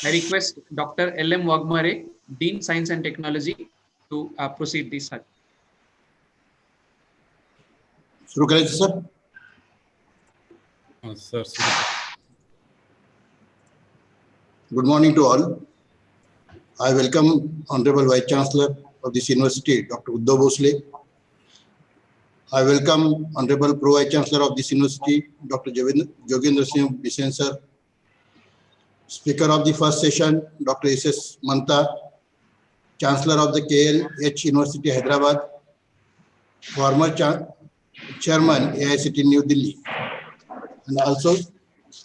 I request Dr. L.M. Wagmare, Dean Science and Technology, to proceed this. शुरू करें sir. Sir. Good morning to all. I welcome Honorable Vice Chancellor of this university, Dr. Uddhav Bhosle. I welcome Honorable Pro Vice Chancellor of this university, Dr. Jogendra Singh Bisen sir. Speaker of the first session, Dr. S.S. Manta, Chancellor of the KLH University, Hyderabad, former Chairman, AICT New Delhi, and also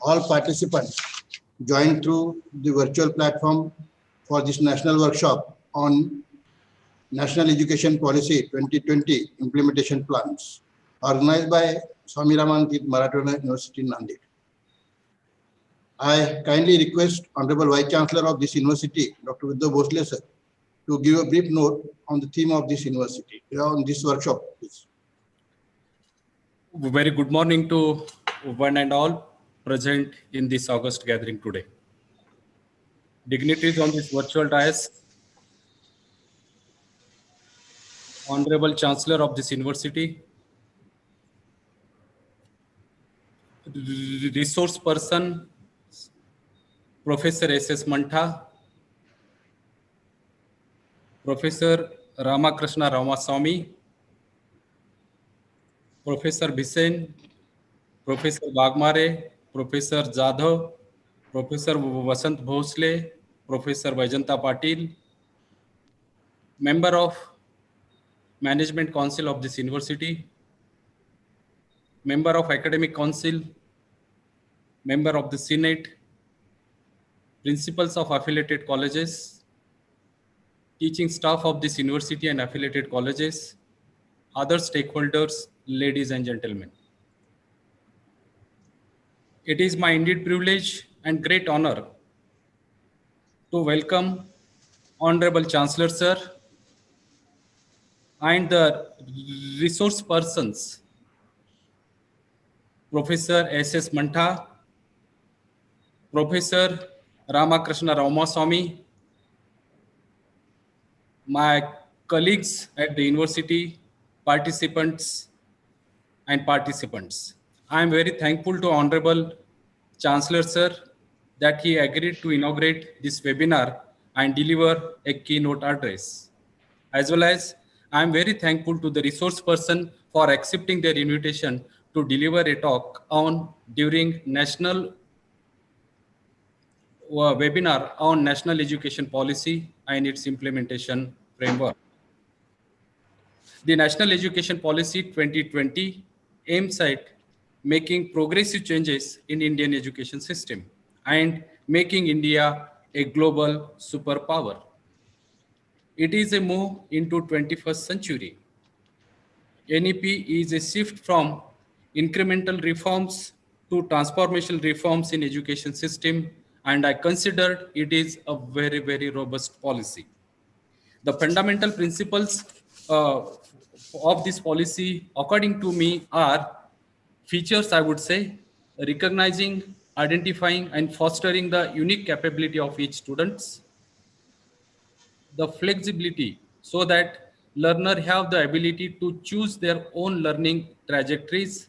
all participants joined through the virtual platform for this national workshop on National Education Policy 2020 Implementation Plans, organized by Swami Ram Marathwada University, Nanded. I kindly request Honorable Vice Chancellor of this university, Dr. Uddhav Bhosle sir, to give a brief note on the theme of this university, on this workshop, please. Very good morning to one and all present in this August gathering today. Dignitaries on this virtual dais, Honorable Chancellor of this university, resource person, Professor S.S. Manta, Professor Ram Swami, Professor Bisen, Professor Wagmare, Professor Jadhav, Professor Vasant Bhosle, Professor Vaijanta Patil, member of Management Council of this university, member of Academic Council, member of the Senate, principals of affiliated colleges, teaching staff of this university and affiliated colleges, other stakeholders, ladies and gentlemen. It is my indeed privilege and great honor to welcome Honorable Chancellor Sir and the resource persons, Professor S.S. Manta, Professor Ram Swami, my colleagues at the university, participants. I am very thankful to Honorable Chancellor Sir that he agreed to inaugurate this webinar and deliver a keynote address. As well as I am very thankful to the resource person for accepting their invitation to deliver a talk during national webinar on national education policy and its implementation framework. The National Education Policy 2020 aims at making progressive changes in Indian education system and making India a global superpower. It is a move into 21st century. NEP is a shift from incremental reforms to transformational reforms in education system, and I consider it is a very, very robust policy. The fundamental principles of this policy, according to me, are features, I would say, recognizing, identifying, and fostering the unique capability of each student, the flexibility so that learners have the ability to choose their own learning trajectories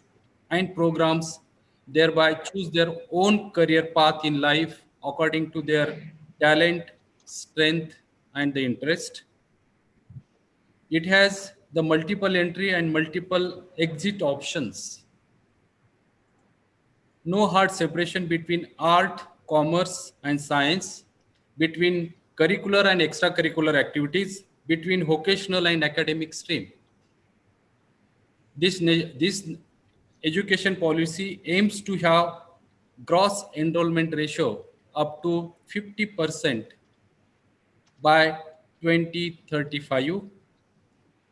and programs, thereby choose their own career path in life according to their talent, strength, and the interest. It has the multiple entry and multiple exit options. No hard separation between art, commerce, and science, between curricular and extracurricular activities, between vocational and academic stream. This education policy aims to have gross enrollment ratio up to 50% by 2035.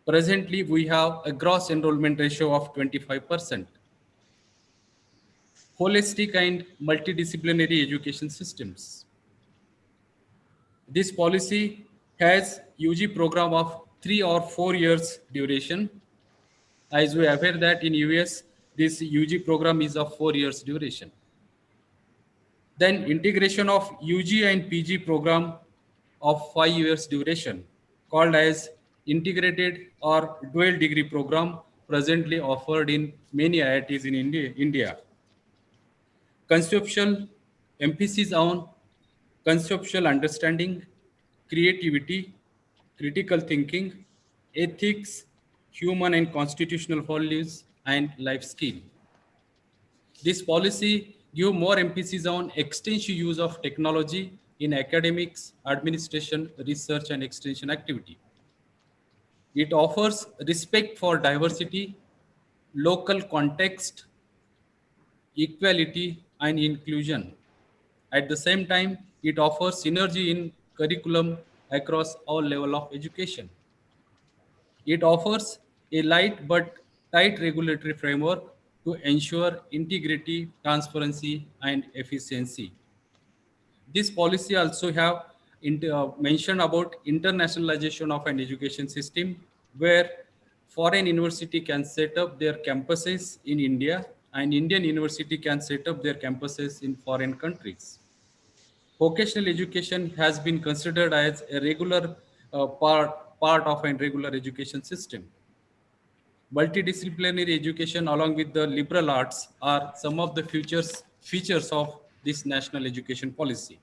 Presently, we have a gross enrollment ratio of 25%. Holistic and multidisciplinary education systems. This policy has UG program of 3 or 4 years duration. As we are aware that in US, this UG program is of 4 years duration. Then integration of UG and PG program of 5 years duration called as integrated or dual degree program presently offered in many IITs in India. Conceptual emphasis on conceptual understanding, creativity, critical thinking, ethics, human and constitutional values, and life skill. This policy gives more emphasis on extensive use of technology in academics, administration, research, and extension activity. It offers respect for diversity, local context, equality, and inclusion. At the same time, it offers synergy in curriculum across all levels of education. It offers a light but tight regulatory framework to ensure integrity, transparency, and efficiency. This policy also have mentioned about internationalization of an education system where foreign university can set up their campuses in India and Indian university can set up their campuses in foreign countries. Vocational education has been considered as a regular part of a regular education system. Multidisciplinary education along with the liberal arts are some of the features of this national education policy.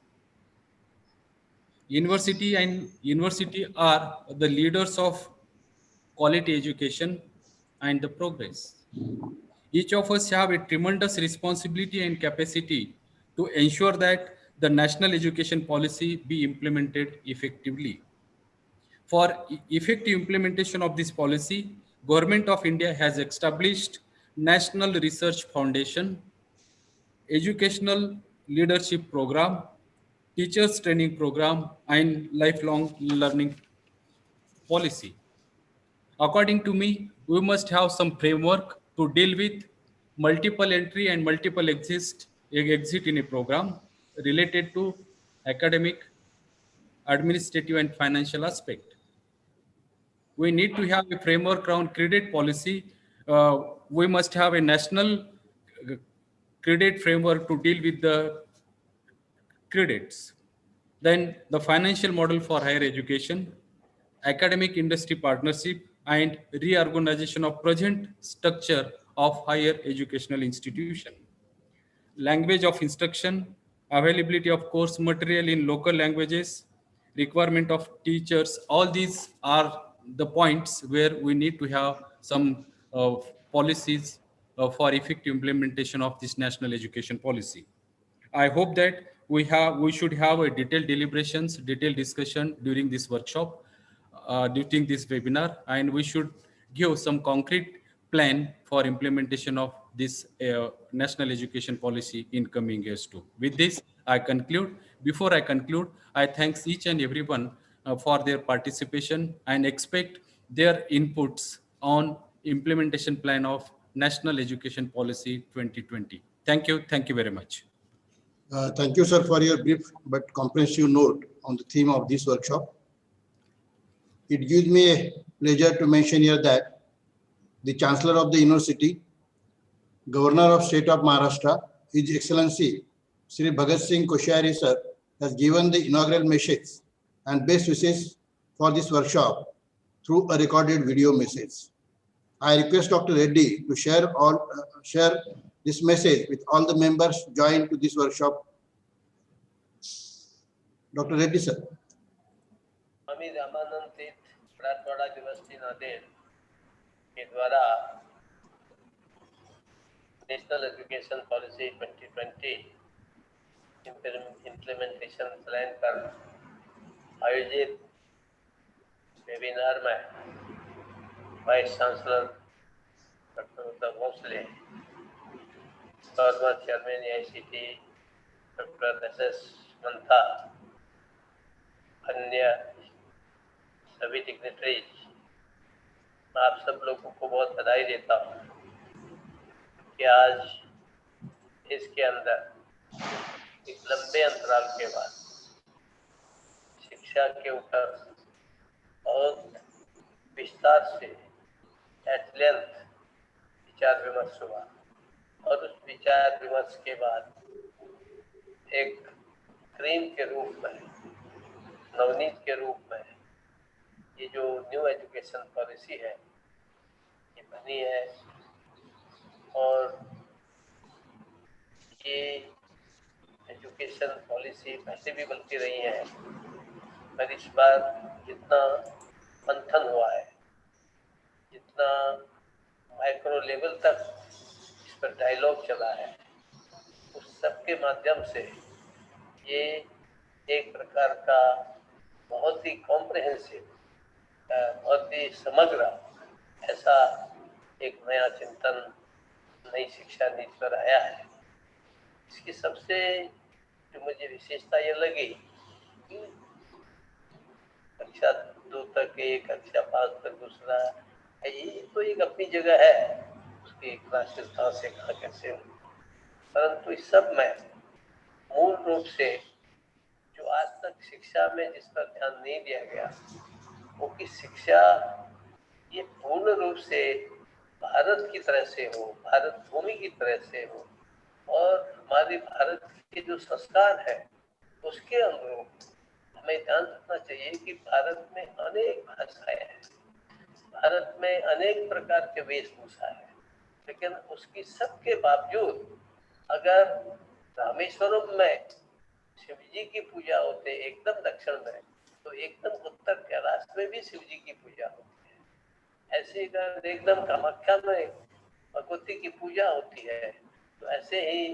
University are the leaders of quality education and the progress. Each of us have a tremendous responsibility and capacity to ensure that the national education policy be implemented effectively. For effective implementation of this policy, Government of India has established National Research Foundation, Educational Leadership Program, Teachers Training Program, and Lifelong Learning Policy. According to me, we must have some framework to deal with multiple entry and multiple exit in a program related to academic, administrative, and financial aspect. We need to have a framework around credit policy. We must have a national credit framework to deal with the credits. Then the financial model for higher education, academic industry partnership, and reorganization of present structure of higher educational institution. Language of instruction, availability of course material in local languages, requirement of teachers, all these are the points where we need to have some policies for effective implementation of this national education policy. I hope that we should have a detailed deliberations, detailed discussion during this workshop, during this webinar, and we should give some concrete plan for implementation of this national education policy in coming years too. With this, I conclude. Before I conclude, I thank each and everyone for their participation and expect their inputs on implementation plan of National Education Policy 2020. Thank you. Thank you very much. Thank you, sir, for your brief but comprehensive note on the theme of this workshop. It gives me a pleasure to mention here that the Chancellor of the University, Governor of State of Maharashtra, His Excellency Sri Bhagat Singh Koshyari sir, has given the inaugural message and best wishes for this workshop through a recorded video message. I request Dr. Reddy to share this message with all the members joined to this workshop. Dr. Reddy sir. Swami Ramanand Teerth Marathwada university Nanded के द्वारा national education policy 2020 implementation plan पर आयोजित webinar में vice chancellor doctor Uddhav Bhosale, former chairman AICTE doctor SS Mantha, अन्य सभी dignitaries, आप सब लोगों को बहुत बधाई देता हूँ कि आज इसके अंदर एक लंबे अंतराल के बाद शिक्षा के ऊपर बहुत विस्तार से एट लेंथ विचार विमर्श हुआ और उस विचार विमर्श के बाद एक क्रीम के रूप में, नवनीत के रूप में ये जो न्यू एजुकेशन पॉलिसी है ये बनी है। और ये एजुकेशन पॉलिसी पहले भी बनती रही है, पर इस बार जितना मंथन हुआ है, जितना माइक्रो लेवल तक इस पर डायलॉग चला है, उस सब के माध्यम से ये एक प्रकार का बहुत ही कॉम्प्रिहेंसिव, बहुत ही समग्र ऐसा एक नया चिंतन, नई शिक्षा नीति पर आया है। इसकी सबसे जो मुझे विशेषता ये लगी कि कक्षा 2 तक एक, कक्षा 5 तक दूसरा, ये तो एक अपनी जगह है, उसकी क्लासेस कहाँ से कहाँ कैसे, परंतु इस सब में मूल रूप से जो आज तक शिक्षा में जिस पर ध्यान नहीं दिया गया, वो कि शिक्षा ये पूर्ण रूप से भारत की तरह से हो, भारत भूमि की तरह से हो, और हमारे भारत के जो संस्कार है उसके अनुरूप हमें ध्यान रखना चाहिए कि भारत में अनेक भाषाएं हैं, भारत में अनेक प्रकार के वेशभूषा है, लेकिन उसकी सबके बावजूद अगर रामेश्वरम में शिव जी की पूजा होते एकदम दक्षिण में, तो एकदम उत्तर कैलाश में भी शिव जी की पूजा होती है। ऐसे अगर एकदम कामाख्या में भगवती की पूजा होती है, तो ऐसे ही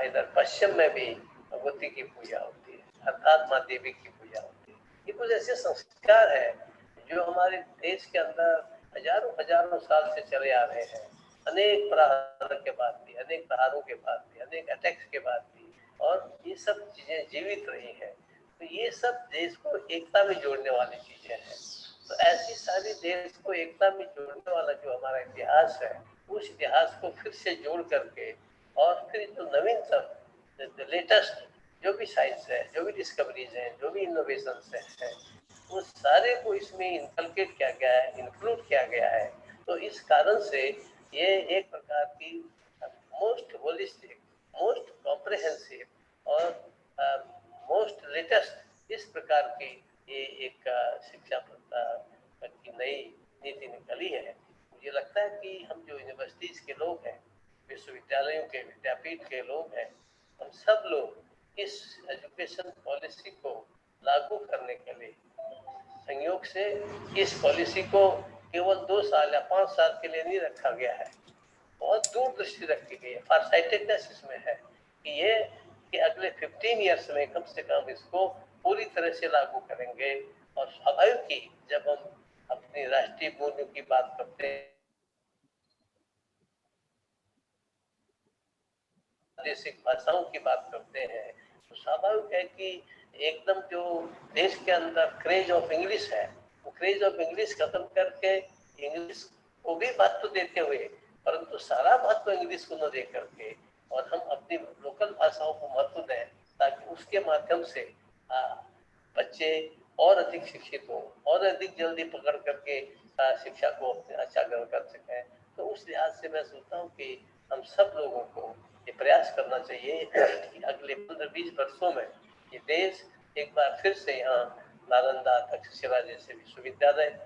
इधर पश्चिम में भी भगवती की पूजा होती है, अर्थात माँ देवी की पूजा होती है। ये कुछ ऐसे संस्कार है जो हमारे देश के अंदर हजारों हजारों साल से चले आ रहे हैं, अनेक प्रहार के बाद भी, अनेक प्रहारों के बाद भी, अनेक अटैक्स के बाद भी, और ये सब चीजें जीवित रही हैं। तो ये सब देश को एकता में जोड़ने वाली चीजें हैं। तो ऐसी सारी देश को एकता में जोड़ने वाला जो हमारा इतिहास है, उस इतिहास को फिर से जोड़ करके, और फिर जो नवीनतम, लेटेस्ट जो भी साइंस है, जो भी डिस्कवरीज हैं, जो भी इनोवेशंस हैं, वो सारे को इसमें इनकलकेट किया गया है, इंक्लूड किया गया है। तो इस कारण से ये एक प्रकार की मोस्ट होलिस्टिक, मोस्ट कॉम्प्रिहेंसिव और मोस्ट लेटेस्ट इस प्रकार की ये एक शिक्षा की नई नीति निकली है। मुझे लगता है कि हम जो यूनिवर्सिटीज के लोग हैं, विश्वविद्यालयों के, विद्यापीठ के लोग हैं, हम सब लोग इस एजुकेशन पॉलिसी को लागू करने के लिए संयोग से इस पॉलिसी को केवल 2 साल या 5 साल के लिए नहीं रखा गया है, बहुत दूरदृष्टि रखी गई है, फारसाइटेडनेस इसमें है कि ये कि अगले 15 ईयर्स में कम से कम इसको पूरी तरह से लागू करेंगे। और स्वाभाविक ही जब हम अपनी राष्ट्रीय मूल्यों की बात करते हैं, प्रादेशिक भाषाओं की बात करते हैं, तो स्वाभाविक है कि एकदम जो देश के अंदर क्रेज ऑफ इंग्लिश है, वो क्रेज ऑफ इंग्लिश खत्म करके इंग्लिश को भी महत्व देते हुए, परंतु सारा महत्व इंग्लिश को न दे करके, और हम अपनी लोकल भाषाओं को महत्व दें, ताकि उसके माध्यम से बच्चे और अधिक शिक्षित हो, और अधिक जल्दी पकड़ करके शिक्षा को अच्छा ग्रहण कर सकें। तो उस लिहाज से मैं सोचता हूँ कि हम सब लोगों को ये प्रयास करना चाहिए कि अगले 15-20 वर्षों में ये देश एक बार फिर से यहाँ नालंदा, तक्षशिला जैसे विश्वविद्यालय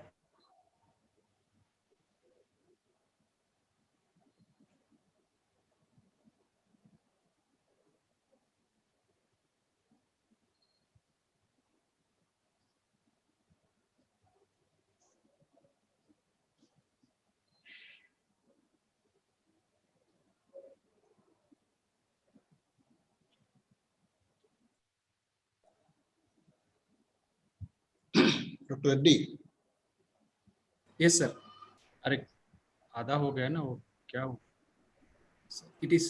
डॉक्टर रेड्डी। Yes, sir. अरे आधा हो गया ना, वो क्या हो? It is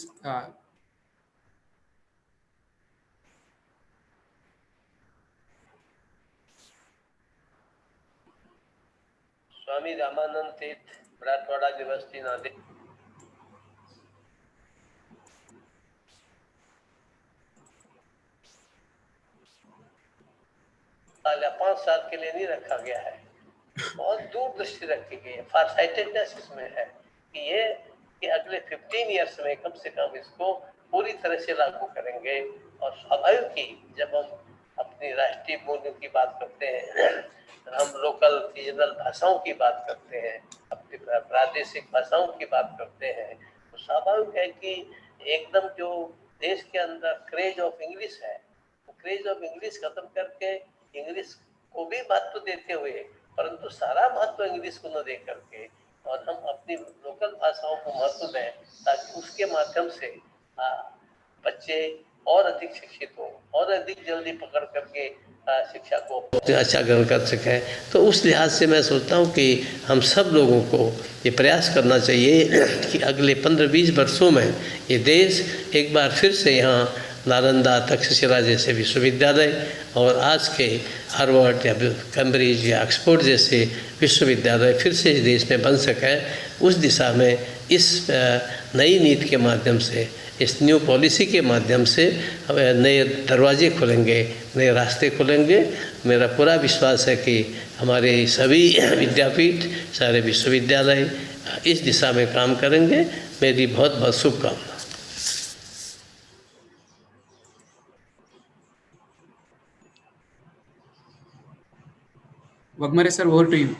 Swami Ramanand Teerth Marathwada university Nanded साल या 5 साल के लिए नहीं रखा गया है, बहुत दूरदृष्टि रखी गई है, फारसाइटेडनेस इसमें है कि ये कि अगले 15 ईयर्स में कम से कम इसको पूरी तरह से लागू करेंगे। और स्वाभाविक ही जब हम अपनी राष्ट्रीय मूल्यों की बात करते हैं, हम लोकल रीजनल भाषाओं की बात करते हैं, अपनी प्रादेशिक भाषाओं की बात करते हैं, तो स्वाभाविक है कि एकदम जो देश के अंदर क्रेज ऑफ इंग्लिश है, तो क्रेज ऑफ इंग्लिश खत्म करके इंग्लिश को भी महत्व देते हुए, परंतु सारा महत्व इंग्लिश को न दे करके और हम अपनी लोकल भाषाओं को महत्व दें, ताकि उसके माध्यम से बच्चे और अधिक शिक्षित हो और अधिक जल्दी पकड़ करके शिक्षा को अच्छा ग्रहण कर सकें। तो उस लिहाज से मैं सोचता हूँ कि हम सब लोगों को ये प्रयास करना चाहिए कि अगले 15-20 वर्षों में ये देश एक बार फिर से यहाँ नालंदा, तक्षशिला जैसे विश्वविद्यालय और आज के हार्वर्ड या कैम्ब्रिज या ऑक्सफोर्ड जैसे विश्वविद्यालय फिर से इस देश में बन सके। उस दिशा में इस नई नीति के माध्यम से, इस न्यू पॉलिसी के माध्यम से नए दरवाजे खुलेंगे, नए रास्ते खुलेंगे। मेरा पूरा विश्वास है कि हमारे सभी विद्यापीठ, सारे विश्वविद्यालय इस दिशा में काम करेंगे। मेरी बहुत बहुत शुभकामना। Wagmare sir, over to you.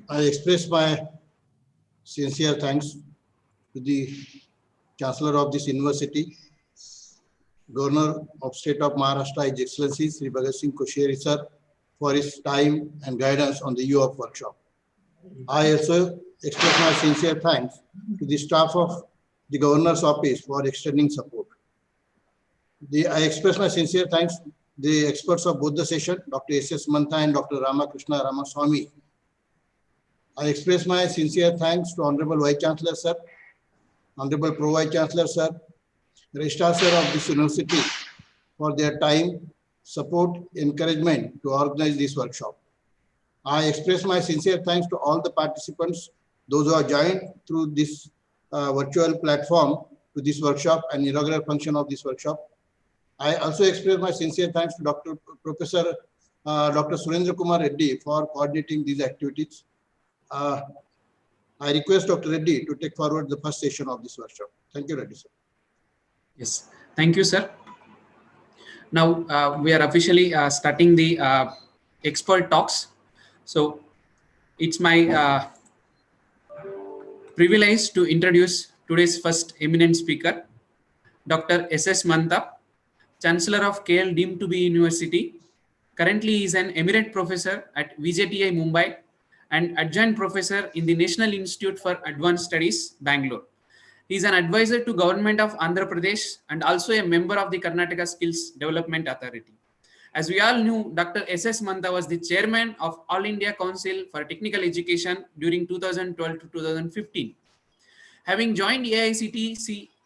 I express my sincere thanks to the Chancellor of this university, Governor of State of Maharashtra, His Excellency Sri Bhagat Singh Koshiyari sir, for his time and guidance on the eve of workshop. I also express my sincere thanks to the staff of the Governor's office for extending support. I express my sincere thanks to the experts of both the session, Dr. S.S. Mantha and Dr. Ram Ram Swami. I express my sincere thanks to Honorable Vice Chancellor sir, Honorable Pro Vice Chancellor sir, Registrar sir of this university for their time, support, encouragement to organize this workshop. I express my sincere thanks to all the participants, those who have joined through this virtual platform to this workshop and inaugural function of this workshop. I also express my sincere thanks to Professor Dr. Surendra Kumar Reddy for coordinating these activities. I request Dr. Reddy to take forward the first session of this workshop. Thank you, Reddy sir. Yes, thank you, sir. Now we are officially starting the expert talks. So it's my privilege to introduce today's first eminent speaker, Dr. S.S. Mantha, Chancellor of KL deemed to be University. Currently, he is an Emirate Professor at VJTI Mumbai and Adjunct Professor in the National Institute for Advanced Studies, Bangalore. He is an advisor to Government of Andhra Pradesh and also a member of the Karnataka Skills Development Authority. As we all knew, Dr. S.S. Mantha was the chairman of All India Council for Technical Education during 2012 to 2015. Having joined AICTE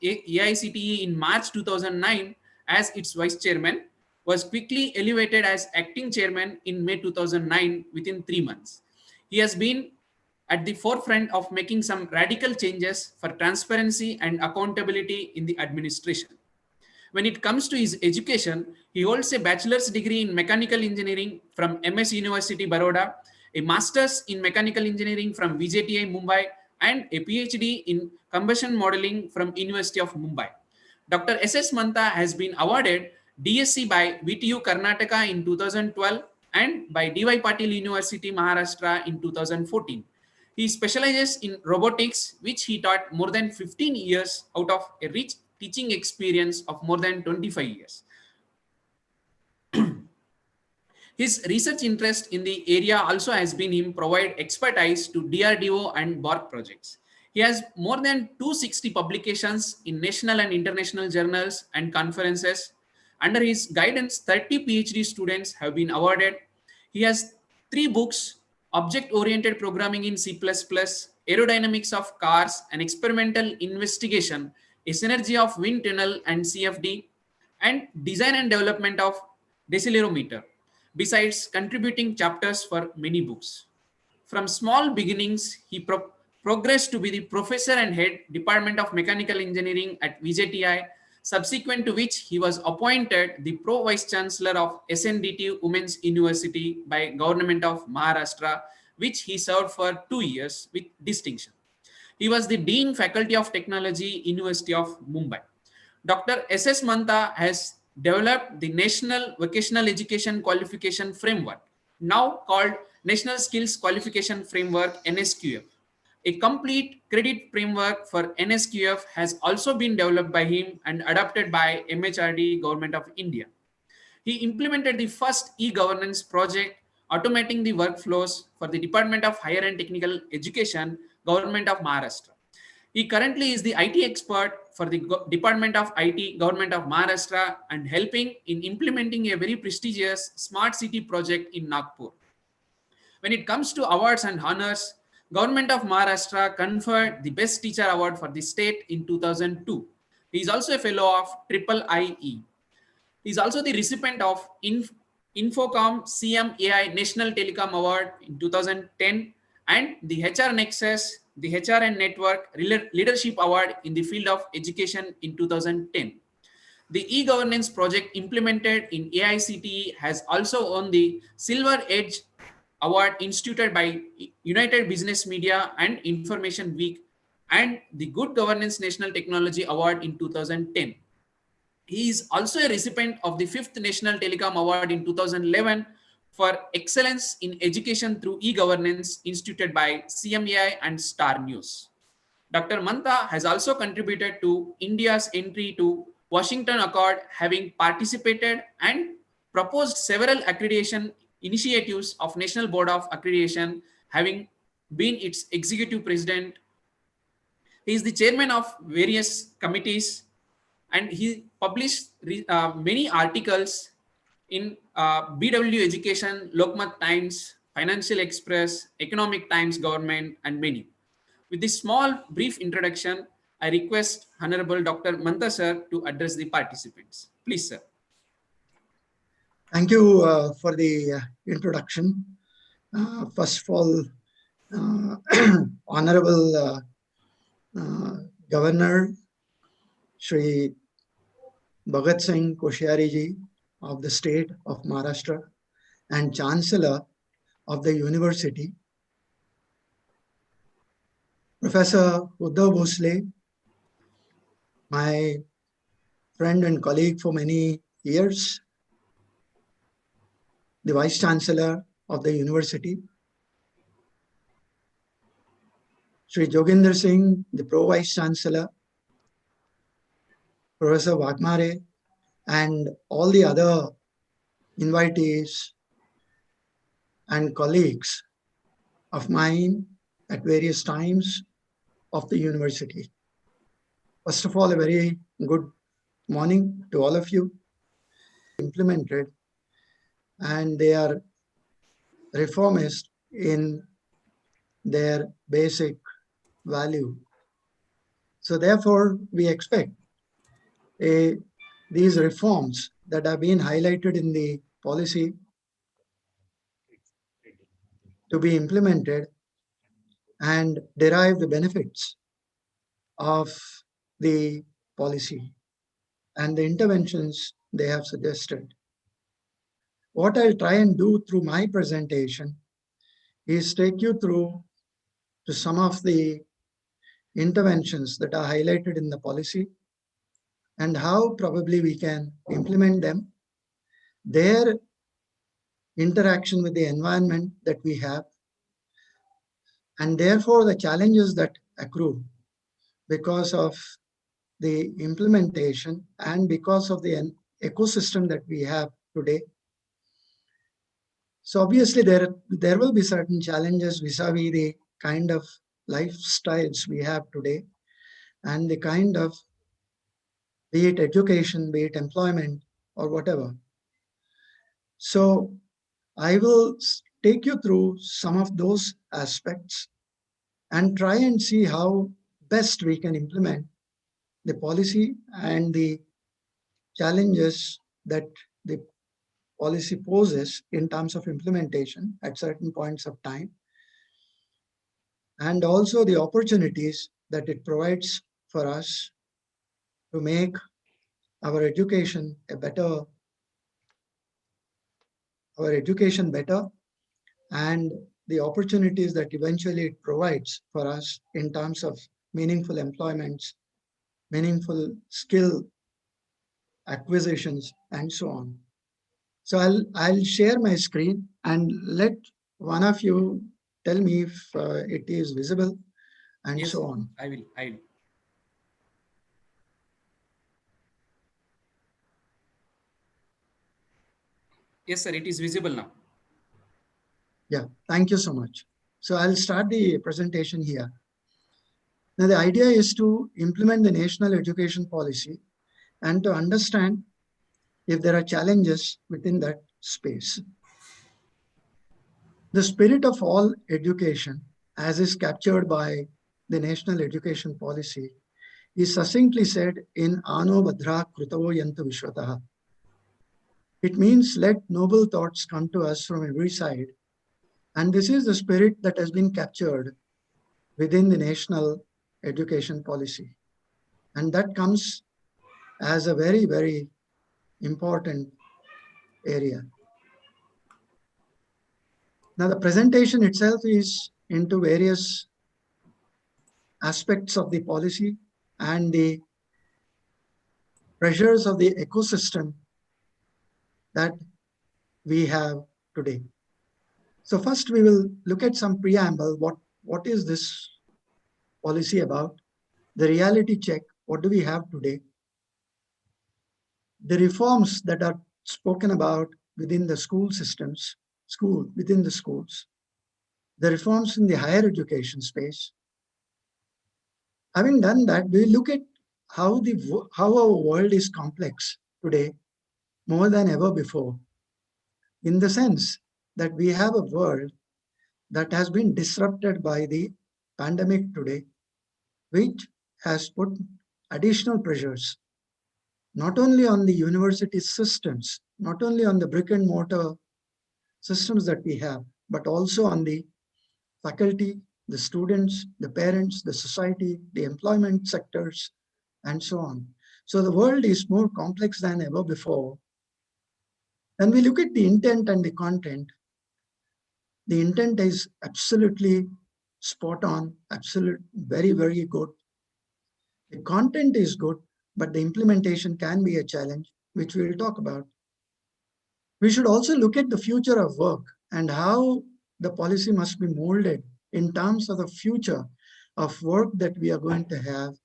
in March 2009 as its vice chairman, was quickly elevated as acting chairman in May 2009 within 3 months. He has been at the forefront of making some radical changes for transparency and accountability in the administration. When it comes to his education, he holds a bachelor's degree in mechanical engineering from MS University Baroda, a master's in mechanical engineering from VJTI Mumbai, and a PhD in combustion modeling from University of Mumbai. Dr. S.S. Mantha has been awarded DSc by VTU Karnataka in 2012 and by D.Y. Patil University Maharashtra in 2014. He specializes in robotics, which he taught more than 15 years out of a rich teaching experience of more than 25 years. His research interest in the area also has been him provide expertise to DRDO and BORC projects. He has more than 260 publications in national and international journals and conferences. Under his guidance, 30 PhD students have been awarded. He has 3 books, Object-Oriented Programming in C++, Aerodynamics of Cars, and Experimental Investigation, a synergy of wind tunnel and CFD, and Design and Development of Decelerometer, besides contributing chapters for many books. From small beginnings, he progressed to be the professor and head Department of Mechanical Engineering at VJTI, subsequent to which he was appointed the Pro Vice Chancellor of SNDT Women's University by Government of Maharashtra, which he served for 2 years with distinction. He was the Dean Faculty of Technology, University of Mumbai. Dr. S.S. Mantha has developed the National Vocational Education Qualification Framework, now called National Skills Qualification Framework, NSQF. A complete credit framework for NSQF has also been developed by him and adopted by MHRD, Government of India. He implemented the first e-governance project, automating the workflows for the Department of Higher and Technical Education, Government of Maharashtra. He currently is the IT expert for the Department of IT, Government of Maharashtra, and helping in implementing a very prestigious smart city project in Nagpur. When it comes to awards and honors, Government of Maharashtra conferred the Best Teacher Award for the state in 2002. He is also a fellow of IIIE. He is also the recipient of Infocom CM AI National Telecom Award in 2010 and the HR Nexus, the HRN Network Leadership Award in the field of education in 2010. The e-governance project implemented in AICTE has also won the Silver Edge Award instituted by United Business Media and Information Week and the Good Governance National Technology Award in 2010. He is also a recipient of the 5th National Telecom Award in 2011 for excellence in education through e-governance instituted by CMAI and Star News. Dr. Mantha has also contributed to India's entry to Washington Accord, having participated and proposed several accreditation initiatives of National Board of Accreditation, having been its executive president. He is the chairman of various committees and he published many articles in BW Education, Lokmat Times, Financial Express, Economic Times, Government, and many. With this small brief introduction, I request Honorable Dr. Mantha sir to address the participants. Please, sir. Thank you for the introduction. First of all, Honorable Governor Shri Bhagat Singh Koshyari ji of the state of Maharashtra and Chancellor of the university, Professor Uddhav Bhosle, my friend and colleague for many years, the Vice Chancellor of the university, Shri Joginder Singh, the Pro Vice Chancellor, Professor Wagmare, and all the other invitees and colleagues of mine at various times of the university. First of all, a very good morning to all of you. Implemented, and they are reformist in their basic value. So therefore, we expect these reforms that have been highlighted in the policy to be implemented and derive the benefits of the policy and the interventions they have suggested. What I'll try and do through my presentation is take you through to some of the interventions that are highlighted in the policy and how probably we can implement them, their interaction with the environment that we have, and therefore the challenges that accrue because of the implementation and because of the ecosystem that we have today. So obviously there will be certain challenges vis-a-vis the kind of lifestyles we have today and the kind of, be it education, be it employment or whatever. So I will take you through some of those aspects and try and see how best we can implement the policy and the challenges that the policy poses in terms of implementation at certain points of time, and also the opportunities that it provides for us to make our education better and the opportunities that eventually it provides for us in terms of meaningful employments, meaningful skill acquisitions, and so on. So I'll share my screen and let one of you tell me if it is visible and Yes, so on. I will. Yes, sir, it is visible now. Yeah, thank you so much. So I'll start the presentation here. Now, the idea is to implement the national education policy and to understand if there are challenges within that space. The spirit of all education, as is captured by the national education policy, is succinctly said in Ano Badra Krutavo Yantu Vishwataha. It means let noble thoughts come to us from every side. And this is the spirit that has been captured within the national education policy. And that comes as a very, very important area. Now, the presentation itself is into various aspects of the policy and the pressures of the ecosystem that we have today. So first we will look at some preamble. What is this policy about? The reality check, what do we have today? The reforms that are spoken about within the school systems, within the schools, the reforms in the higher education space. Having done that, we look at how our world is complex today more than ever before, in the sense that we have a world that has been disrupted by the pandemic today, which has put additional pressures, not only on the university systems, not only on the brick and mortar systems that we have, but also on the faculty, the students, the parents, the society, the employment sectors, and so on. So the world is more complex than ever before. When we look at the intent and the content, the intent is absolutely spot on, very, very good. The content is good, but the implementation can be a challenge, which we will talk about. We should also look at the future of work and how the policy must be molded in terms of the future of work that we are going to have.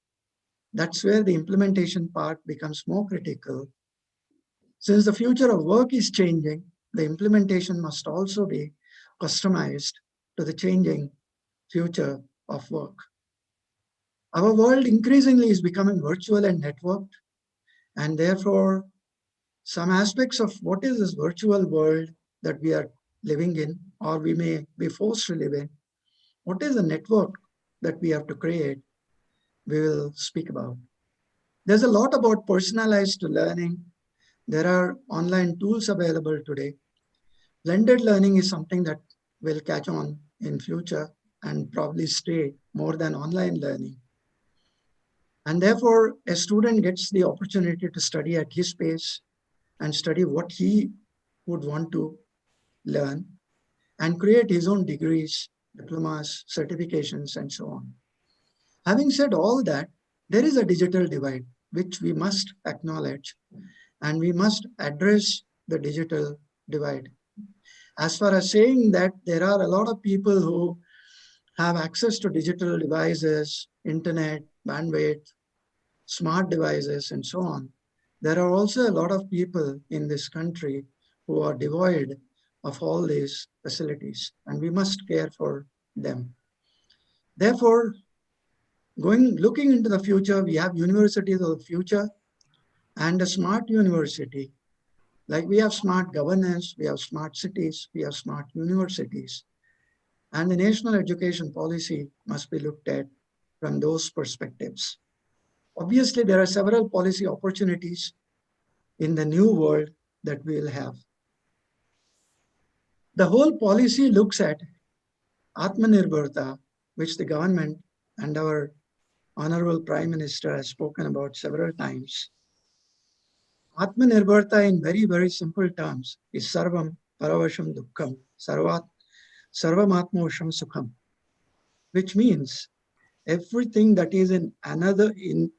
That's where the implementation part becomes more critical. Since the future of work is changing, the implementation must also be customized to the changing future of work. Our world increasingly is becoming virtual and networked, and therefore some aspects of what is this virtual world that we are living in, or we may be forced to live in, what is the network that we have to create, we will speak about. There's a lot about personalized learning. There are online tools available today. Blended learning is something that will catch on in future and probably stay more than online learning. And therefore, a student gets the opportunity to study at his pace and study what he would want to learn and create his own degrees, diplomas, certifications, and so on. Having said all that, there is a digital divide, which we must acknowledge, and we must address the digital divide. As far as saying that there are a lot of people who have access to digital devices, internet, bandwidth, smart devices, and so on, there are also a lot of people in this country who are devoid of all these facilities, and we must care for them. Therefore, looking into the future, we have universities of the future and a smart university. Like we have smart governance, we have smart cities, we have smart universities. And the national education policy must be looked at from those perspectives. Obviously, there are several policy opportunities in the new world that we will have. The whole policy looks at Atmanirbharta, which the government and our Honorable Prime Minister has spoken about several times. Atmanirbharta in very, very simple terms is Sarvam Paravasham Dukkham. sarvamatmosham sukham, which means everything that is in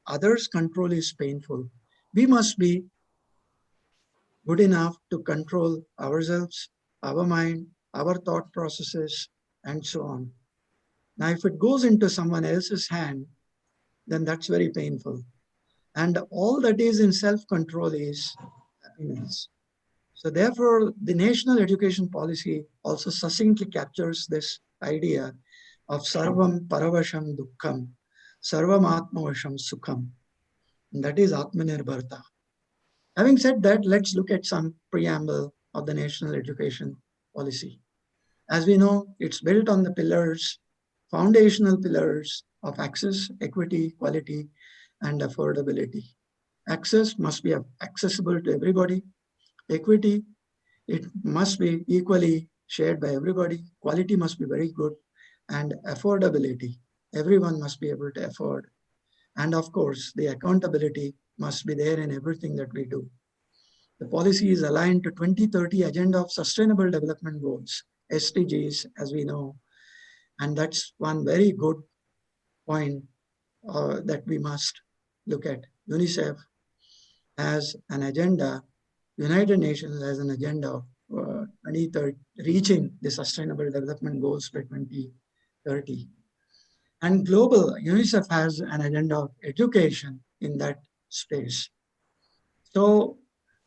others' control is painful. We must be good enough to control ourselves, our mind, our thought processes, and so on. Now, if it goes into someone else's hand, then that's very painful. And all that is in self-control is happiness. So therefore, the national education policy also succinctly captures this idea of sarvam paravasham dukkham, sarvam atmavasham sukham. And that is atmanirbharta. Having said that, let's look at some preamble of the national education policy. As we know, it's built on the pillars, foundational pillars of access, equity, quality, and affordability. Access must be accessible to everybody. Equity, it must be equally shared by everybody. Quality must be very good. And affordability, everyone must be able to afford. And of course, the accountability must be there in everything that we do. The policy is aligned to 2030 Agenda of Sustainable Development Goals, SDGs, as we know. And that's one very good point that we must look at. UNICEF has an agenda, United Nations has an agenda of 2030, reaching the Sustainable Development Goals by 2030. And global, UNICEF has an agenda of education in that space. So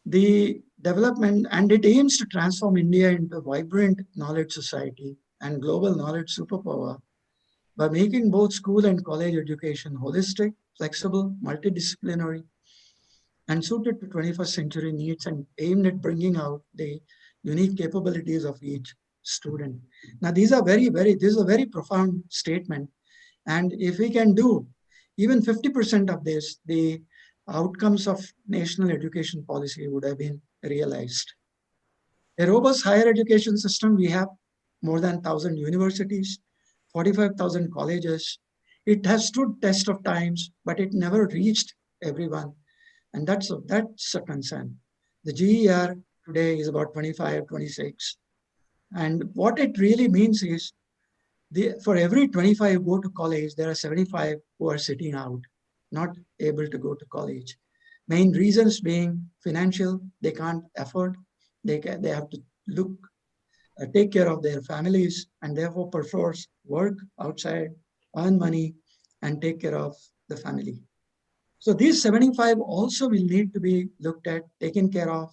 the development, and it aims to transform India into a vibrant knowledge society and global knowledge superpower by making both school and college education holistic, flexible, multidisciplinary, and suited to 21st century needs, and aimed at bringing out the unique capabilities of each student. Now, this is a very profound statement. And if we can do even 50% of this, the outcomes of national education policy would have been realized. A robust higher education system, we have more than 1,000 universities, 45,000 colleges. It has stood test of times, but it never reached everyone. And that's a concern. The GER today is about 25, 26. And what it really means is for every 25 who go to college, there are 75 who are sitting out, not able to go to college. Main reasons being financial, they can't afford, they have to take care of their families, and therefore perforce work outside, earn money, and take care of the family. So these 75 also will need to be looked at, taken care of.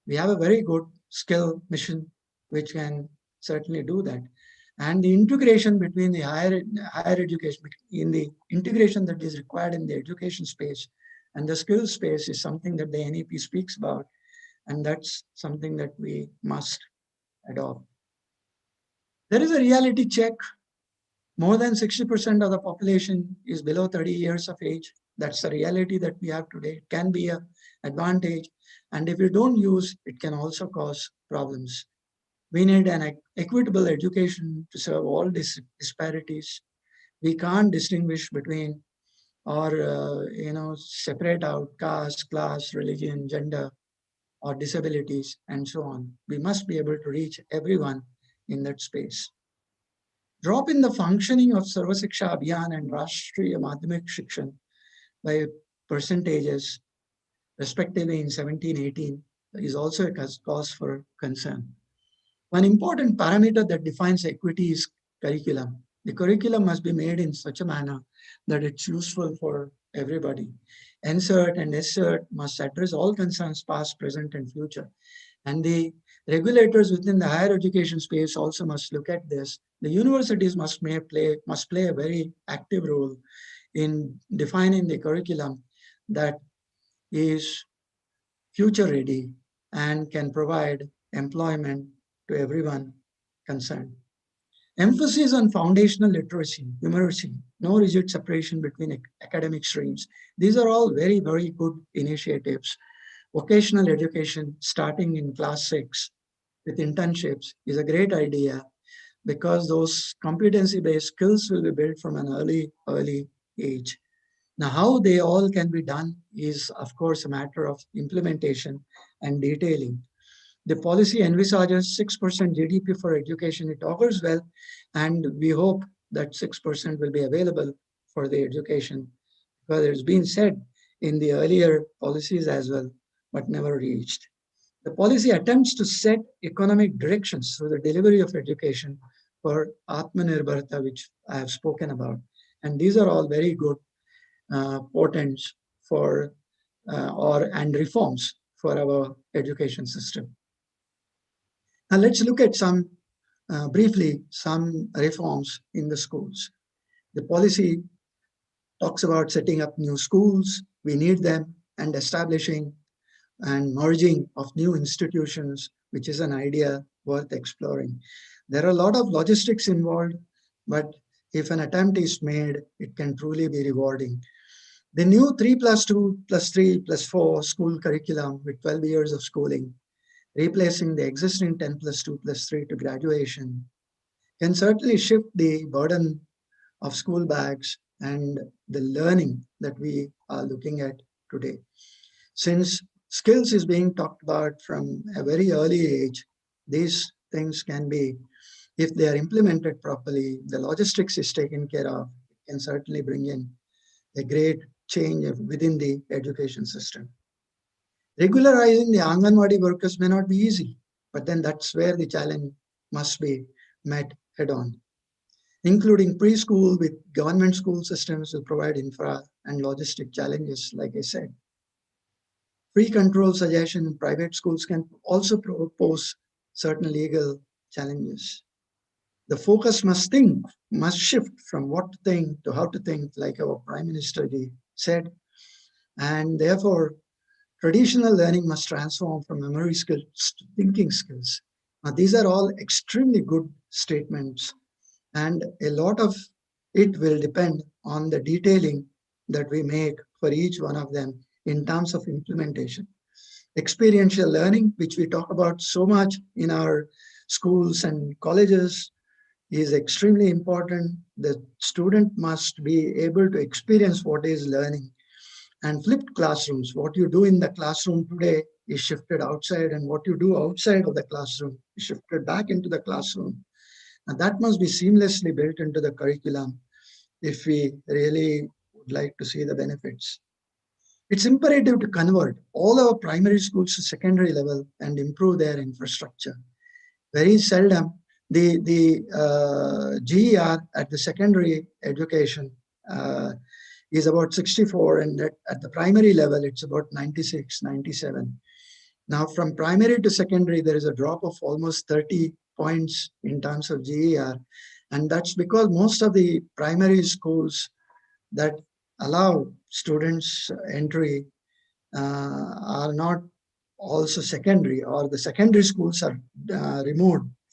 We have a very good skill mission, which can certainly do that. And the integration between the higher education, in the integration that is required in the education space and the skill space is something that the NEP speaks about. And that's something that we must adopt. There is a reality check. More than 60% of the population is below 30 years of age. That's the reality that we have today. It can be an advantage. And if you don't use, it can also cause problems. We need an equitable education to serve all these disparities. We can't distinguish between or separate out caste, class, religion, gender, or disabilities, and so on. We must be able to reach everyone in that space. Drop in the functioning of Sarva Shiksha Abhiyan and Rashtriya Madhyamik Shikshan by percentages, respectively in 17-18, is also a cause for concern. One important parameter that defines equity is curriculum. The curriculum must be made in such a manner that it's useful for everybody. NCERT and SCERT must address all concerns past, present, and future. And the regulators within the higher education space also must look at this. The universities must play a very active role in defining the curriculum that is future ready and can provide employment to everyone concerned. Emphasis on foundational literacy, numeracy, no rigid separation between academic streams. These are all very, very good initiatives. Vocational education starting in class 6 with internships is a great idea because those competency-based skills will be built from an early age. Now, how they all can be done is, of course, a matter of implementation and detailing. The policy envisages 6% GDP for education. It augurs well, and we hope that 6% will be available for the education, because it's been said in the earlier policies as well, but never reached. The policy attempts to set economic directions through the delivery of education for Atmanirbharta, which I have spoken about. And these are all very good portents for and reforms for our education system. Now let's look at briefly some reforms in the schools. The policy talks about setting up new schools. We need them, and establishing and merging of new institutions, which is an idea worth exploring. There are a lot of logistics involved, but if an attempt is made, it can truly be rewarding. The new 3+2+3+4 school curriculum with 12 years of schooling, replacing the existing 10+2+3 to graduation, can certainly shift the burden of school bags and the learning that we are looking at today. Since skills is being talked about from a very early age, these things can be, if they are implemented properly, the logistics is taken care of, it can certainly bring in a great change within the education system. Regularizing the Anganwadi workers may not be easy, but then that's where the challenge must be met head on. Including preschool with government school systems will provide infra and logistic challenges, like I said. Free control suggestion in private schools can also pose certain legal challenges. The focus must shift from what to think to how to think, like our Prime Minister said. And therefore, traditional learning must transform from memory skills to thinking skills. Now, these are all extremely good statements, and a lot of it will depend on the detailing that we make for each one of them in terms of implementation. Experiential learning, which we talk about so much in our schools and colleges, is extremely important. The student must be able to experience what is learning. And flipped classrooms, what you do in the classroom today is shifted outside, and what you do outside of the classroom is shifted back into the classroom. And that must be seamlessly built into the curriculum if we really would like to see the benefits. It's imperative to convert all our primary schools to secondary level and improve their infrastructure. Very seldom the GER at the secondary education is about 64, and at the primary level, it's about 96, 97. Now, from primary to secondary, there is a drop of almost 30 points in terms of GER, and that's because most of the primary schools that allow students entry are not also secondary, or the secondary schools are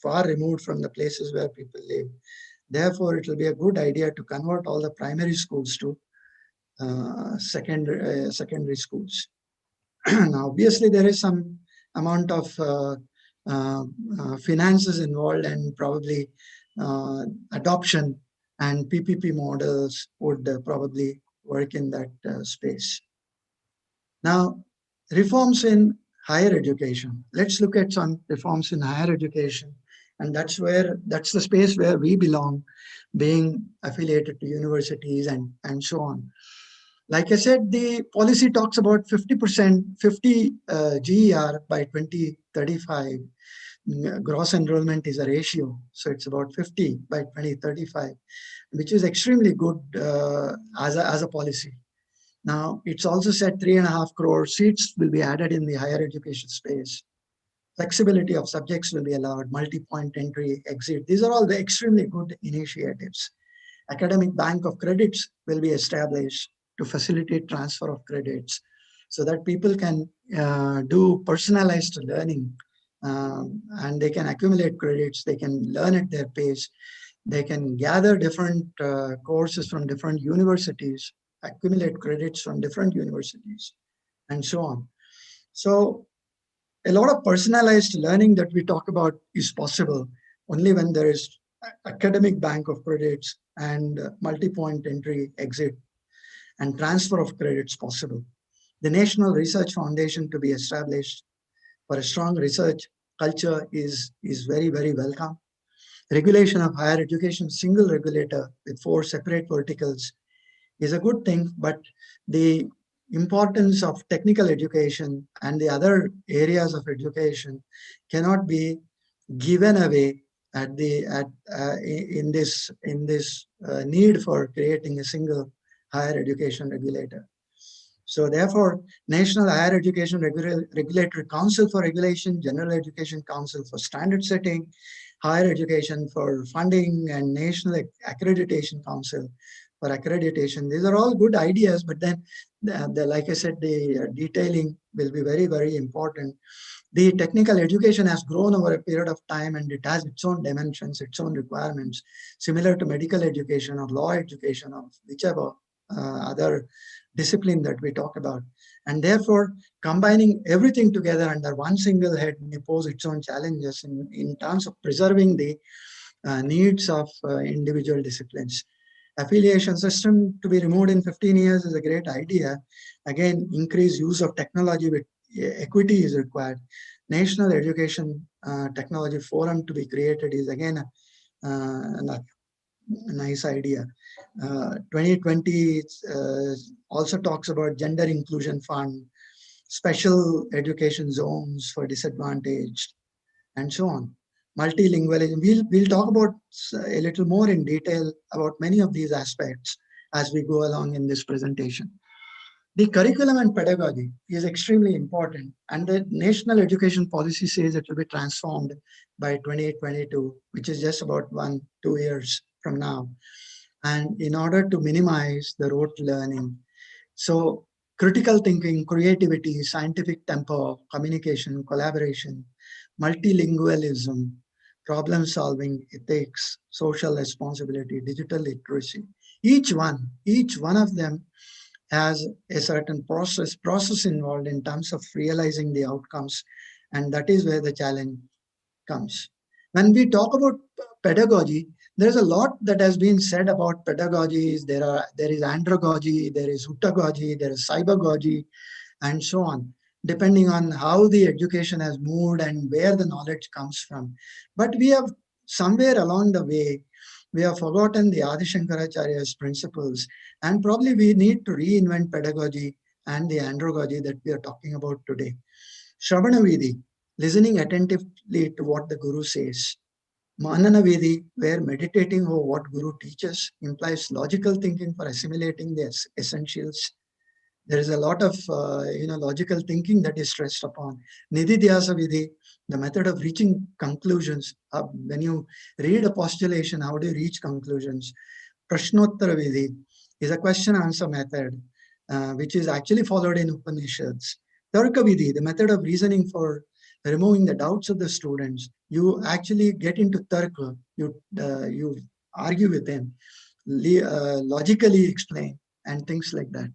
far removed from the places where people live. Therefore, it will be a good idea to convert all the primary schools to secondary schools. Now, obviously, there is some amount of finances involved, and probably adoption and PPP models would probably work in that space. Now, reforms in higher education. Let's look at some reforms in higher education, and that's the space where we belong, being affiliated to universities and so on. Like I said, the policy talks about 50% GER by 2035. Gross enrollment is a ratio, so it's about 50 by 2035, which is extremely good as a policy. Now, it's also said 3.5 crore seats will be added in the higher education space. Flexibility of subjects will be allowed, multi-point entry, exit. These are all the extremely good initiatives. Academic bank of credits will be established to facilitate transfer of credits so that people can do personalized learning, and they can accumulate credits, they can learn at their pace, they can gather different courses from different universities, accumulate credits from different universities, and so on. So a lot of personalized learning that we talk about is possible only when there is academic bank of credits and multi-point entry, exit, and transfer of credits possible. The National Research Foundation to be established for a strong research culture is very, very welcome. Regulation of higher education, single regulator with 4 separate verticals is a good thing, but the importance of technical education and the other areas of education cannot be given away at the in this need for creating a single higher education regulator. So therefore, National Higher Education Regulatory Council for Regulation, General Education Council for Standard Setting, Higher Education for Funding, and National Accreditation Council for Accreditation. These are all good ideas, but then, like I said, the detailing will be very, very important. The technical education has grown over a period of time, and it has its own dimensions, its own requirements, similar to medical education or law education or whichever other discipline that we talk about. And therefore, combining everything together under one single head may pose its own challenges in terms of preserving the needs of individual disciplines. Affiliation system to be removed in 15 years is a great idea. Again, increased use of technology with equity is required. National Education Technology Forum to be created is again a nice idea. 2020 also talks about gender inclusion fund, special education zones for disadvantaged, and so on. Multilingualism, we'll talk about a little more in detail about many of these aspects as we go along in this presentation. The curriculum and pedagogy is extremely important, and the National Education Policy says it will be transformed by 2022, which is just about 1-2 years from now. And in order to minimize the rote learning, so critical thinking, creativity, scientific tempo, communication, collaboration, multilingualism, problem solving, ethics, social responsibility, digital literacy, each one of them has a certain process involved in terms of realizing the outcomes, and that is where the challenge comes. When we talk about pedagogy, there's a lot that has been said about pedagogies. There is andragogy, there is utagogy, there is cybergogy, and so on, depending on how the education has moved and where the knowledge comes from. But we have somewhere along the way, we have forgotten the Adi Shankaracharya's principles, and probably we need to reinvent pedagogy and the andragogy that we are talking about today. Shravana Vidhi, listening attentively to what the Guru says. Manana Vidhi, where meditating over what Guru teaches implies logical thinking for assimilating the essentials. There is a lot of logical thinking that is stressed upon. Nididhyasa Vidhi, the method of reaching conclusions. When you read a postulation, how do you reach conclusions? Prashnottara Vidhi is a question-answer method, which is actually followed in Upanishads. Tarka Vidhi, the method of reasoning for removing the doubts of the students. You actually get into tarka, you argue with them, logically explain, and things like that.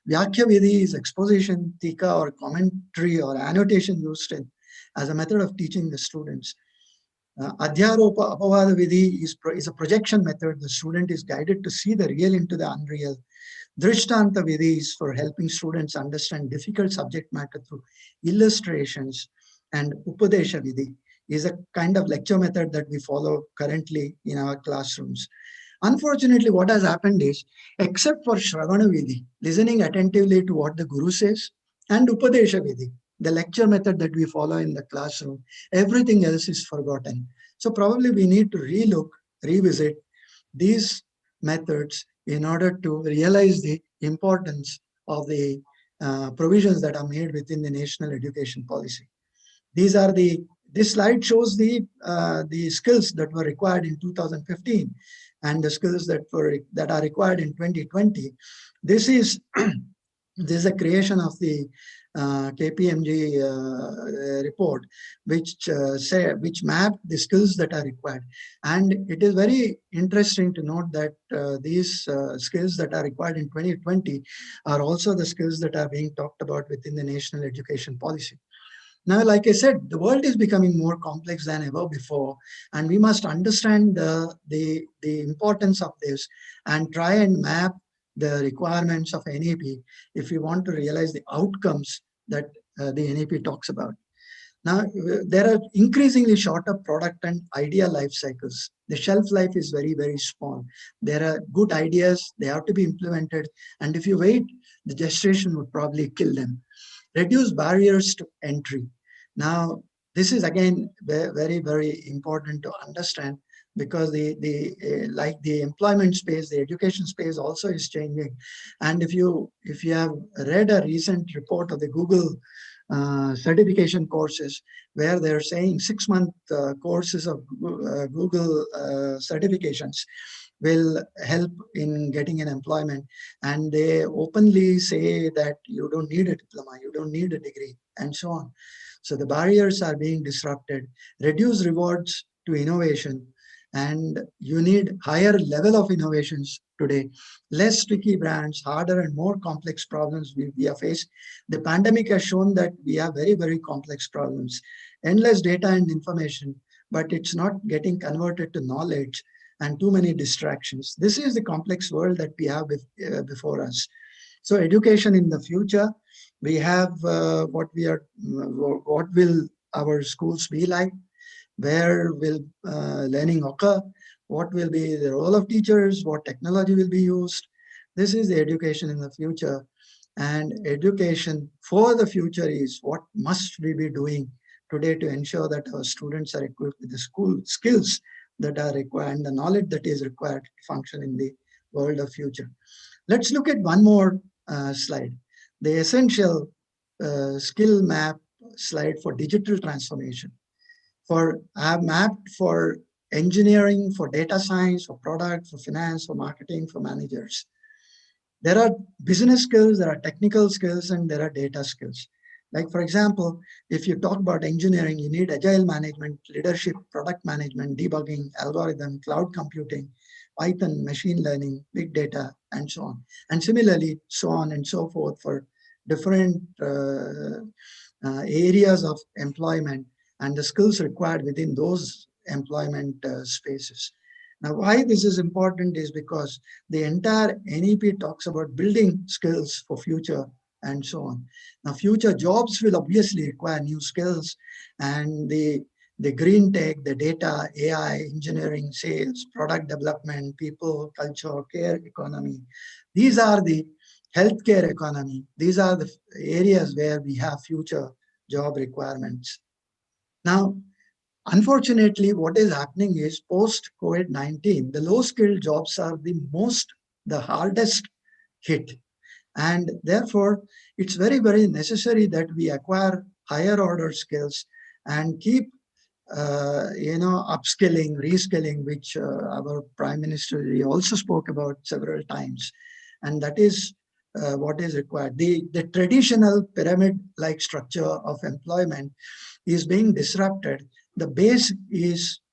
Vyakhya Vidhi is exposition, tika, or commentary or annotation used as a method of teaching the students. Adhyaropa Apavada Vidhi is a projection method. The student is guided to see the real into the unreal. Drishtanta Vidhi is for helping students understand difficult subject matter through illustrations. And Upadesha Vidhi is a kind of lecture method that we follow currently in our classrooms. Unfortunately, what has happened is, except for Shravana Vidhi, listening attentively to what the Guru says, and Upadesha Vidhi, the lecture method that we follow in the classroom, everything else is forgotten. So probably we need to revisit these methods in order to realize the importance of the provisions that are made within the national education policy. This slide shows the skills that were required in 2015 and the skills that are required in 2020. This is a creation of the KPMG report, which map the skills that are required. And it is very interesting to note that these skills that are required in 2020 are also the skills that are being talked about within the national education policy. Now, like I said, the world is becoming more complex than ever before, and we must understand the importance of this and try and map the requirements of NEP if we want to realize the outcomes that the NEP talks about. Now, there are increasingly shorter product and idea life cycles. The shelf life is very, very small. There are good ideas, they have to be implemented. And if you wait, the gestation would probably kill them. Reduce barriers to entry. Now, this is again very, very important to understand, because like the employment space, the education space also is changing. And if you have read a recent report of the Google certification courses, where they're saying 6-month courses of Google certifications will help in getting an employment. And they openly say that you don't need a diploma, you don't need a degree, and so on. So the barriers are being disrupted. Reduce rewards to innovation. And you need higher level of innovations today. Less tricky brands, harder and more complex problems we are faced. The pandemic has shown that we have very, very complex problems. Endless data and information, but it's not getting converted to knowledge, and too many distractions. This is the complex world that we have before us. So education in the future, we have what will our schools be like? Where will learning occur? What will be the role of teachers? What technology will be used? This is the education in the future. And education for the future is what must we be doing today to ensure that our students are equipped with the school skills that are required and the knowledge that is required to function in the world of future. Let's look at one more slide. The essential skill map slide for digital transformation. I have mapped for engineering, for data science, for product, for finance, for marketing, for managers. There are business skills, there are technical skills, and there are data skills. Like, for example, if you talk about engineering, you need agile management, leadership, product management, debugging, algorithm, cloud computing, Python, machine learning, big data, and so on. And similarly, so on and so forth for different areas of employment and the skills required within those employment spaces. Now, why this is important is because the entire NEP talks about building skills for future and so on. Now, future jobs will obviously require new skills, and the green tech, the data, AI, engineering, sales, product development, people, culture, care economy. These are the healthcare economy. These are the areas where we have future job requirements. Now, unfortunately, what is happening is post-COVID-19, the low-skilled jobs are the hardest hit. And therefore, it's very, very necessary that we acquire higher order skills and keep, upskilling, reskilling, which our Prime Minister also spoke about several times. And that is what is required. The traditional pyramid-like structure of employment is being disrupted. The base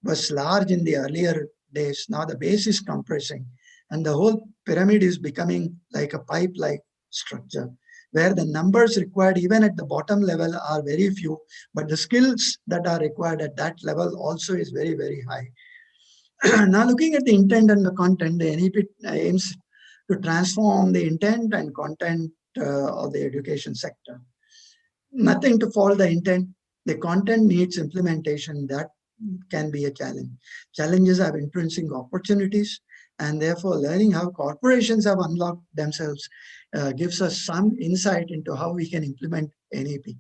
was large in the earlier days. Now the base is compressing, and the whole pyramid is becoming like a pipe-like structure, where the numbers required even at the bottom level are very few, but the skills that are required at that level also is very, very high. Now, looking at the intent and the content, the NEP aims to transform the intent and content of the education sector. Nothing to follow the intent. The content needs implementation. That can be a challenge. Challenges have intrinsic opportunities, and therefore learning how corporations have unlocked themselves gives us some insight into how we can implement NEP.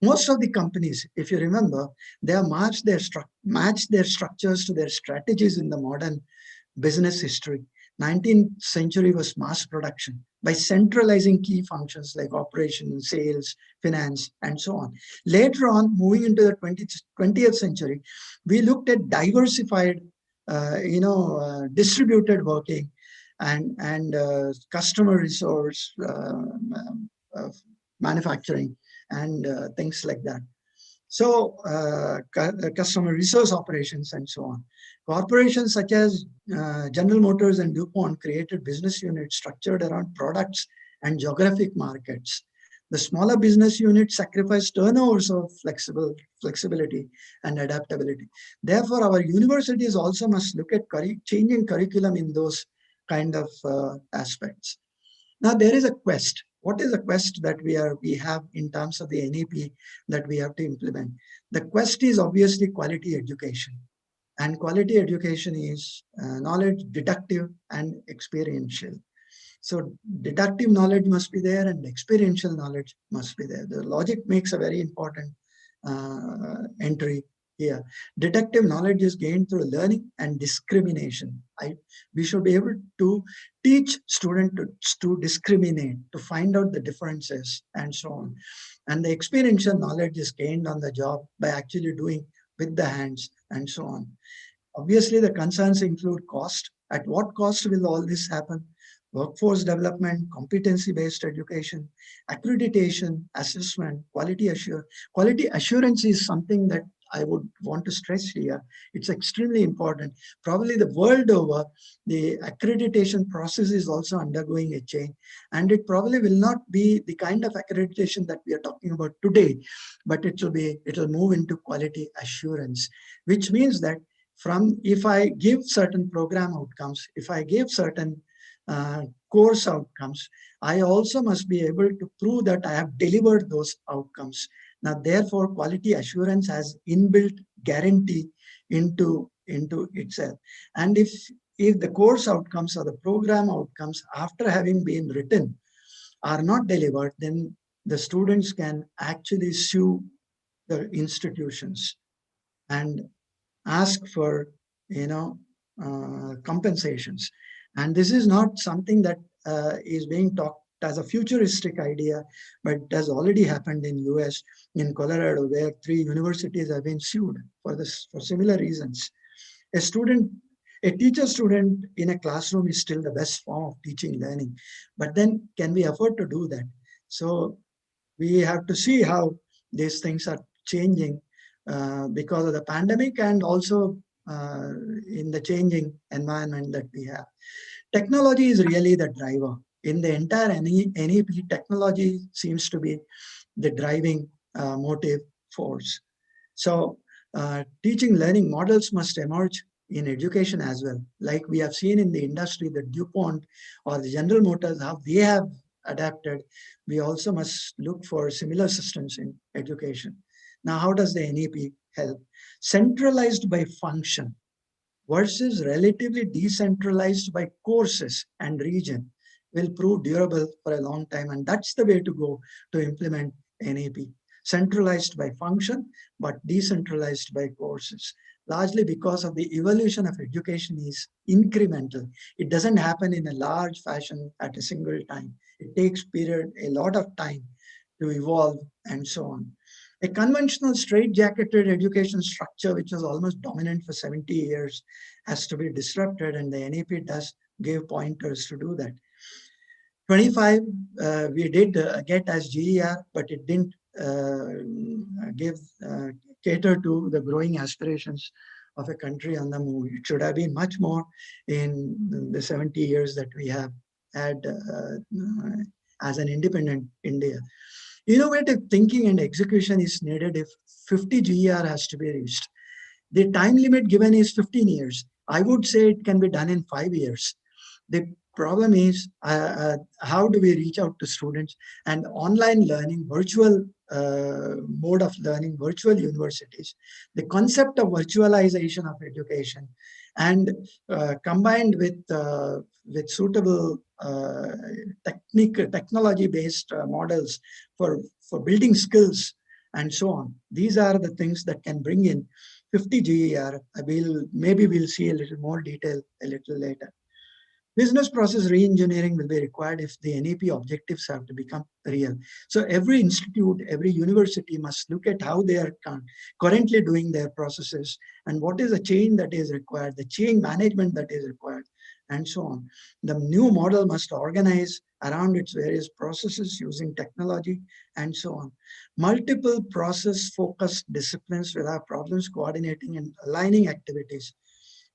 Most of the companies, if you remember, they have matched their structures to their strategies in the modern business history. 19th century was mass production by centralizing key functions like operations, sales, finance, and so on. Later on, moving into the 20th century, we looked at diversified, distributed working and customer resource manufacturing and things like that. So customer resource operations and so on. Corporations such as General Motors and DuPont created business units structured around products and geographic markets. The smaller business units sacrifice turnovers of flexibility and adaptability. Therefore, our universities also must look at changing curriculum in those kind of aspects. Now, there is a quest. what is the quest that we have in terms of the NEP that we have to implement? The quest is obviously quality education. And quality education is knowledge, deductive and experiential. So deductive knowledge must be there and experiential knowledge must be there. The logic makes a very important entry here. Deductive knowledge is gained through learning and discrimination. We should be able to teach students to discriminate, to find out the differences and so on. And the experiential knowledge is gained on the job by actually doing with the hands and so on. Obviously, the concerns include cost. At what cost will all this happen? Workforce development, competency-based education, accreditation, assessment, quality assurance. Quality assurance is something that I would want to stress here. It's extremely important. Probably the world over, the accreditation process is also undergoing a change, and it probably will not be the kind of accreditation that we are talking about today, but it will move into quality assurance, which means that if I give certain program outcomes, if I give certain course outcomes, I also must be able to prove that I have delivered those outcomes. Now, therefore, quality assurance has inbuilt guarantee into itself. And if the course outcomes or the program outcomes after having been written are not delivered, then the students can actually sue the institutions and ask for compensations. And this is not something that is being talked as a futuristic idea, but it has already happened in US, in Colorado, where 3 universities have been sued for similar reasons. A teacher-student in a classroom is still the best form of teaching learning, but then can we afford to do that? So we have to see how these things are changing because of the pandemic and also in the changing environment that we have. Technology is really the driver. In the entire NEP, technology seems to be the driving motive force. So teaching learning models must emerge in education as well. Like we have seen in the industry, the DuPont or the General Motors, how they have adapted, we also must look for similar systems in education. Now, how does the NEP help? Centralized by function versus relatively decentralized by courses and region will prove durable for a long time. And that's the way to go to implement NEP. Centralized by function, but decentralized by courses. Largely because of the evolution of education is incremental. It doesn't happen in a large fashion at a single time. It takes a lot of time to evolve and so on. A conventional straitjacketed education structure, which was almost dominant for 70 years, has to be disrupted, and the NEP does give pointers to do that. 25, we did get as GER, but it didn't cater to the growing aspirations of a country on the move. It should have been much more in the 70 years that we have had as an independent India. Innovative thinking and execution is needed if 50 GER has to be reached. The time limit given is 15 years. I would say it can be done in 5 years. The problem is how do we reach out to students? And online learning, virtual mode of learning, virtual universities, the concept of virtualization of education, and combined with suitable technology-based models for building skills and so on. These are the things that can bring in 50 GER. Maybe we'll see a little more detail a little later. Business process re-engineering will be required if the NEP objectives have to become real. So every institute, every university must look at how they are currently doing their processes and what is the change that is required, the change management that is required, and so on. The new model must organize around its various processes using technology and so on. Multiple process-focused disciplines will have problems coordinating and aligning activities.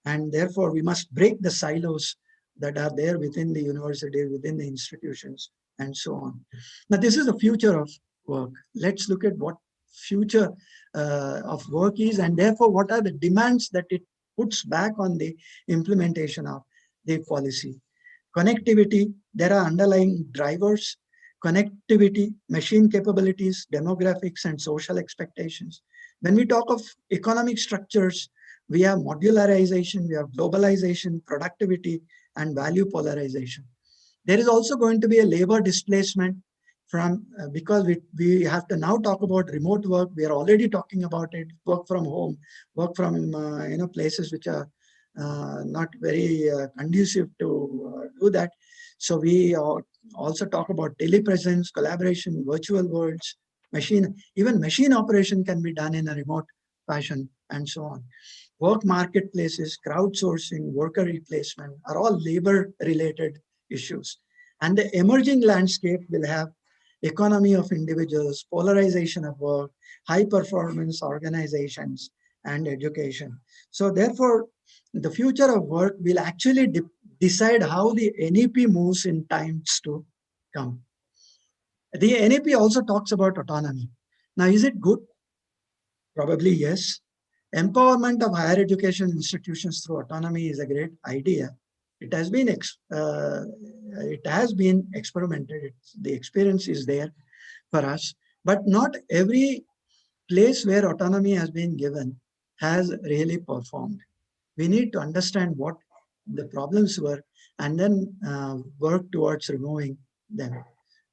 And therefore, we must break the silos that are there within the university, within the institutions, and so on. Now, this is the future of work. Let's look at what future of work is, and therefore, what are the demands that it puts back on the implementation of the policy. Connectivity, there are underlying drivers. connectivity, machine capabilities, demographics, and social expectations. When we talk of economic structures, we have modularization, we have globalization, productivity, and value polarization. There is also going to be a labor displacement from, because we have to now talk about remote work. We are already talking about it, work from home, work from places which are not very conducive to do that. So we also talk about telepresence, collaboration, virtual worlds, even machine operation can be done in a remote fashion, and so on. Work marketplaces, crowdsourcing, worker replacement are all labor-related issues. And the emerging landscape will have economy of individuals, polarization of work, high-performance organizations, and education. So therefore, the future of work will actually decide how the NEP moves in times to come. The NEP also talks about autonomy. Now, is it good? Probably yes. Empowerment of higher education institutions through autonomy is a great idea. It has been experimented. The experience is there for us, but not every place where autonomy has been given has really performed. We need to understand what the problems were and then work towards removing them.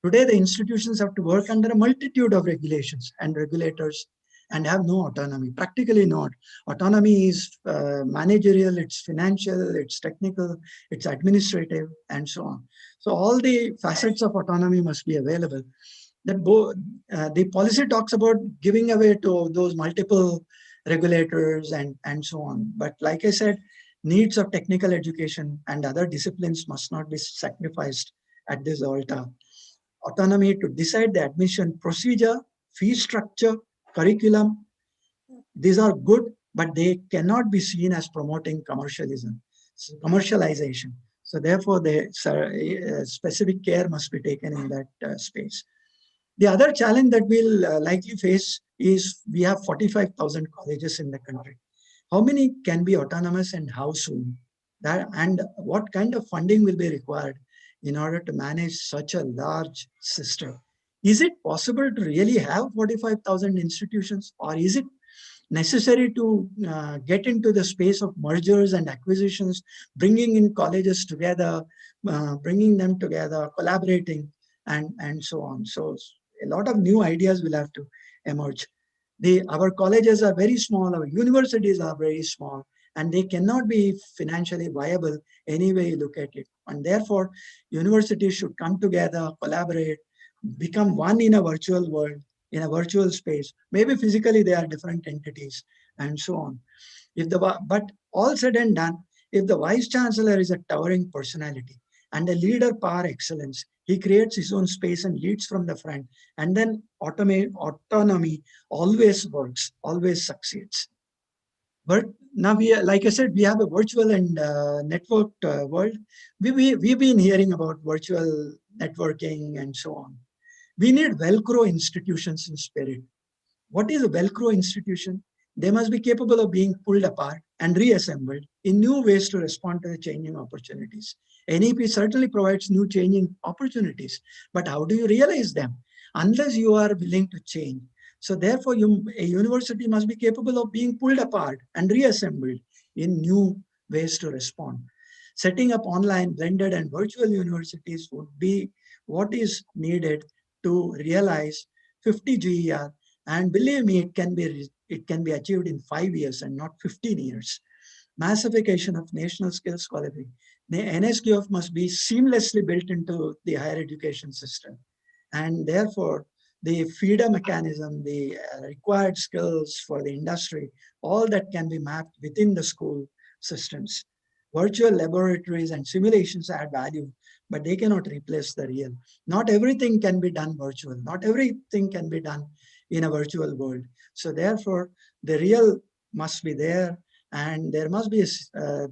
Today, the institutions have to work under a multitude of regulations and regulators and have no autonomy, practically not. Autonomy is managerial, it's financial, it's technical, it's administrative, and so on. So all the facets of autonomy must be available. The policy talks about giving away to those multiple regulators and so on. But like I said, needs of technical education and other disciplines must not be sacrificed at this altar. Autonomy to decide the admission procedure, fee structure, curriculum, these are good, but they cannot be seen as promoting commercialization. So therefore, the specific care must be taken in that space. The other challenge that we'll likely face is we have 45,000 colleges in the country. How many can be autonomous and how soon? And what kind of funding will be required in order to manage such a large system? Is it possible to really have 45,000 institutions, or is it necessary to get into the space of mergers and acquisitions, bringing in colleges together, bringing them together, collaborating, and so on? So a lot of new ideas will have to emerge. Our colleges are very small, our universities are very small, and they cannot be financially viable any way you look at it. And therefore, universities should come together, collaborate, become one in a virtual world, in a virtual space. Maybe physically they are different entities, and so on. But all said and done, if the vice chancellor is a towering personality and a leader par excellence, he creates his own space and leads from the front, and then autonomy always works, always succeeds. But now like I said, we have a virtual and networked world. We've been hearing about virtual networking and so on. We need Velcro institutions in spirit. What is a Velcro institution? They must be capable of being pulled apart and reassembled in new ways to respond to the changing opportunities. NEP certainly provides new changing opportunities, but how do you realize them? Unless you are willing to change. So therefore, a university must be capable of being pulled apart and reassembled in new ways to respond. Setting up online, blended, and virtual universities would be what is needed to realize 50 GER, and believe me, it can be achieved in 5 years and not 15 years. Massification of national skills quality. The NSQF must be seamlessly built into the higher education system, and therefore the feeder mechanism, the required skills for the industry, all that can be mapped within the school systems. Virtual laboratories and simulations add value, but they cannot replace the real. Not everything can be done virtual. Not everything can be done in a virtual world. So therefore, the real must be there, and there must be a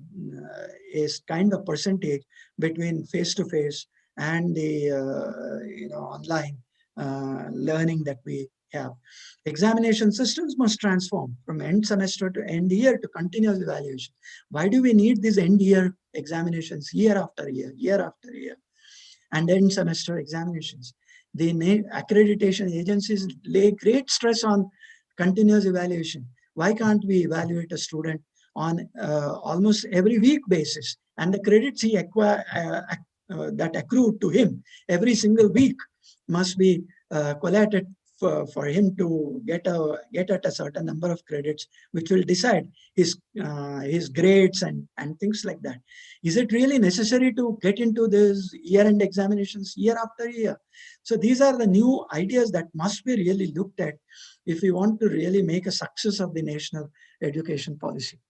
kind of percentage between face-to-face and the online learning that we have. Examination systems must transform from end semester to end year to continuous evaluation. Why do we need these end year examinations year after year, year after year, and end semester examinations? The accreditation agencies lay great stress on continuous evaluation. Why can't we evaluate a student on almost every week basis, and the credits he that accrue to him every single week must be collated for him to get at a certain number of credits, which will decide his grades and things like that. Is it really necessary to get into this year-end examinations year after year? So these are the new ideas that must be really looked at if we want to really make a success of the national education policy.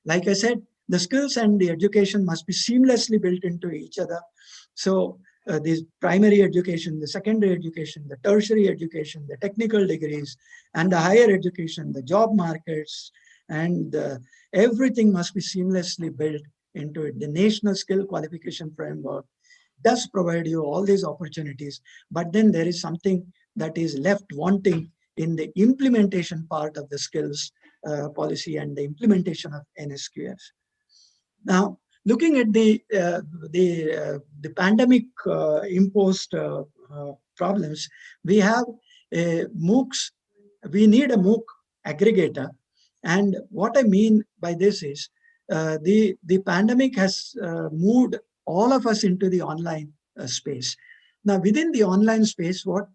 Like I said, the skills and the education must be seamlessly built into each other. So the primary education, the secondary education, the tertiary education, the technical degrees, and the higher education, the job markets, and everything must be seamlessly built into it. The National Skill Qualification Framework does provide you all these opportunities, but then there is something that is left wanting in the implementation part of the skills policy and the implementation of NSQF. Now, looking at the pandemic imposed problems, we have MOOCs. We need a MOOC aggregator, and what I mean by this is the pandemic has moved all of us into the online space. Now, within the online space, what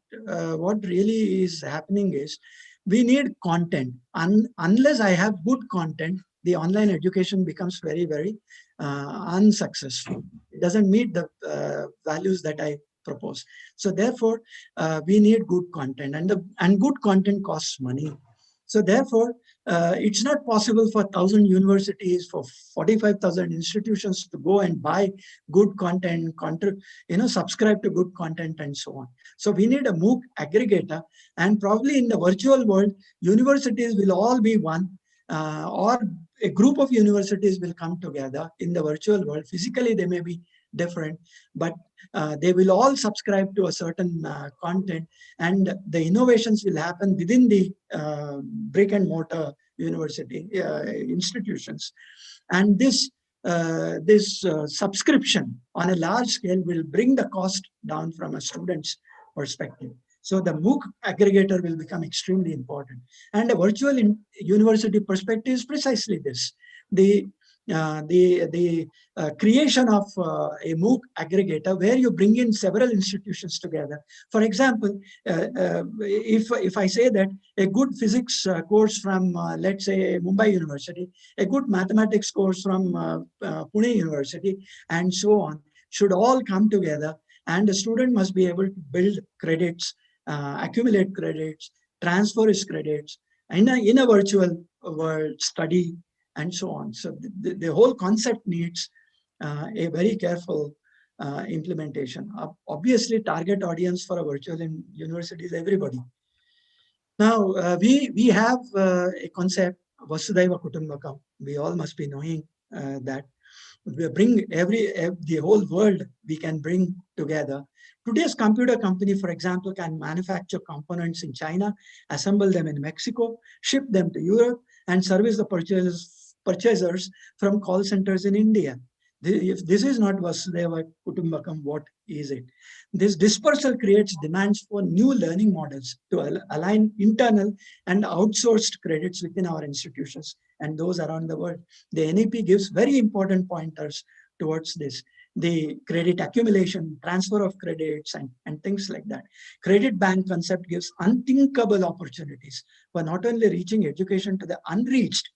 really is happening is we need content. Unless I have good content, the online education becomes very, very unsuccessful. It doesn't meet the values that I propose. So therefore, we need good content, and good content costs money. So therefore, it's not possible for 1,000 universities, for 45,000 institutions to go and buy good content, subscribe to good content and so on. So we need a MOOC aggregator, and probably in the virtual world, universities will all be one, or a group of universities will come together in the virtual world. Physically, they may be different, but they will all subscribe to a certain content, and the innovations will happen within the brick and mortar university institutions. And this subscription on a large scale will bring the cost down from a student's perspective. So the MOOC aggregator will become extremely important. And a virtual university perspective is precisely this. The creation of a MOOC aggregator where you bring in several institutions together. For example, if I say that a good physics course from, let's say, Mumbai University, a good mathematics course from Pune University, and so on, should all come together, and the student must be able to build credits, accumulate credits, transfer his credits, in a virtual world, study, and so on. So the whole concept needs a very careful implementation. Obviously, target audience for a virtual university is everybody. Now, we have a concept, Vasudhaiva Kutumbakam. We all must be knowing that we bring the whole world we can bring together. Today's computer company, for example, can manufacture components in China, assemble them in Mexico, ship them to Europe, and service the purchasers from call centers in India. If this is not Vasudhaiva Kutumbakam, what is it? This dispersal creates demands for new learning models to align internal and outsourced credits within our institutions and those around the world. The NEP gives very important pointers towards this. The credit accumulation, transfer of credits, and things like that. Credit bank concept gives unthinkable opportunities for not only reaching education to the unreached,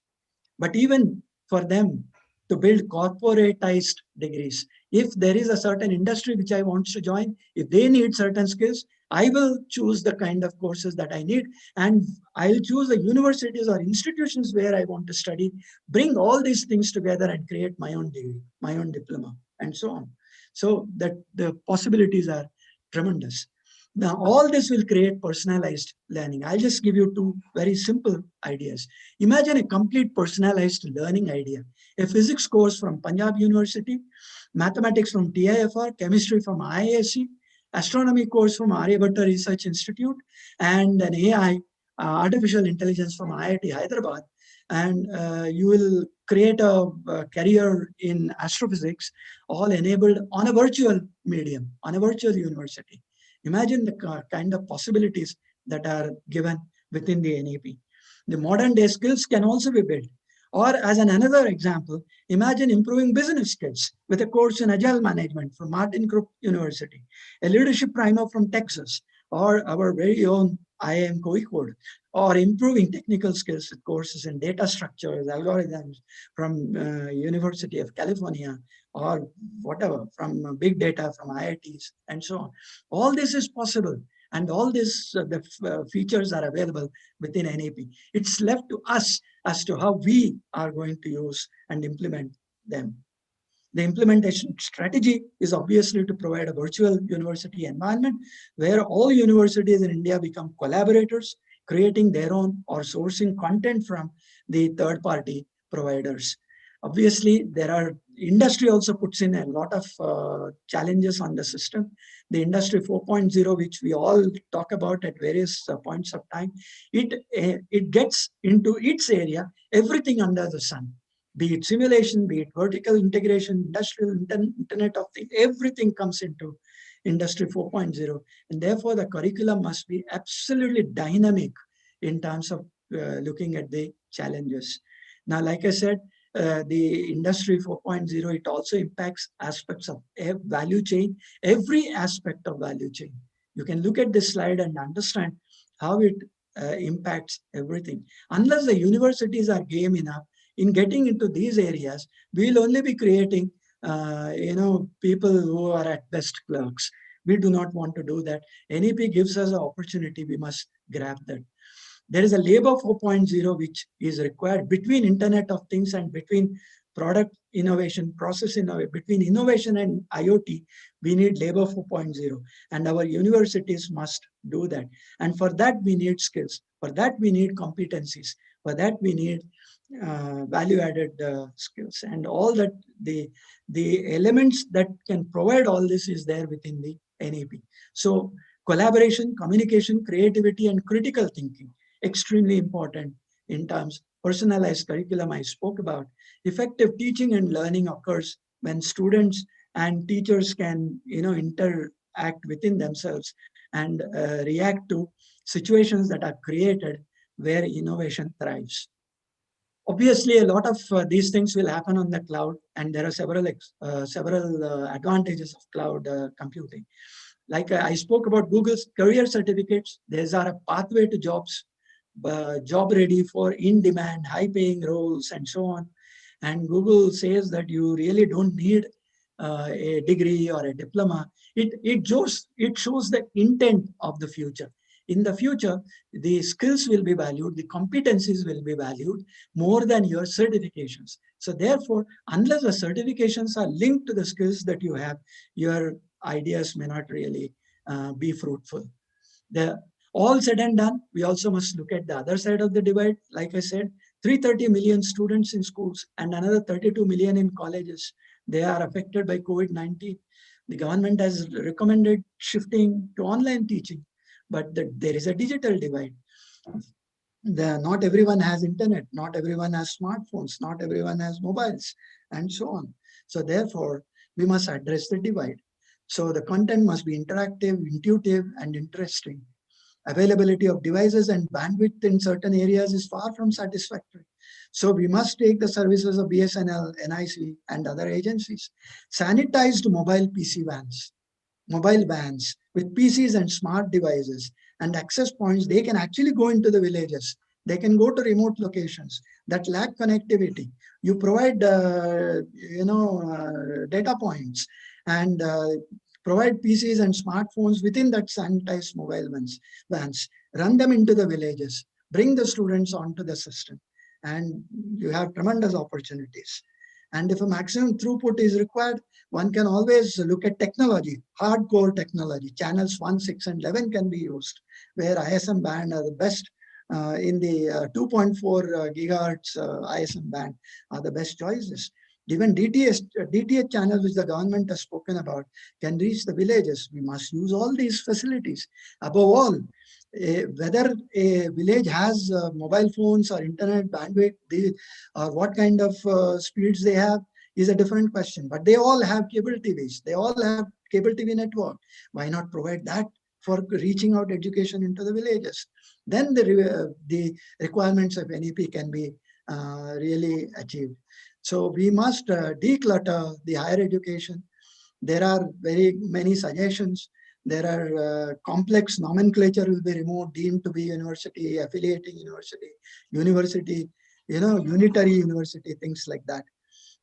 but even for them to build corporatized degrees. If there is a certain industry which I want to join, if they need certain skills, I will choose the kind of courses that I need, and I'll choose the universities or institutions where I want to study, bring all these things together and create my own degree, my own diploma, and so on. So that the possibilities are tremendous. Now, all this will create personalized learning. I'll just give you two very simple ideas. Imagine a complete personalized learning idea. A physics course from Punjab University, mathematics from TIFR, chemistry from IISc, astronomy course from Aryabhatta Research Institute, and an AI, artificial intelligence from IIT Hyderabad. And you will create a career in astrophysics, all enabled on a virtual medium, on a virtual university. Imagine the kind of possibilities that are given within the NEP. The modern day skills can also be built. Or as another example, imagine improving business skills with a course in agile management from Martin Krupp University, a leadership primer from Texas, or our very own IIM Kozhikode, or improving technical skills with courses in data structures, algorithms from University of California, or whatever, from big data from IITs and so on. All this is possible, and all this features are available within NEP. It's left to us as to how we are going to use and implement them. The implementation strategy is obviously to provide a virtual university environment where all universities in India become collaborators, creating their own or sourcing content from the third-party providers. Obviously, there are industry also puts in a lot of challenges on the system. The industry 4.0, which we all talk about at various points of time, it gets into its area everything under the sun. Be it simulation, be it vertical integration, industrial internet of things, everything comes into industry 4.0. And therefore, the curriculum must be absolutely dynamic in terms of looking at the challenges. Now, like I said, the industry 4.0, it also impacts aspects of value chain, every aspect of value chain. You can look at this slide and understand how it impacts everything. Unless the universities are game enough in getting into these areas, we'll only be creating people who are at best clerks. We do not want to do that. NEP gives us an opportunity. We must grab that. There is a labor 4.0 which is required between Internet of Things and between product innovation, process innovation, between innovation and IoT. We need labor 4.0, and our universities must do that. And for that, we need skills. For that, we need competencies. For that, we need value-added skills, and all that the elements that can provide all this is there within the NEP. So collaboration, communication, creativity, and critical thinking, extremely important in terms. Personalized curriculum I spoke about. Effective teaching and learning occurs when students and teachers can interact within themselves and react to situations that are created where innovation thrives. Obviously, a lot of these things will happen on the cloud, and there are several advantages of cloud computing. Like I spoke about Google's career certificates, these are a pathway to jobs, job ready for in-demand, high-paying roles, and so on. And Google says that you really don't need a degree or a diploma. It shows the intent of the future. In the future, the skills will be valued, the competencies will be valued more than your certifications. So therefore, unless the certifications are linked to the skills that you have, your ideas may not really be fruitful. All said and done, we also must look at the other side of the divide. Like I said, 330 million students in schools and another 32 million in colleges. They are affected by COVID-19. The government has recommended shifting to online teaching. But there is a digital divide. Not everyone has internet, not everyone has smartphones, not everyone has mobiles, and so on. So therefore, we must address the divide. So the content must be interactive, intuitive, and interesting. Availability of devices and bandwidth in certain areas is far from satisfactory. So we must take the services of BSNL, NIC, and other agencies. Sanitized mobile PC vans. Mobile vans with PCs and smart devices and access points, they can actually go into the villages. They can go to remote locations that lack connectivity. You provide, data points and provide PCs and smartphones within that sanitized mobile vans. Run them into the villages. Bring the students onto the system, and you have tremendous opportunities. And if a maximum throughput is required, one can always look at technology, hardcore technology. Channels 1, 6, and 11 can be used, where ISM band are the best in the 2.4 gigahertz ISM band are the best choices. Even DTH channels, which the government has spoken about, can reach the villages. We must use all these facilities. Above all, whether a village has mobile phones or internet bandwidth, or what kind of speeds they have is a different question. But they all have cable TVs. They all have cable TV network. Why not provide that for reaching out education into the villages. Then the requirements of NEP can be really achieved. So we must declutter the higher education. There are very many suggestions. There are complex nomenclature will be removed, deemed to be university, affiliating university, university, unitary university, things like that.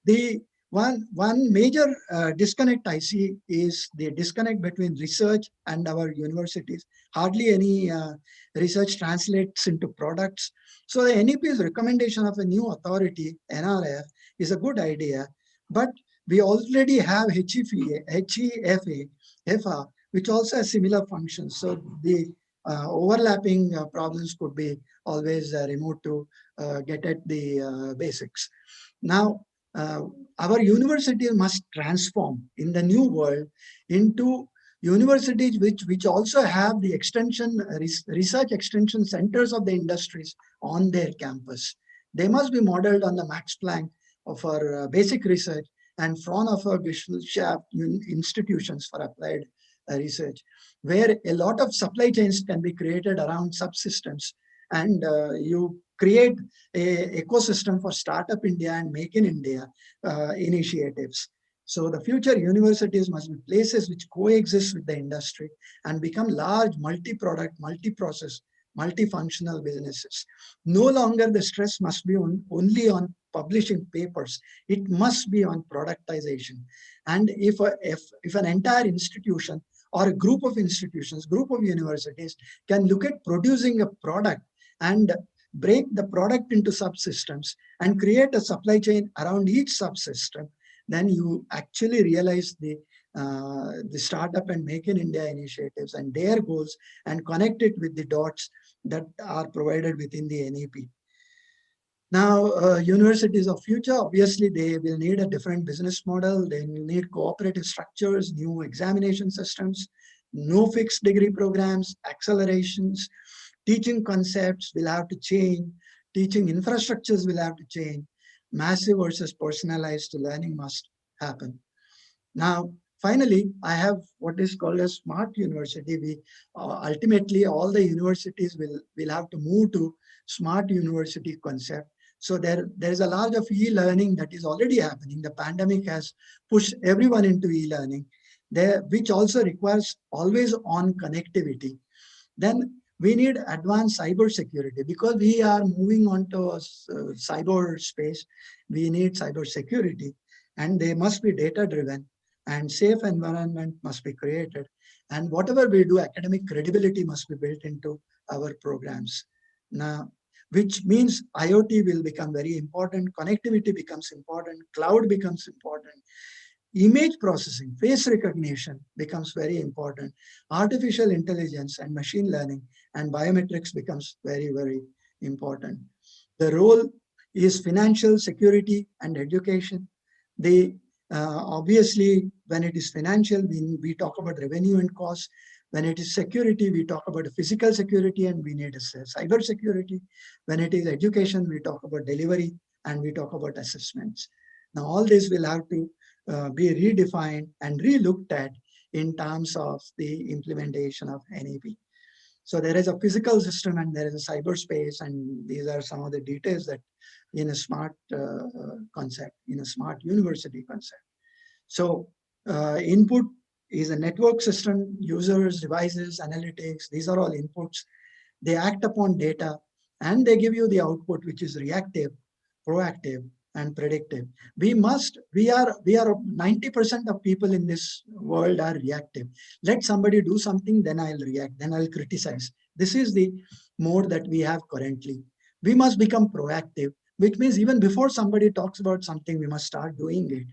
The one major disconnect I see is the disconnect between research and our universities. Hardly any research translates into products. So the NEP's recommendation of a new authority, NRF, is a good idea, but we already have HEFA, which also has similar functions. So the overlapping problems could be always removed to get at the basics. Now, our universities must transform in the new world into universities which also have the extension, research extension centers of the industries on their campus. They must be modeled on the Max Planck of our basic research and Fraunhofer Gesellschaft institutions for applied research, where a lot of supply chains can be created around subsystems, and you create an ecosystem for Startup India and Make in India initiatives. So the future universities must be places which coexist with the industry and become large multi-product, multi-process, multifunctional businesses. No longer the stress must be only on publishing papers. It must be on productization. And if an entire institution or a group of institutions, group of universities can look at producing a product and break the product into subsystems and create a supply chain around each subsystem, then you actually realize the Startup and Make in India initiatives and their goals and connect it with the dots that are provided within the NEP. Now, universities of future, obviously, they will need a different business model. They will need cooperative structures, new examination systems, no fixed degree programs, accelerations. Teaching concepts will have to change. Teaching infrastructures will have to change. Massive versus personalized learning must happen. Now, finally, I have what is called a smart university. We ultimately, all the universities will have to move to smart university concept. So there is a large of e-learning that is already happening. The pandemic has pushed everyone into e-learning, which also requires always on connectivity. Then we need advanced cyber security because we are moving on to cyber space. We need cyber security, and they must be data driven, and safe environment must be created. And whatever we do, academic credibility must be built into our programs. Now, which means IoT will become very important, connectivity becomes important, cloud becomes important, image processing, face recognition becomes very important, artificial intelligence and machine learning and biometrics becomes very, very important. The role is financial security and education. Obviously, when it is financial, we talk about revenue and cost. When it is security, we talk about physical security and we need a cyber security. When it is education, we talk about delivery and we talk about assessments. Now, all this will have to be redefined and re-looked at in terms of the implementation of NEP. So there is a physical system and there is a cyberspace, and these are some of the details that in a smart concept, in a smart university concept. So input is a network system, users, devices, analytics, these are all inputs. They act upon data and they give you the output, which is reactive, proactive, and predictive. We are 90% of people in this world are reactive. Let somebody do something, then I'll react, then I'll criticize. This is the mode that we have currently. We must become proactive, which means even before somebody talks about something, we must start doing it.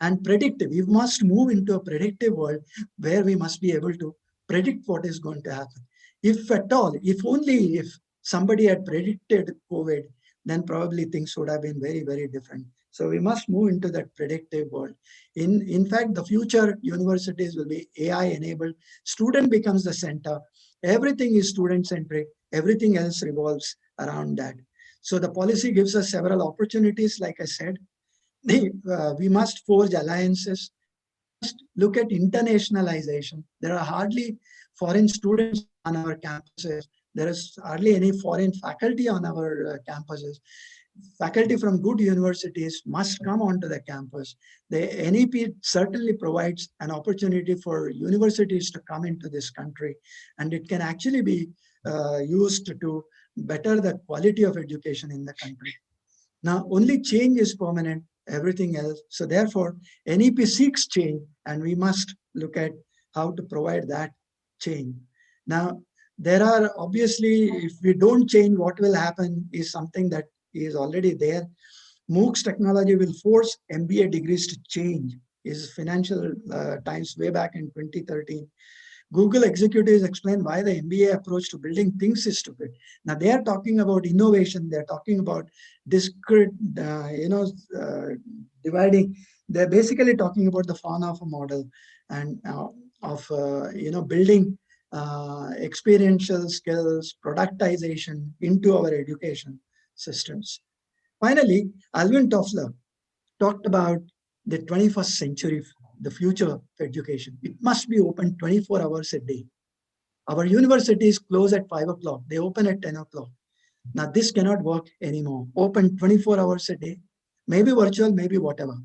And predictive, we must move into a predictive world where we must be able to predict what is going to happen. If at all, if only if somebody had predicted COVID, then probably things would have been very, very different. So we must move into that predictive world. In fact, the future universities will be AI-enabled. Student becomes the center. Everything is student-centric. Everything else revolves around that. So the policy gives us several opportunities, like I said. We must forge alliances. We must look at internationalization. There are hardly foreign students on our campuses. There is hardly any foreign faculty on our campuses. Faculty from good universities must come onto the campus. The NEP certainly provides an opportunity for universities to come into this country, and it can actually be used to better the quality of education in the country. Now, only change is permanent, everything else. So therefore, NEP seeks change, and we must look at how to provide that change. Now, there are obviously, if we don't change, what will happen is something that is already there. Moocs technology will force MBA degrees to change. Is Financial Times way back in 2013. Google executives explain why the MBA approach to building things is stupid. Now they are talking about innovation. They're talking about discrete, dividing. They're basically talking about the fauna of a model and building experiential skills, productization into our education systems. Finally, Alvin Toffler talked about the 21st century, the future of education. It must be open 24 hours a day. Our universities close at 5 o'clock. They open at 10 o'clock. Now this cannot work anymore. Open 24 hours a day, maybe virtual, maybe whatever.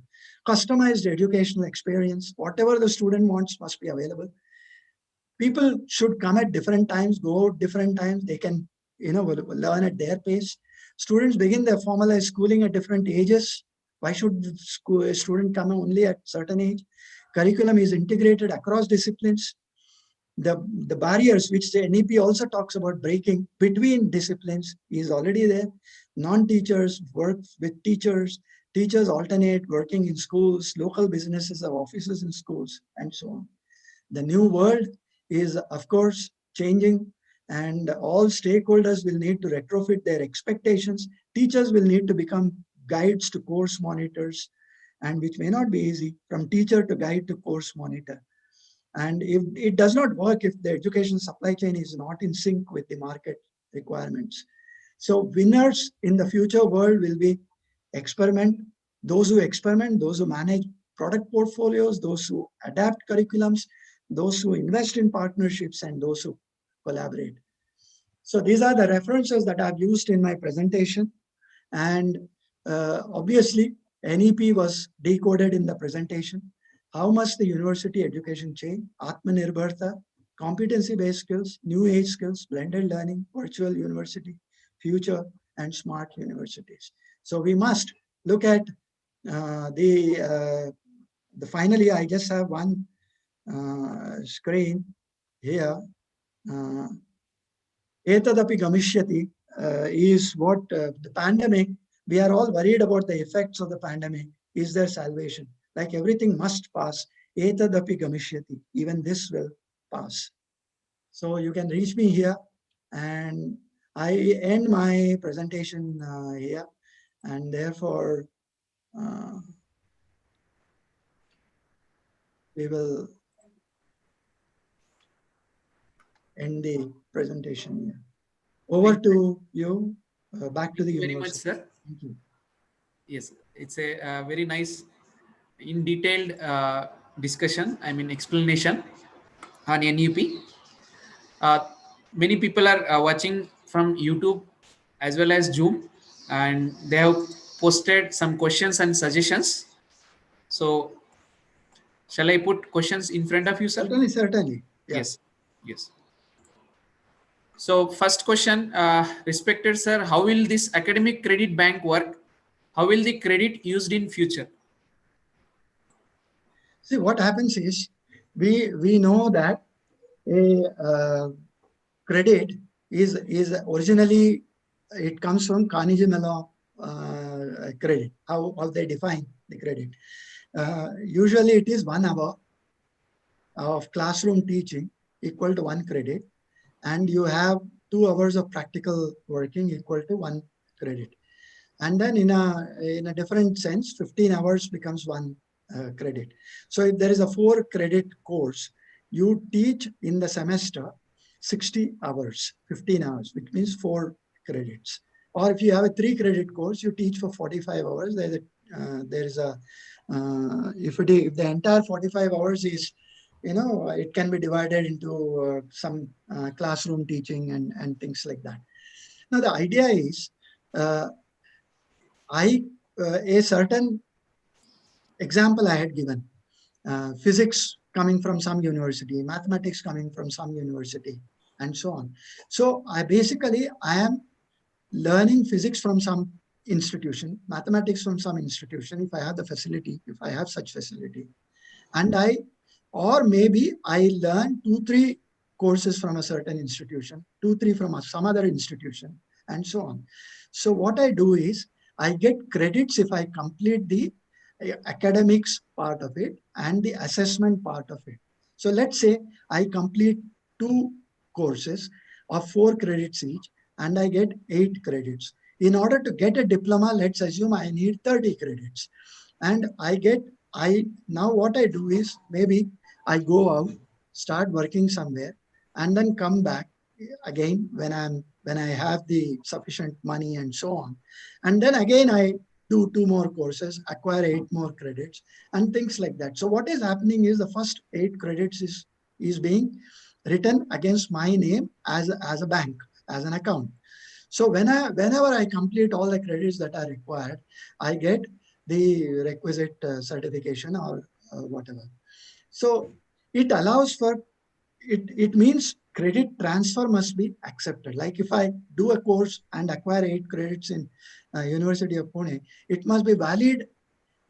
Customized educational experience, whatever the student wants must be available. People should come at different times, go out different times. They can, learn at their pace. Students begin their formalized schooling at different ages. Why should a student come only at certain age? Curriculum is integrated across disciplines. The barriers which the NEP also talks about breaking between disciplines is already there. Non-teachers work with teachers. Teachers alternate working in schools, local businesses have offices in schools, and so on. The new world is, of course, changing, and all stakeholders will need to retrofit their expectations. Teachers will need to become guides to course monitors, and which may not be easy, from teacher to guide to course monitor. And if it does not work, if the education supply chain is not in sync with the market requirements. So winners in the future world will be those who manage product portfolios, those who adapt curriculums, those who invest in partnerships, and those who collaborate. So these are the references that I've used in my presentation. And obviously, NEP was decoded in the presentation. How must the university education change? Atmanirbharta, competency-based skills, new age skills, blended learning, virtual university, future, and smart universities. So we must look at finally, I just have one screen here. Etadapi gamishyati is what the pandemic, we are all worried about the effects of the pandemic. Is there salvation? Like everything must pass. Etadapi gamishyati, even this will pass. So you can reach me here, and I end my presentation here, and therefore we will end the presentation here. Over to you, back to the university. Very much, sir. Thank you. Yes, it's a very nice, in detailed discussion, explanation on NUP. Many people are watching from YouTube as well as Zoom, and they have posted some questions and suggestions. So, shall I put questions in front of you, sir? Certainly. Yeah. Yes. So, first question, respected sir, how will this academic credit bank work? How will the credit used in future? See, what happens is we know that a credit is originally, it comes from Carnegie Mellon credit, how they define the credit. Usually it is 1 hour of classroom teaching equal to 1 credit, and you have 2 hours of practical working equal to 1 credit. And then in a different sense, 15 hours becomes 1 credit. So if there is a 4 credit course, you teach in the semester 60 hours, 15 hours, which means 4 credits. Or if you have a 3 credit course, you teach for 45 hours. If the entire 45 hours is it can be divided into some classroom teaching and things like that. Now, the idea is a certain example I had given, physics coming from some university, mathematics coming from some university, and so on. So I am learning physics from some institution, mathematics from some institution, if I have the facility, if I have such facility. And or maybe I learn 2-3 courses from a certain institution, 2-3 from some other institution, and so on. So what I do is I get credits if I complete the academics part of it and the assessment part of it. So let's say I complete 2 courses of 4 credits each, and I get 8 credits. In order to get a diploma, let's assume I need 30 credits. And now what I do is maybe I go out, start working somewhere, and then come back again when I have the sufficient money and so on. And then again I do 2 more courses, acquire 8 more credits, and things like that. So what is happening is the first 8 credits is being written against my name as a bank, as an account. So whenever I complete all the credits that are required, I get the requisite certification or whatever. So it allows for, it means credit transfer must be accepted. Like if I do a course and acquire 8 credits in University of Pune, it must be valid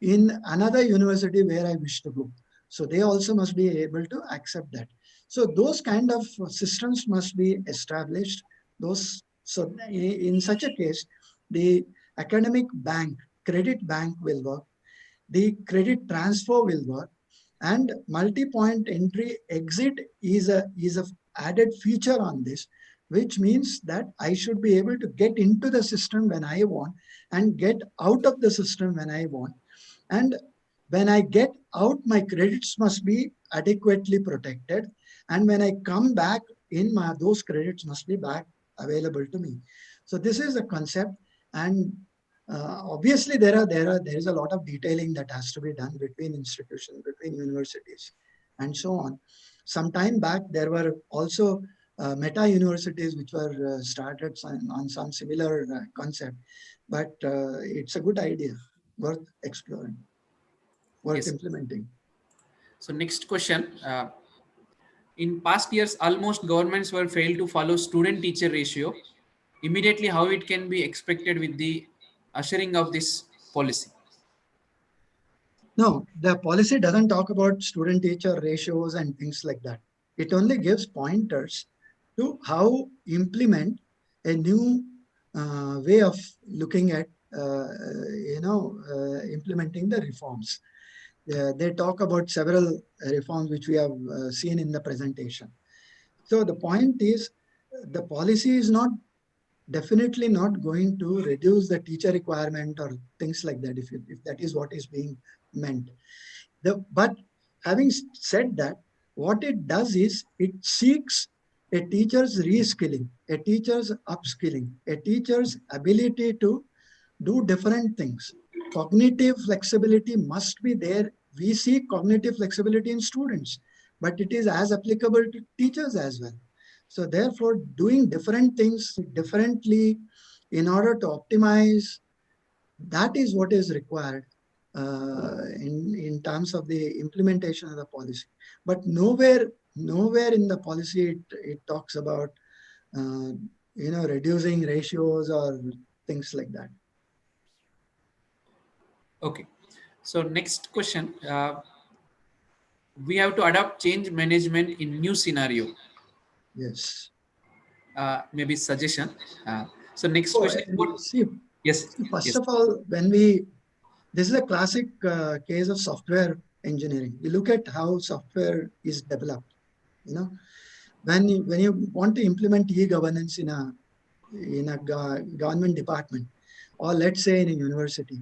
in another university where I wish to go. So they also must be able to accept that. So those kind of systems must be established. So in such a case, the academic bank, credit bank will work, the credit transfer will work, and multi-point entry exit is a added feature on this, which means that I should be able to get into the system when I want and get out of the system when I want. And when I get out, my credits must be adequately protected. And when I come back in, those credits must be back available to me. So this is the concept. And obviously there is a lot of detailing that has to be done between institutions, between universities, and so on. Some time back, there were also meta universities which were started on some similar concept, but it's a good idea, worth exploring, worth implementing. So next question. In past years, almost governments were failed to follow student-teacher ratio. Immediately, how it can be expected with the ushering of this policy? No, the policy doesn't talk about student-teacher ratios and things like that. It only gives pointers to how implement a new way of looking at, implementing the reforms. They talk about several reforms which we have seen in the presentation. So the point is, the policy is definitely not going to reduce the teacher requirement or things like that, if that is what is being meant. But having said that, what it does is it seeks a teacher's reskilling, a teacher's upskilling, a teacher's ability to do different things. Cognitive flexibility must be there. We see cognitive flexibility in students, but it is as applicable to teachers as well. So therefore, doing different things differently in order to optimize, that is what is required in terms of the implementation of the policy. But nowhere in the policy it talks about reducing ratios or things like that. Okay. So next question. We have to adopt change management in new scenario. Yes. Maybe suggestion. So next question. Yes. First of all, this is a classic case of software engineering. We look at how software is developed. When you want to implement e-governance in a government department, or let's say in a university,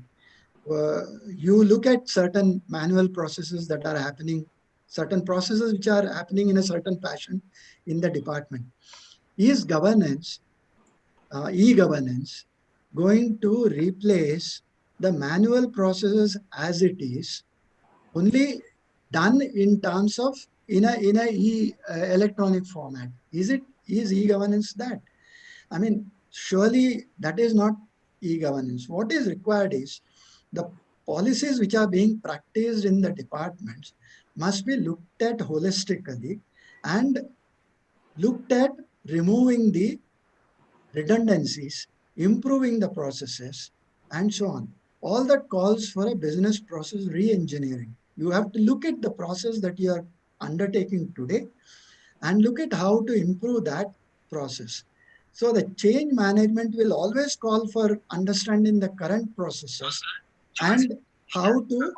you look at certain manual processes that are happening, certain processes which are happening in a certain fashion in the department. Is governance, e-governance, going to replace the manual processes as it is, only done in terms of in a electronic format. Is e-governance that? I mean, surely that is not e-governance. What is required is the policies which are being practiced in the departments must be looked at holistically and looked at removing the redundancies, improving the processes, and so on. All that calls for a business process re-engineering. You have to look at the process that you are undertaking today and look at how to improve that process. So the change management will always call for understanding the current processes and how to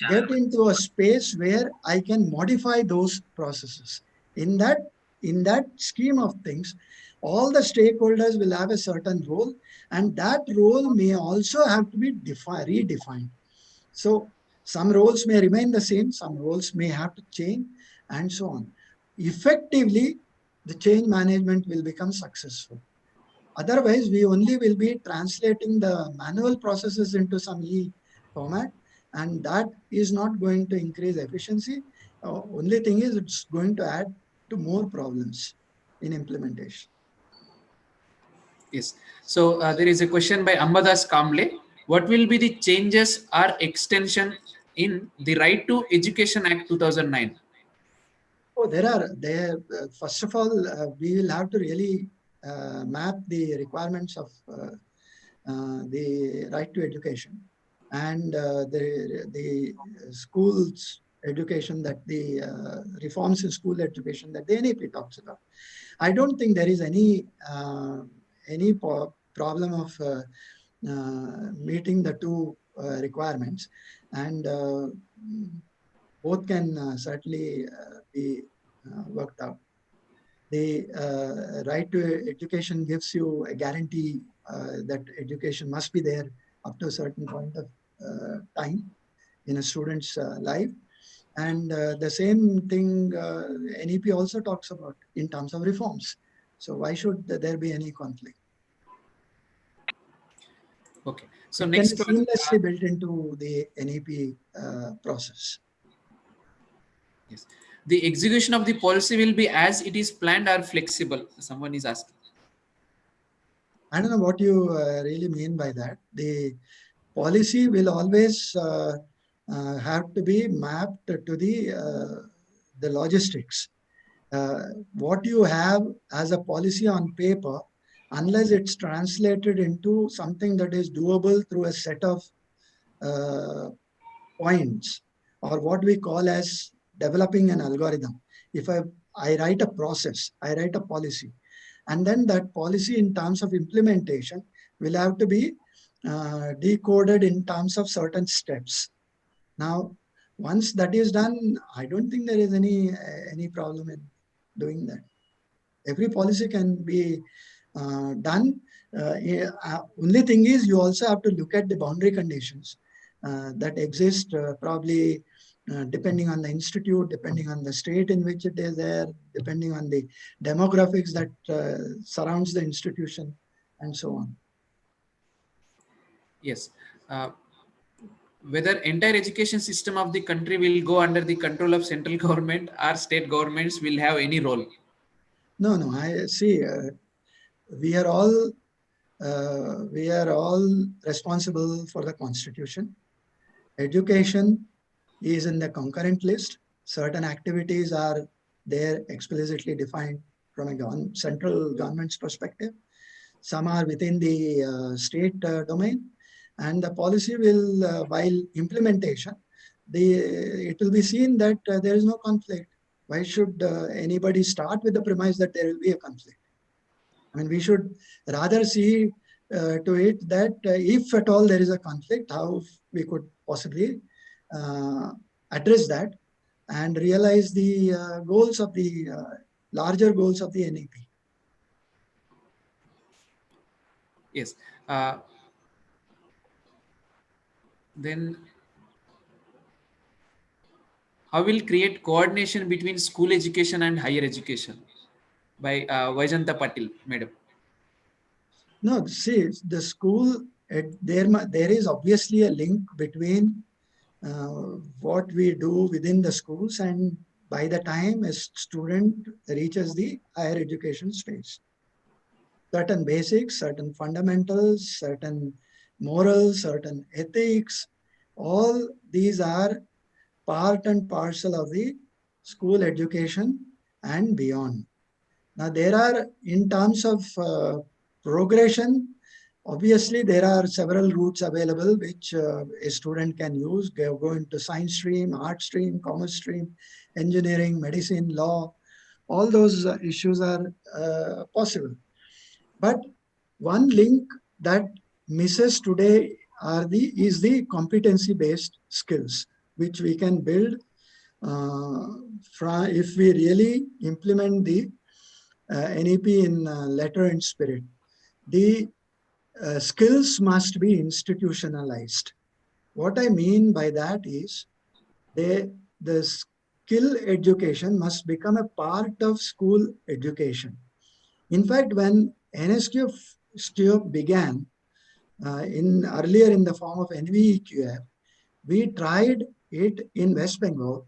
get into a space where I can modify those processes. In that scheme of things, all the stakeholders will have a certain role, and that role may also have to be redefined. So some roles may remain the same, some roles may have to change, and so on. Effectively, the change management will become successful. Otherwise, we only will be translating the manual processes into some format, and that is not going to increase efficiency. Only thing is it's going to add to more problems in implementation. Yes. So there is a question by Ambadas Kamble. What will be the changes or extension in the Right to Education Act 2009? Oh, first of all, we will have to really map the requirements of the right to education and the schools education, that the reforms in school education that the NEP talks about. I don't think there is any problem of meeting the two requirements, and both can certainly be worked out. The right to education gives you a guarantee that education must be there up to a certain point of time in a student's life. And the same thing NEP also talks about in terms of reforms. So why should there be any conflict? Okay. So it next can be seamlessly built into the NEP process. Yes. The execution of the policy will be as it is planned or flexible. Someone is asking. I don't know what you really mean by that. The policy will always have to be mapped to the logistics. What you have as a policy on paper, unless it's translated into something that is doable through a set of points, or what we call as developing an algorithm. If I write a process, I write a policy, and then that policy in terms of implementation will have to be decoded in terms of certain steps. Now, once that is done, I don't think there is any problem in doing that. Every policy can be done. Only thing is you also have to look at the boundary conditions that exist probably depending on the institute, depending on the state in which it is there, depending on the demographics that surrounds the institution, and so on. Yes. Whether entire education system of the country will go under the control of central government or state governments will have any role? No. I see. We are all responsible for the Constitution. Education is in the concurrent list. Certain activities are there explicitly defined from a central government's perspective. Some are within the state domain, and the policy will, while implementation, it will be seen that there is no conflict. Why should anybody start with the premise that there will be a conflict? I mean, we should rather see to it that if at all there is a conflict, how we could possibly address that and realize the goals of the larger goals of the NEP. Yes. Then how will create coordination between school education and higher education? By Vajanta Patil, madam. No, see, the school, there is obviously a link between what we do within the schools and by the time a student reaches the higher education stage. Certain basics, certain fundamentals, certain morals, certain ethics, all these are part and parcel of the school education and beyond. Now, there are, in terms of progression, obviously there are several routes available which a student can use. Go into science stream, art stream, commerce stream, engineering, medicine, law. All those issues are possible. But one link that misses today is the competency-based skills, which we can build if we really implement the NEP in letter and spirit. The skills must be institutionalized. What I mean by that is the skill education must become a part of school education. In fact, when NSQF began earlier in the form of NVEQF, we tried it in West Bengal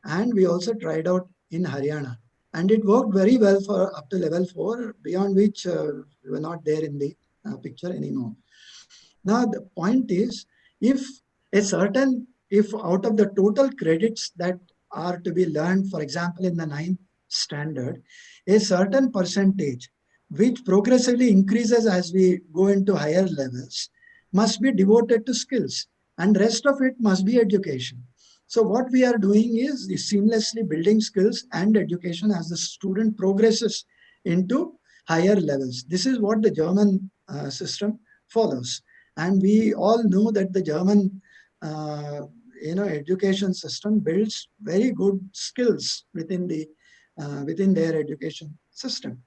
and we also tried out in Haryana. And it worked very well for up to level 4, beyond which we were not there in the picture anymore. Now, the point is, if out of the total credits that are to be learned, for example, in the 9th standard, a certain percentage, which progressively increases as we go into higher levels, must be devoted to skills, and rest of it must be education. So what we are doing is seamlessly building skills and education as the student progresses into higher levels. This is what the German system follows. And we all know that the German education system builds very good skills within their education system.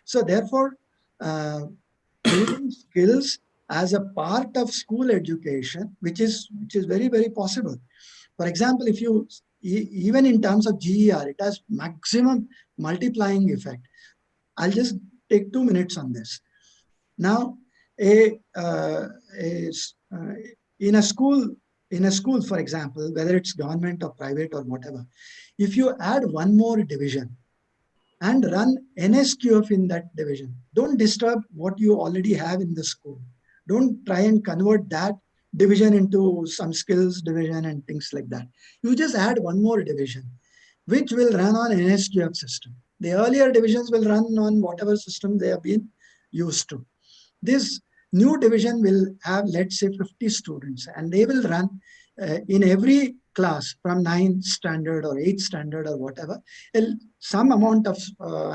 So therefore, building skills as a part of school education, which is very, very possible. For example, if you, even in terms of GER, it has maximum multiplying effect. I'll just take 2 minutes on this. Now, in a school, for example, whether it's government or private or whatever, if you add one more division and run NSQF in that division, don't disturb what you already have in the school. Don't try and convert that division into some skills division and things like that. You just add one more division, which will run on NSQF system. The earlier divisions will run on whatever system they have been used to. This new division will have, let's say, 50 students, and they will run in every class from 9th standard or 8th standard or whatever, some amount of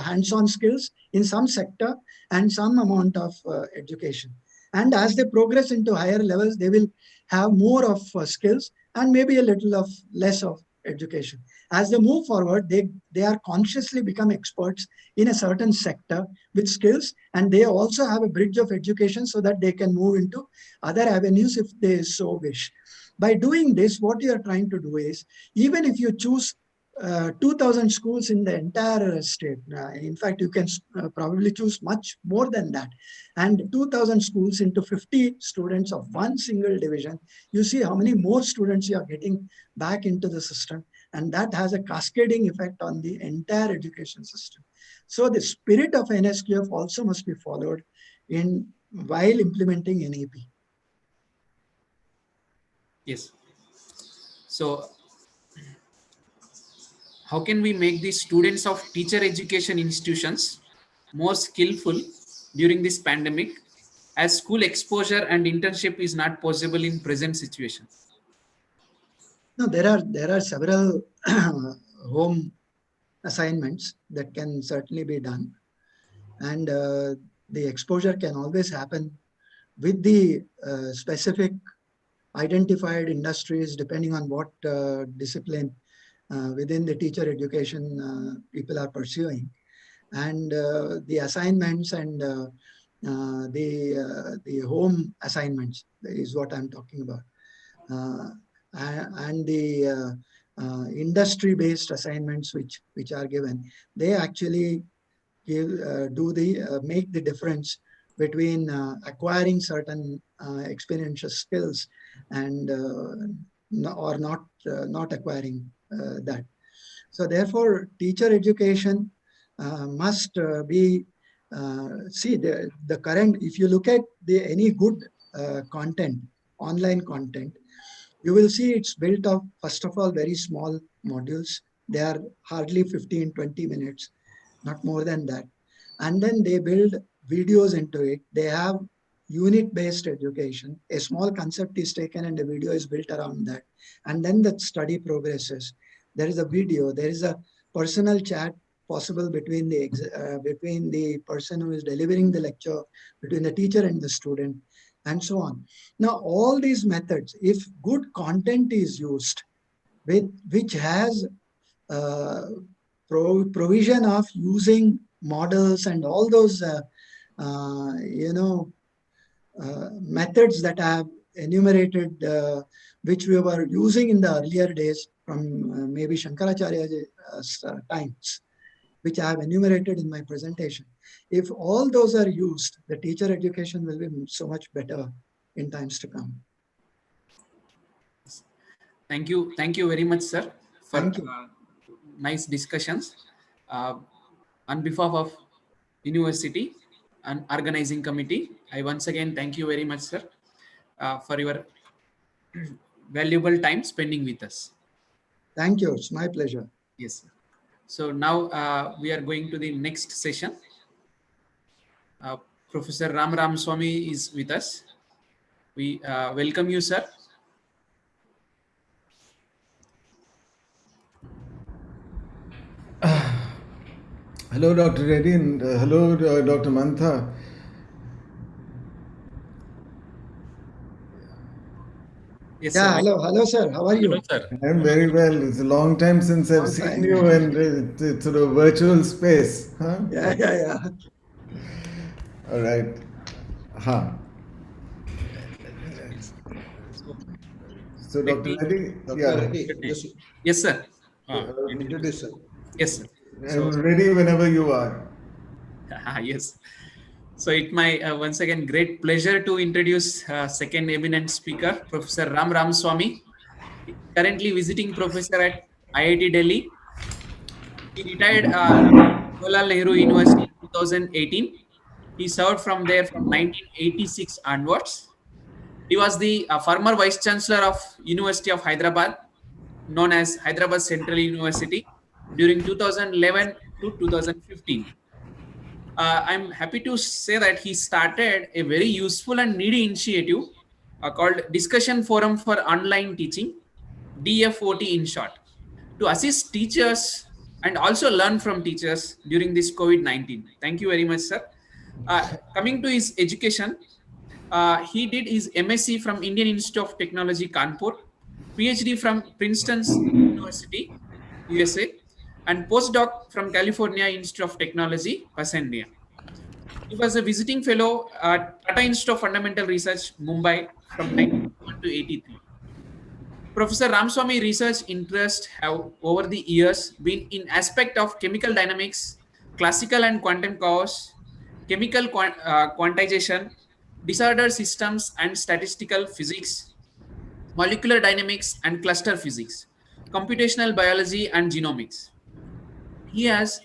hands-on skills in some sector and some amount of education. And as they progress into higher levels, they will have more of skills and maybe a little of less of education. As they move forward, they are consciously become experts in a certain sector with skills, and they also have a bridge of education so that they can move into other avenues if they so wish. By doing this, what you are trying to do is, even if you choose 2,000 schools in the entire state. In fact, you can probably choose much more than that. And 2,000 schools into 50 students of one single division, you see how many more students you are getting back into the system. And that has a cascading effect on the entire education system. So the spirit of NSQF also must be followed while implementing NEP. Yes. So how can we make the students of teacher education institutions more skillful during this pandemic, as school exposure and internship is not possible in present situation? No, there are several home assignments that can certainly be done, and the exposure can always happen with the specific identified industries, depending on what discipline within the teacher education people are pursuing. And the assignments and the home assignments is what I'm talking about. And the industry-based assignments which are given, they actually make the difference between acquiring certain experiential skills and or not acquiring that. So therefore, teacher education must be, see the current, if you look at any good content, online content, you will see it's built of, first of all, very small modules. They are hardly 15, 20 minutes, not more than that. And then they build videos into it. They have unit-based education. A small concept is taken and a video is built around that. And then the study progresses. There is a video, there is a personal chat possible between the person who is delivering the lecture, between the teacher and the student, and so on. Now, all these methods, if good content is used, which has provision of using models and all those, methods that I have enumerated, which we were using in the earlier days from maybe Shankaracharya's times, which I have enumerated in my presentation. If all those are used, the teacher education will be so much better in times to come. Thank you very much, sir, for Thank you. nice discussions. On behalf of university and organizing committee, I once again thank you very much, sir, for your valuable time spending with us. Thank you. It's my pleasure. Yes, sir. So now we are going to the next session. Professor Ram Ram Swami is with us. We welcome you, sir. Hello, Dr. Reddy, and hello, Dr. Mantha. Yes, Yeah, sir. hello, sir. How are you? Hello, sir. I'm very well. It's a long time since I've Long seen time. you, and it's sort of virtual space. Huh? Yeah. All right. Huh. So, Dr. Reddy, Dr. Reddy, just Yes, sir. introduce, sir. Yes, sir. I'm ready whenever you are. Yes. So it my once again great pleasure to introduce second eminent speaker, Professor Ram Ram Swami, currently visiting professor at IIT Delhi. He retired Jawaharlal Nehru University in 2018. He served from there from 1986 onwards. He was the former vice chancellor of University of Hyderabad, known as Hyderabad Central University, during 2011 to 2015. I'm happy to say that he started a very useful and needy initiative called Discussion Forum for Online Teaching, DFOT in short, to assist teachers and also learn from teachers during this COVID-19. Thank you very much, sir. Coming to his education, he did his MSc from Indian Institute of Technology, Kanpur, PhD from Princeton University, USA, and postdoc from California Institute of Technology, Pasadena. He was a visiting fellow at Tata Institute of Fundamental Research, Mumbai, from 1981 to 83. Professor Ramswamy research interests have over the years been in aspect of chemical dynamics, classical and quantum chaos, chemical quantization, disorder systems and statistical physics, molecular dynamics and cluster physics, computational biology and genomics. He has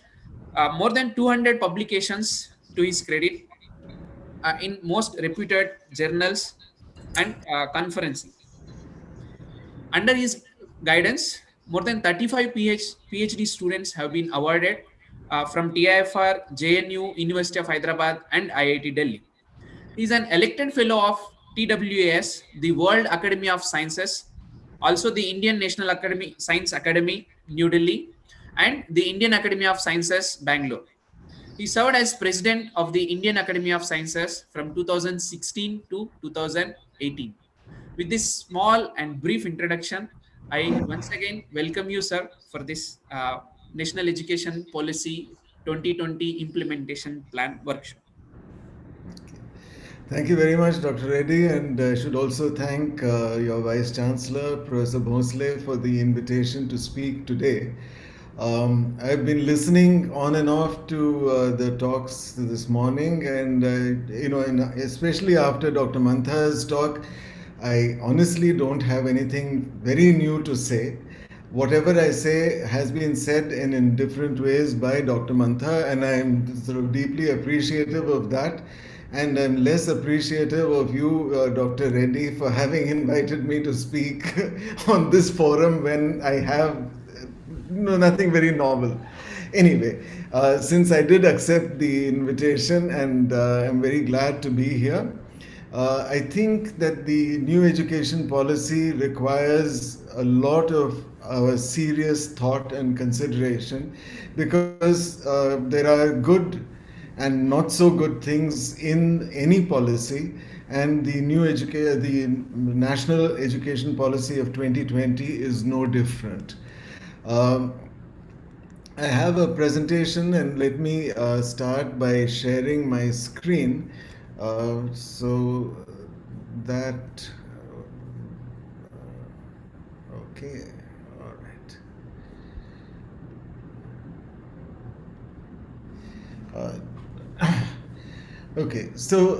more than 200 publications to his credit in most reputed journals and conferencing. Under his guidance, more than 35 PhD students have been awarded from TIFR, JNU, University of Hyderabad, and IIT Delhi. He is an elected fellow of TWAS, the World Academy of Sciences, also the Indian National Academy Science Academy, New Delhi, and the Indian Academy of Sciences, Bangalore. He served as president of the Indian Academy of Sciences from 2016 to 2018. With this small and brief introduction, I once again welcome you, sir, for this National Education Policy 2020 Implementation Plan workshop. Thank you very much, Dr. Reddy, and I should also thank your Vice Chancellor, Professor Bhosle, for the invitation to speak today. I've been listening on and off to the talks this morning, and and especially after Dr. Mantha's talk, I honestly don't have anything very new to say. Whatever I say has been said in different ways by Dr. Mantha, and I'm sort of deeply appreciative of that. And I'm less appreciative of you, Dr. Reddy, for having invited me to speak on this forum when I have nothing very novel. Anyway, since I did accept the invitation and I'm very glad to be here, I think that the new education policy requires a lot of serious thought and consideration because there are good and not so good things in any policy, and the national education policy of 2020 is no different. Um, I have a presentation, and let me start by sharing my screen so that. Okay, all right. Okay, so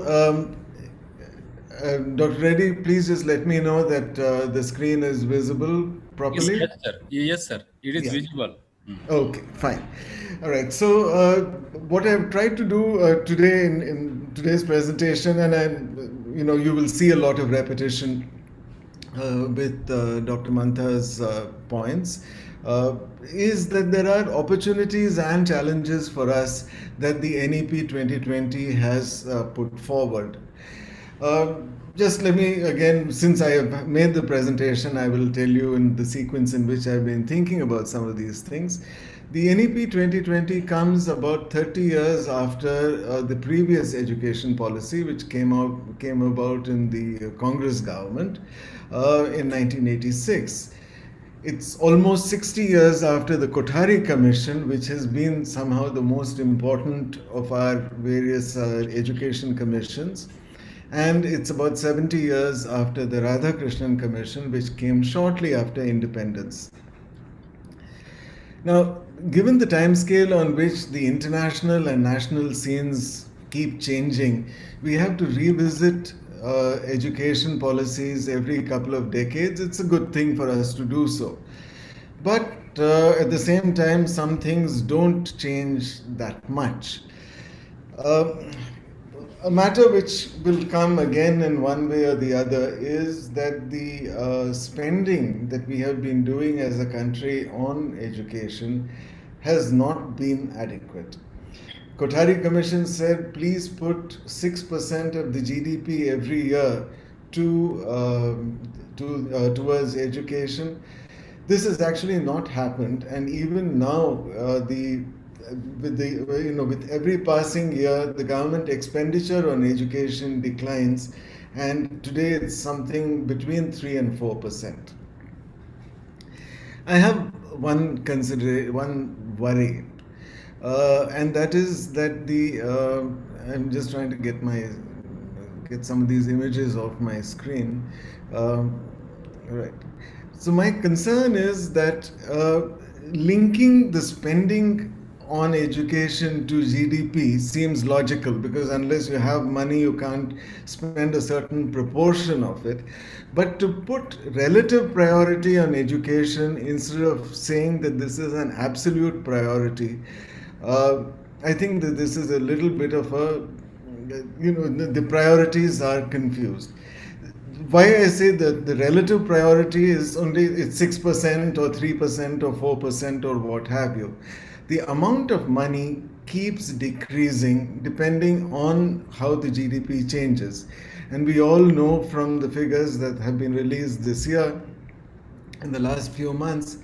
Dr. Reddy, please just let me know that the screen is visible Yes, properly. yes, sir. Yes, sir. It is Yeah. visible. Okay, fine. All right. So, what I've tried to do today in today's presentation, and you will see a lot of repetition with Dr. Mantha's points, is that there are opportunities and challenges for us that the NEP 2020 has put forward. Just let me again, since I have made the presentation, I will tell you in the sequence in which I've been thinking about some of these things. The NEP 2020 comes about 30 years after the previous education policy, which came about in the Congress government in 1986. It's almost 60 years after the Kothari Commission, which has been somehow the most important of our various education commissions. And it's about 70 years after the Radhakrishnan Commission, which came shortly after independence. Now, given the timescale on which the international and national scenes keep changing, we have to revisit education policies every couple of decades. It's a good thing for us to do so. But at the same time, some things don't change that much. A matter which will come again in one way or the other is that the spending that we have been doing as a country on education has not been adequate. Kothari Commission said, please put 6% of the GDP every year towards education. This has actually not happened, and even now, with every passing year, the government expenditure on education declines, and today it's something between 3 and 4%. I have one worry, and that is that I'm just trying to get some of these images off my screen. Right. So my concern is that linking the spending on education to GDP seems logical, because unless you have money, you can't spend a certain proportion of it. But to put relative priority on education instead of saying that this is an absolute priority, I think that this is a little bit of the priorities are confused. Why I say that the relative priority is it's 6% or 3% or 4% or what have you. The amount of money keeps decreasing depending on how the GDP changes. And we all know from the figures that have been released this year, in the last few months,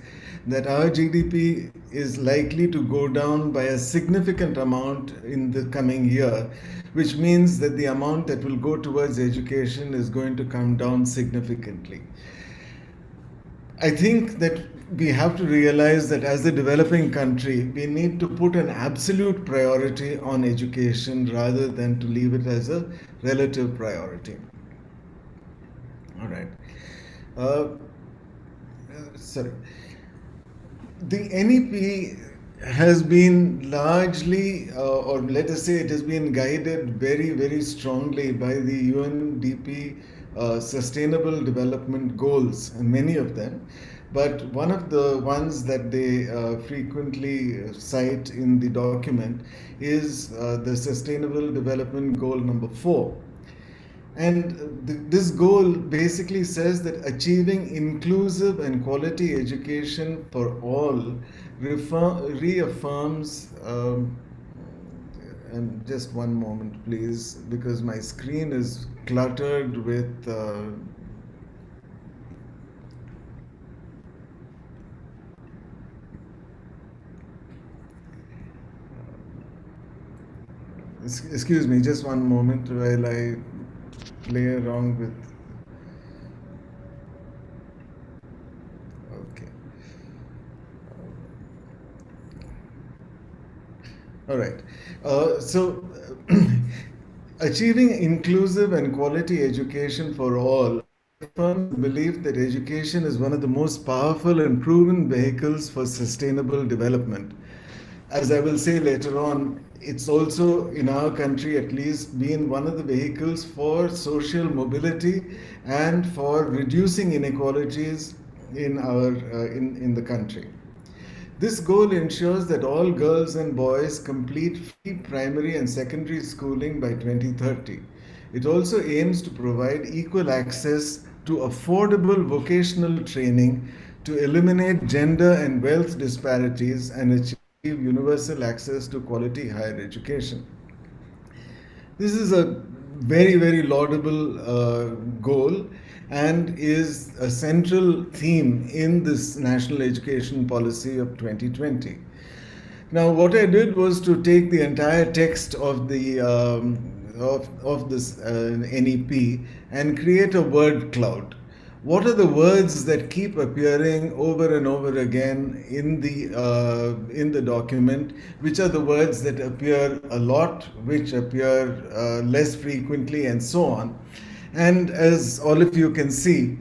that our GDP is likely to go down by a significant amount in the coming year, which means that the amount that will go towards education is going to come down significantly. I think that we have to realize that as a developing country, we need to put an absolute priority on education rather than to leave it as a relative priority. All right. Sorry. The NEP has been largely, or let us say it has been guided very, very strongly by the UNDP Sustainable Development Goals, and many of them, But one of the ones that they frequently cite in the document is the Sustainable Development Goal number 4. And this goal basically says that achieving inclusive and quality education for all reaffirms. And just one moment, please, because my screen is cluttered with. Excuse me, just one moment while I play around with. Okay. All right. So, achieving inclusive and quality education for all affirms the belief that education is one of the most powerful and proven vehicles for sustainable development. As I will say later on, it's also in our country at least been one of the vehicles for social mobility and for reducing inequalities in our in the country. This goal ensures that all girls and boys complete free primary and secondary schooling by 2030. It also aims to provide equal access to affordable vocational training to eliminate gender and wealth disparities and achieve universal access to quality higher education. This is a very, very laudable goal and is a central theme in this national education policy of 2020. Now, what I did was to take the entire text of the of this NEP and create a word cloud. What are the words that keep appearing over and over again in the document? Which are the words that appear a lot, which appear less frequently, and so on? And as all of you can see,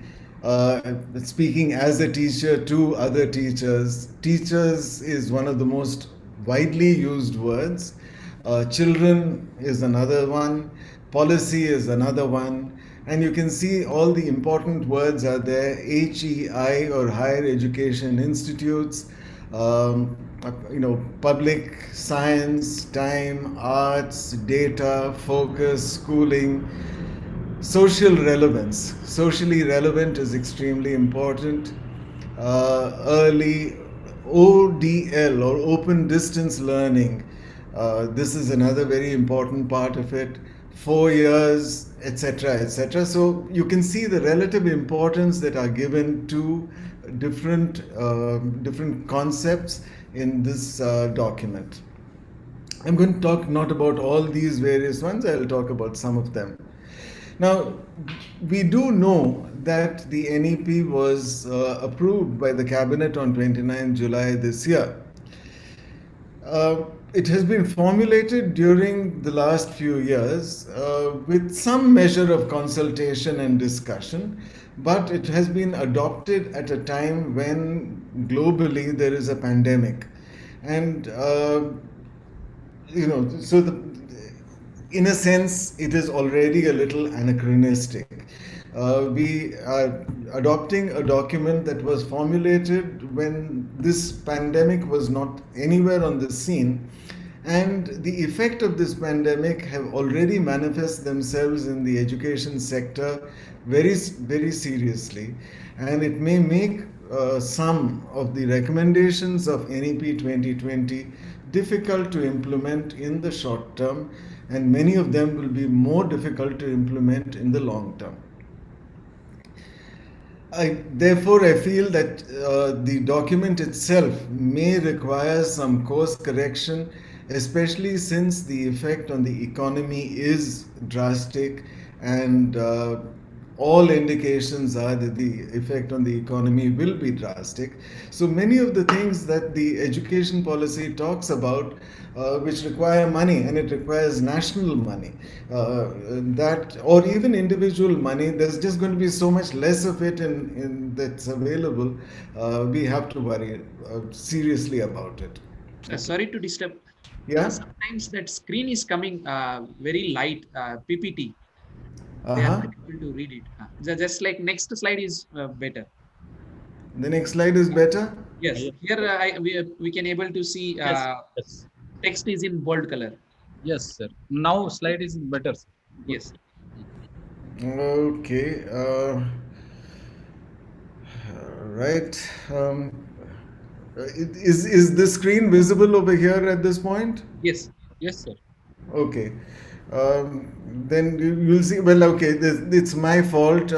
speaking as a teacher to other teachers, teachers is one of the most widely used words. Children is another one. Policy is another one. And you can see all the important words are there: HEI or higher education institutes, public, science, time, arts, data, focus, schooling. Social relevance. Socially relevant is extremely important. Early ODL or open distance learning. This is another very important part of it. 4 years, etc., etc. So you can see the relative importance that are given to different concepts in this document. I'm going to talk not about all these various ones. I'll talk about some of them. Now, we do know that the NEP was approved by the Cabinet on 29 July this year. It has been formulated during the last few years with some measure of consultation and discussion, but it has been adopted at a time when globally there is a pandemic. And, in a sense, it is already a little anachronistic. We are adopting a document that was formulated when this pandemic was not anywhere on the scene, and the effect of this pandemic have already manifest themselves in the education sector very, very seriously, and it may make some of the recommendations of NEP 2020 difficult to implement in the short term, and many of them will be more difficult to implement in the long term. Therefore, I feel that the document itself may require some course correction, especially since the effect on the economy is drastic, and all indications are that the effect on the economy will be drastic. So many of the things that the education policy talks about, which require money, and it requires national money, that or even individual money, there's just going to be so much less of it in that's available. We have to worry seriously about it. Sorry to disturb. Yeah. Sometimes that screen is coming very light, PPT. They are Uh-huh. not able to read it. Just like next slide is better. The next slide is better. Yes, Yes, here we can able to see yes, yes, text is in bold color. yes, sir. Now slide is better, sir. Good. Yes, Okay. Right. Is the screen visible over here at this point? yes, Yes, sir. Okay. Then you'll see. Well, okay, it's my fault.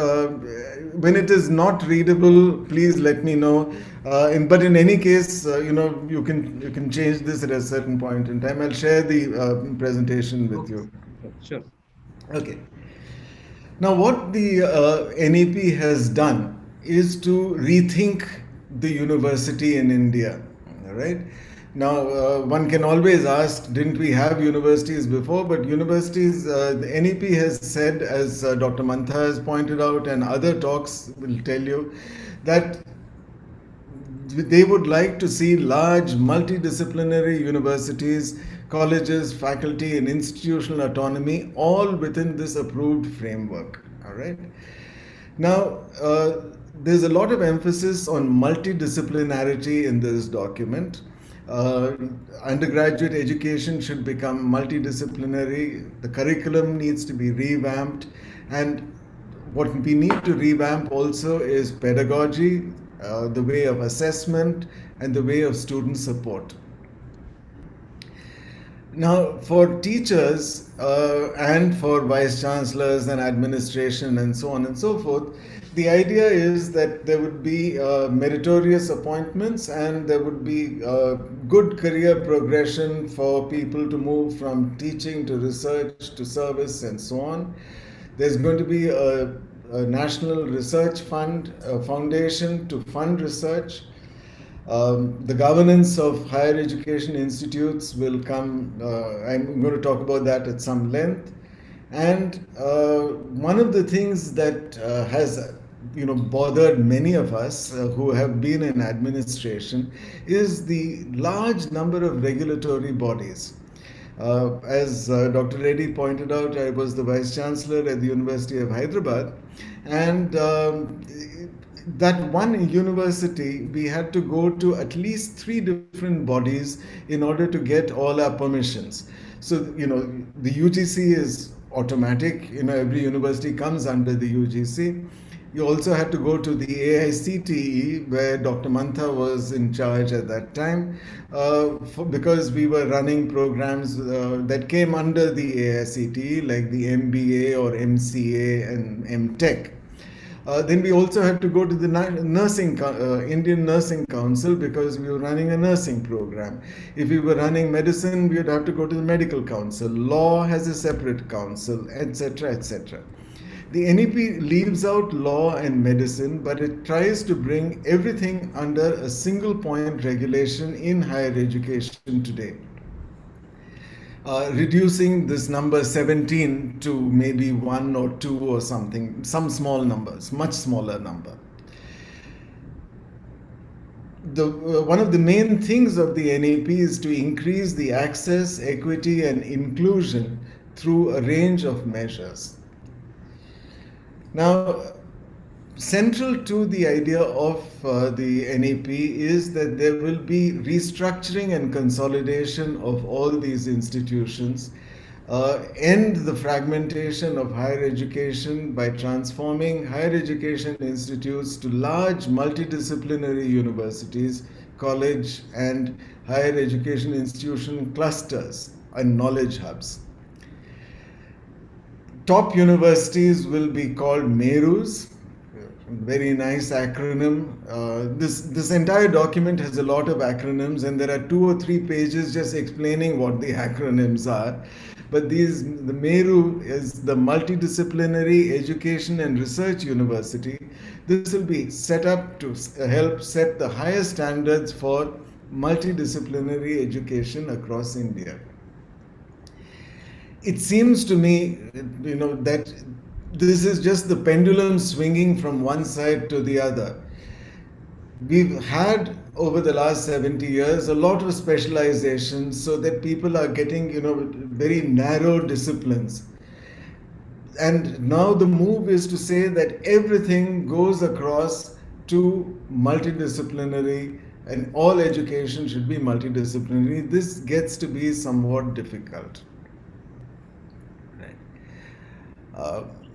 When it is not readable, please let me know. But in any case, you can change this at a certain point in time. I'll share the presentation with okay, you. sure. Okay. Now, what the NEP has done is to rethink the university in India. All right. Now, one can always ask, didn't we have universities before? But universities, the NEP has said, as Dr. Mantha has pointed out, and other talks will tell you, that they would like to see large multidisciplinary universities, colleges, faculty, and institutional autonomy all within this approved framework. All right. Now, there's a lot of emphasis on multidisciplinarity in this document. Uh, Undergraduate education should become multidisciplinary. The curriculum needs to be revamped, and what we need to revamp also is pedagogy, the way of assessment, and the way of student support. Now, for teachers and for vice chancellors and administration and so on and so forth, the idea is that there would be meritorious appointments and there would be good career progression for people to move from teaching to research to service and so on. There's going to be a national research fund, a foundation to fund research. The governance of higher education institutes will come. I'm going to talk about that at some length. And one of the things that has bothered many of us who have been in administration is the large number of regulatory bodies. As Dr. Reddy pointed out, I was the Vice Chancellor at the University of Hyderabad, and that one university, we had to go to at least three different bodies in order to get all our permissions. So, the UGC is automatic, every university comes under the UGC. You also had to go to the AICTE, where Dr. Mantha was in charge at that time, because we were running programs that came under the AICTE, like the MBA or MCA and MTech. Then we also had to go to the Indian Nursing Council, because we were running a nursing program. If we were running medicine, we would have to go to the Medical Council. Law has a separate council, etc., etc. The NEP leaves out law and medicine, but it tries to bring everything under a single point regulation in higher education today. Reducing this number 17 to maybe 1 or 2 or something, some small numbers, much smaller number. One of the main things of the NEP is to increase the access, equity, and inclusion through a range of measures. Now, central to the idea of the NEP is that there will be restructuring and consolidation of all these institutions, end the fragmentation of higher education by transforming higher education institutes to large multidisciplinary universities, college and higher education institution clusters and knowledge hubs. Top universities will be called MERUs. Very nice acronym. This entire document has a lot of acronyms, and there are 2 or 3 pages just explaining what the acronyms are. But the MERU is the Multidisciplinary Education and Research University. This will be set up to help set the highest standards for multidisciplinary education across India. It seems to me, that this is just the pendulum swinging from one side to the other. We've had over the last 70 years a lot of specialization, so that people are getting very narrow disciplines. And now the move is to say that everything goes across to multidisciplinary, and all education should be multidisciplinary, this gets to be somewhat difficult. Right.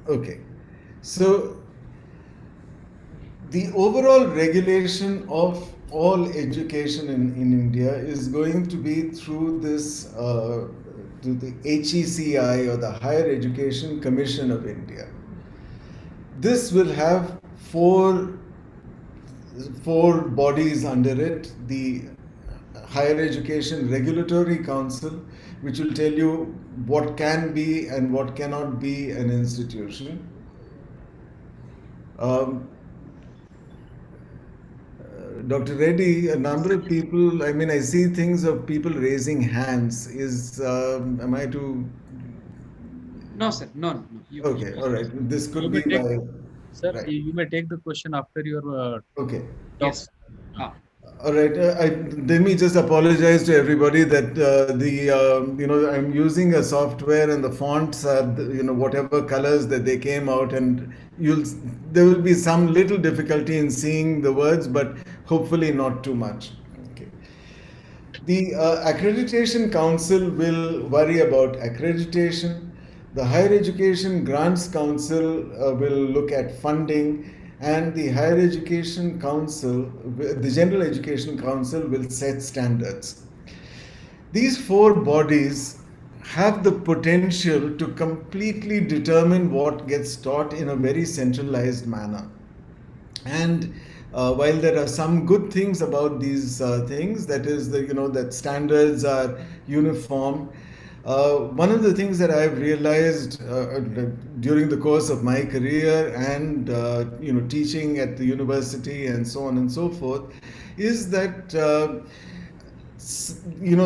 Okay. So the overall regulation of all education in India is going to be through this to the HECI, or the Higher Education Commission of India. This will have four bodies under it: the Higher Education Regulatory Council, which will tell you what can be and what cannot be an institution. Dr. Reddy, a number of people, I mean, I see things of people raising hands. Am I to? No, sir. No. Okay, all right. This You could may be take, by. sir, Right. you may take the question after your Okay. talk. Yes. Ah. All right. Let me just apologize to everybody that I'm using a software and the fonts are whatever colors that they came out, and there will be some little difficulty in seeing the words, but hopefully not too much. Okay. The Accreditation Council will worry about accreditation. The Higher Education Grants Council will look at funding, and the Higher Education Council, the General Education Council, will set standards. These four bodies have the potential to completely determine what gets taught in a very centralized manner. And while there are some good things about these things, that is that standards are uniform. One of the things that I've realized during the course of my career and teaching at the university and so on and so forth is that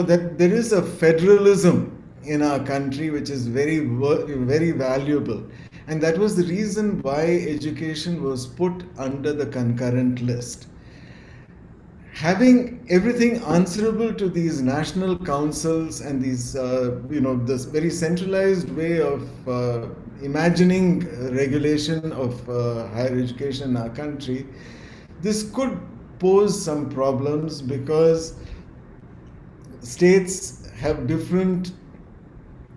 that there is a federalism in our country which is very very valuable, and that was the reason why education was put under the concurrent list. Having everything answerable to these national councils and these this very centralized way of imagining regulation of higher education in our country, this could pose some problems because states have different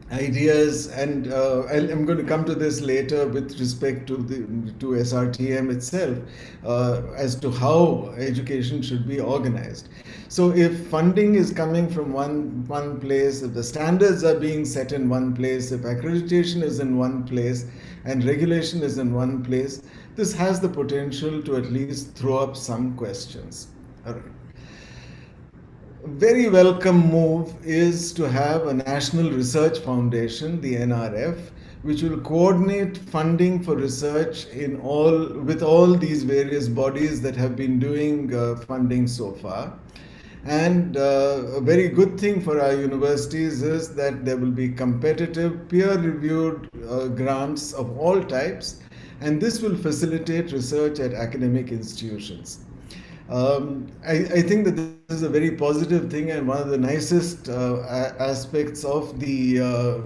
ideas, and I'm going to come to this later with respect to SRTM itself, as to how education should be organized. So if funding is coming from one place, if the standards are being set in one place, if accreditation is in one place and regulation is in one place, this has the potential to at least throw up some questions. All right. Very welcome move is to have a National Research Foundation, the NRF, which will coordinate funding for research with all these various bodies that have been doing funding so far. And a very good thing for our universities is that there will be competitive, peer-reviewed grants of all types, and this will facilitate research at academic institutions. I think that this is a very positive thing, and one of the nicest aspects of the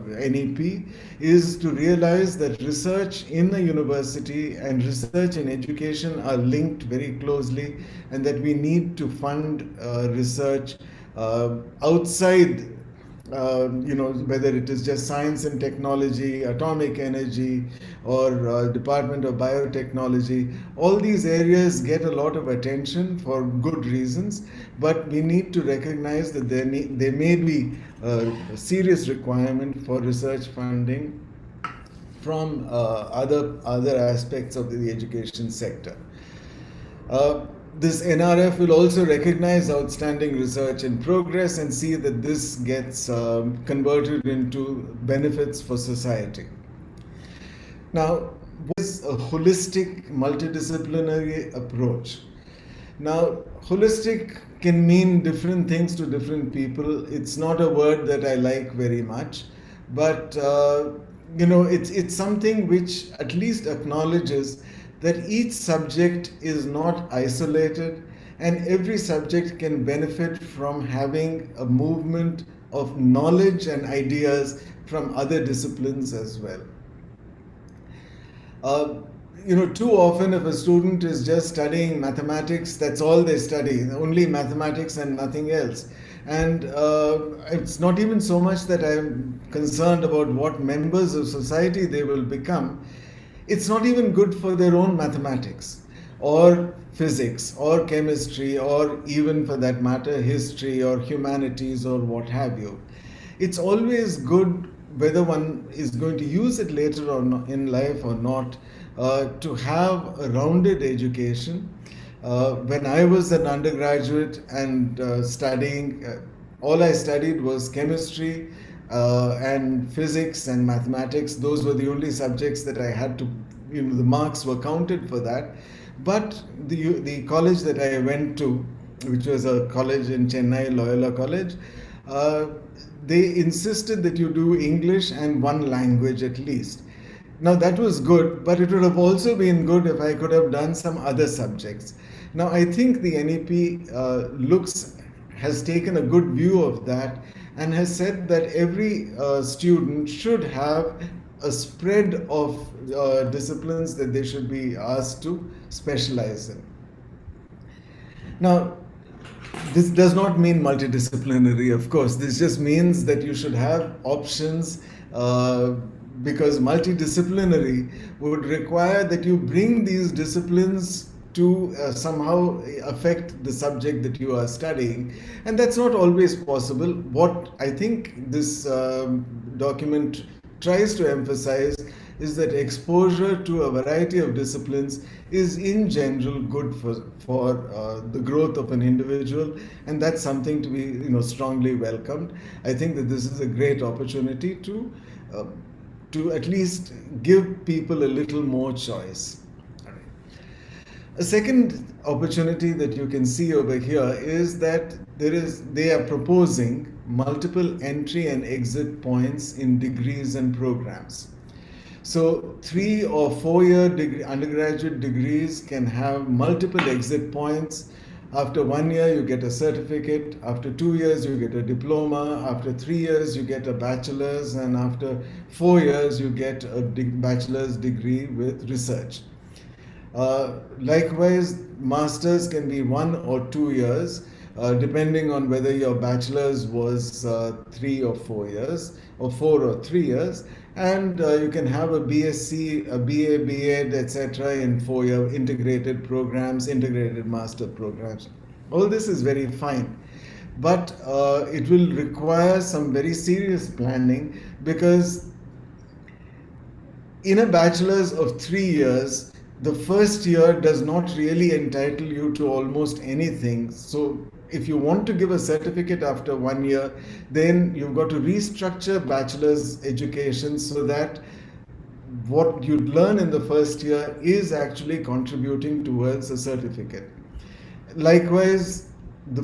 NEP is to realize that research in a university and research in education are linked very closely, and that we need to fund research outside whether it is just science and technology, atomic energy, or Department of Biotechnology. All these areas get a lot of attention for good reasons, but we need to recognize that there may be a serious requirement for research funding from other aspects of the education sector. This NRF will also recognize outstanding research in progress and see that this gets converted into benefits for society. Now, what is a holistic multidisciplinary approach? Now, holistic can mean different things to different people. It's not a word that I like very much, but it's something which at least acknowledges that each subject is not isolated, and every subject can benefit from having a movement of knowledge and ideas from other disciplines as well. too often if a student is just studying mathematics, that's all they study, only mathematics and nothing else. And it's not even so much that I'm concerned about what members of society they will become. It's not even good for their own mathematics or physics or chemistry or even for that matter history or humanities or what have you. It's always good, whether one is going to use it later or not in life or not, to have a rounded education. When I was an undergraduate and studying, all I studied was chemistry and physics and mathematics. Those were the only subjects that I had to, the marks were counted for that. But the college that I went to, which was a college in Chennai, Loyola College, uh, they insisted that you do English and one language at least. Now that was good, but it would have also been good if I could have done some other subjects. Now I think the NEP has taken a good view of that and has said that every student should have a spread of disciplines that they should be asked to specialize in. Now, this does not mean multidisciplinary, of course. This just means that you should have options, because multidisciplinary would require that you bring these disciplines to somehow affect the subject that you are studying. And that's not always possible. What I think this document tries to emphasize is that exposure to a variety of disciplines is in general good for the growth of an individual, and that's something to be strongly welcomed. I think that this is a great opportunity to at least give people a little more choice. A second opportunity that you can see over here is that they are proposing multiple entry and exit points in degrees and programs. So 3 or 4 year undergraduate degrees can have multiple exit points. After 1 year, you get a certificate. After 2 years, you get a diploma. After 3 years, you get a bachelor's. And after 4 years, you get a bachelor's degree with research. Likewise, masters can be 1 or 2 years, depending on whether your bachelor's was 3 or 4 years, or 4 or 3 years. And you can have a BSc, a BA, BEd, etc. in 4-year integrated programs, integrated master programs. All this is very fine. But it will require some very serious planning, because in a bachelor's of 3 years, the first year does not really entitle you to almost anything. So if you want to give a certificate after 1 year, then you've got to restructure bachelor's education so that what you learn in the first year is actually contributing towards a certificate. Likewise, the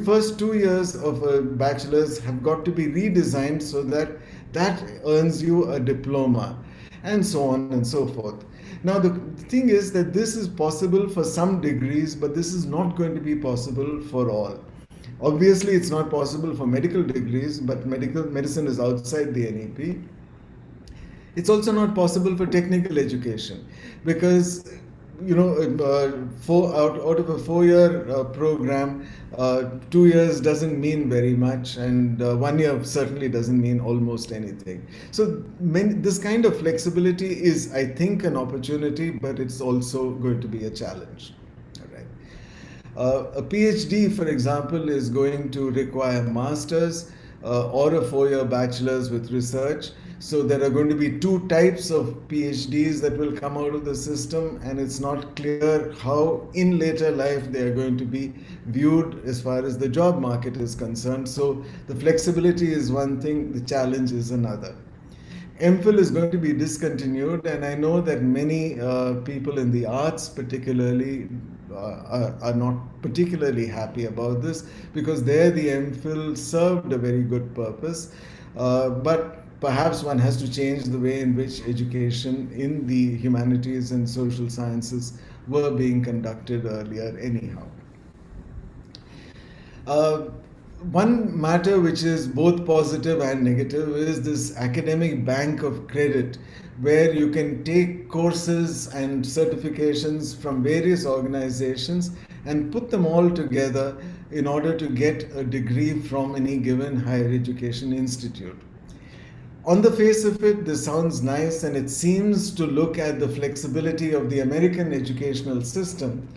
first 2 years of a bachelor's have got to be redesigned so that that earns you a diploma, and so on and so forth. Now, the thing is that this is possible for some degrees, but this is not going to be possible for all. Obviously, it's not possible for medical degrees, but medicine is outside the NEP. It's also not possible for technical education, because out of a 4-year program, 2 years doesn't mean very much, and 1 year certainly doesn't mean almost anything. So this kind of flexibility is, I think, an opportunity, but it's also going to be a challenge. All right. A PhD, for example, is going to require masters or a 4-year bachelor's with research. So there are going to be 2 types of PhDs that will come out of the system, and it's not clear how in later life they are going to be viewed as far as the job market is concerned. So the flexibility is one thing, the challenge is another. MPhil is going to be discontinued, and I know that many people in the arts particularly are not particularly happy about this, because there the MPhil served a very good purpose, but perhaps one has to change the way in which education in the humanities and social sciences were being conducted earlier anyhow. one matter which is both positive and negative is this academic bank of credit, where you can take courses and certifications from various organizations and put them all together in order to get a degree from any given higher education institute. On the face of it, this sounds nice, and it seems to look at the flexibility of the American educational system.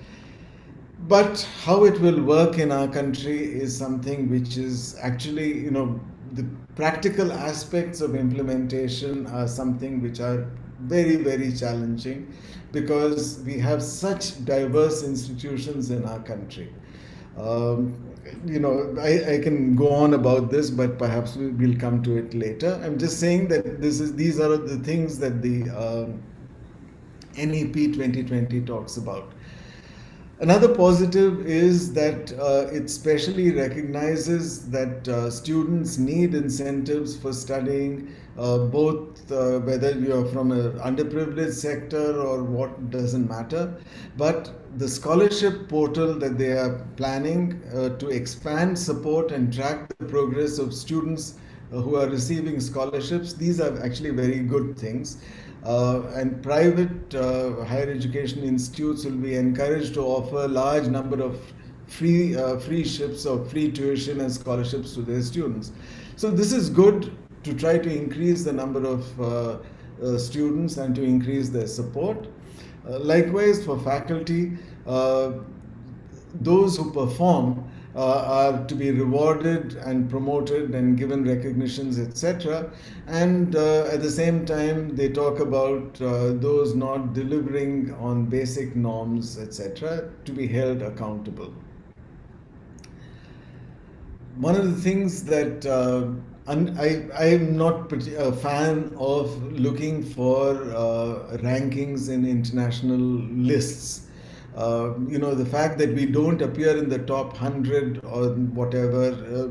But how it will work in our country is something which is actually, the practical aspects of implementation are something which are very, very challenging, because we have such diverse institutions in our country. I can go on about this, but perhaps we'll come to it later. I'm just saying that these are the things that the NEP 2020 talks about. Another positive is that it specially recognizes that students need incentives for studying, both whether you are from an underprivileged sector or what, doesn't matter. But the scholarship portal that they are planning to expand, support, and track the progress of students who are receiving scholarships, these are actually very good things. And private higher education institutes will be encouraged to offer a large number of free ships or free tuition and scholarships to their students. So this is good to try to increase the number of students and to increase their support. Likewise, for faculty, those who perform are to be rewarded and promoted and given recognitions, etc. And at the same time, they talk about those not delivering on basic norms, etc., to be held accountable. One of the things that I'm not a fan of looking for rankings in international lists. The fact that we don't appear in the top 100 or whatever,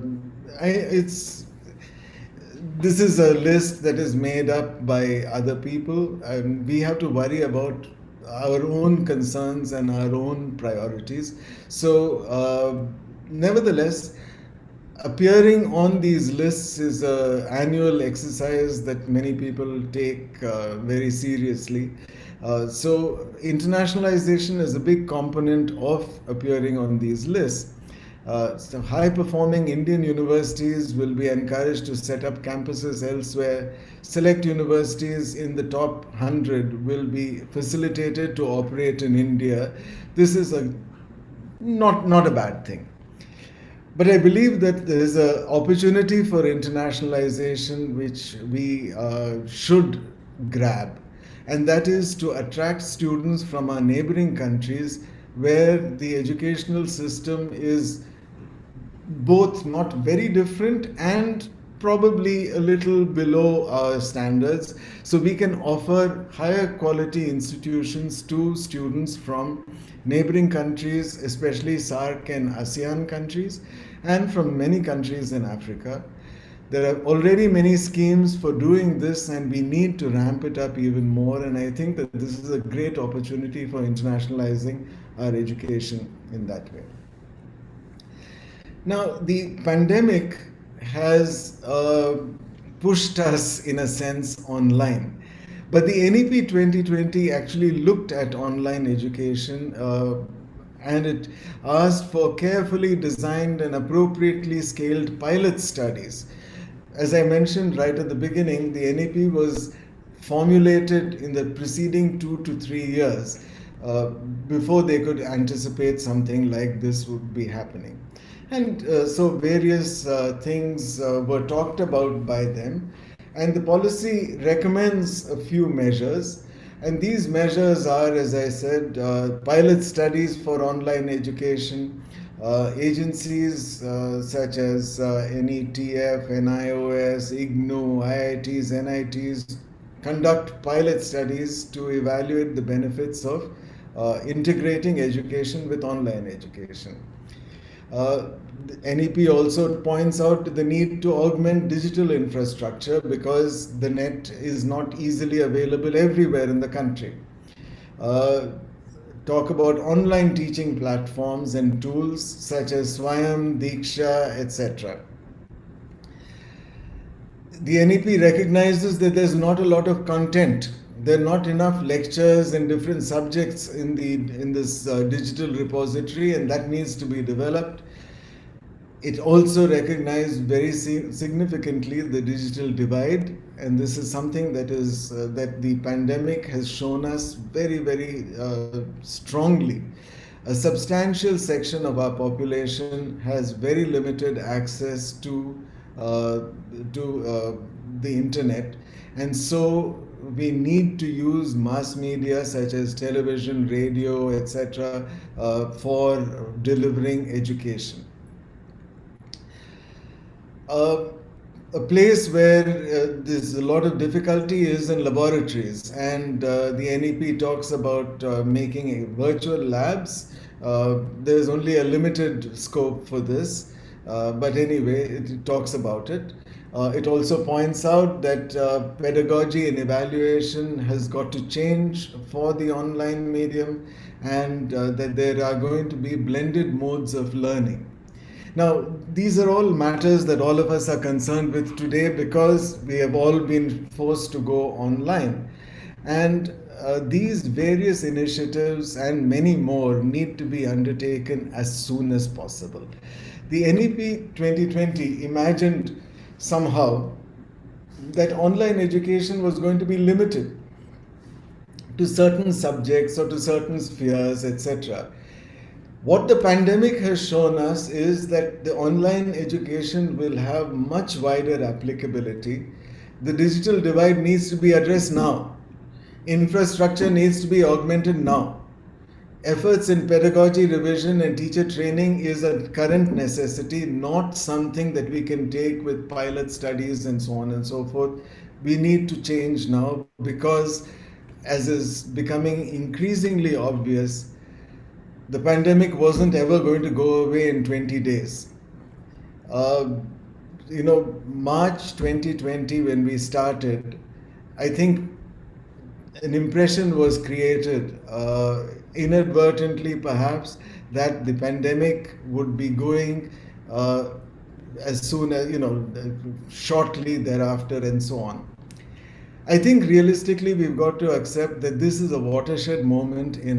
this is a list that is made up by other people, and we have to worry about our own concerns and our own priorities. So, nevertheless, appearing on these lists is an annual exercise that many people take very seriously. So internationalization is a big component of appearing on these lists. So high-performing Indian universities will be encouraged to set up campuses elsewhere. Select universities in the top 100 will be facilitated to operate in India. This is not a bad thing. But I believe that there is an opportunity for internationalization which we should grab, and that is to attract students from our neighboring countries, where the educational system is both not very different and probably a little below our standards. So we can offer higher quality institutions to students from neighboring countries, especially SAARC and ASEAN countries, and from many countries in Africa. There are already many schemes for doing this, and we need to ramp it up even more. And I think that this is a great opportunity for internationalizing our education in that way. Now, the pandemic has pushed us, in a sense, online. But the NEP 2020 actually looked at online education and it asked for carefully designed and appropriately scaled pilot studies. As I mentioned right at the beginning, the NEP was formulated in the preceding 2 to 3 years before they could anticipate something like this would be happening. And so various things were talked about by them, and the policy recommends a few measures. And these measures are, as I said, pilot studies for online education, agencies such as NETF, NIOS, IGNOU, IITs, NITs conduct pilot studies to evaluate the benefits of integrating education with online education. NEP also points out the need to augment digital infrastructure because the net is not easily available everywhere in the country. talk about online teaching platforms and tools such as Swayam, Diksha, etc. The NEP recognizes that there's not a lot of content. There are not enough lectures and different subjects in this digital repository, and that needs to be developed. It also recognized very significantly the digital divide, and this is something that the pandemic has shown us very strongly. A substantial section of our population has very limited access uh, to the internet, and so we need to use mass media such as television, radio, etc., for delivering education. Uh, a place where there's a lot of difficulty is in laboratories, and the NEP talks about making virtual labs. There's only a limited scope for this, but anyway, it talks about it. It also points out that pedagogy and evaluation has got to change for the online medium, and that there are going to be blended modes of learning. Now, these are all matters that all of us are concerned with today because we have all been forced to go online. And these various initiatives and many more need to be undertaken as soon as possible. The NEP 2020 imagined somehow that online education was going to be limited to certain subjects or to certain spheres, etc. What the pandemic has shown us is that the online education will have much wider applicability. The digital divide needs to be addressed now. Infrastructure needs to be augmented now. Efforts in pedagogy revision and teacher training is a current necessity, not something that we can take with pilot studies and so on and so forth. We need to change now because, as is becoming increasingly obvious, the pandemic wasn't ever going to go away in 20 days. March 2020, when we started, I think an impression was created, inadvertently perhaps, that the pandemic would be going as soon as, shortly thereafter and so on. I think realistically we've got to accept that this is a watershed moment in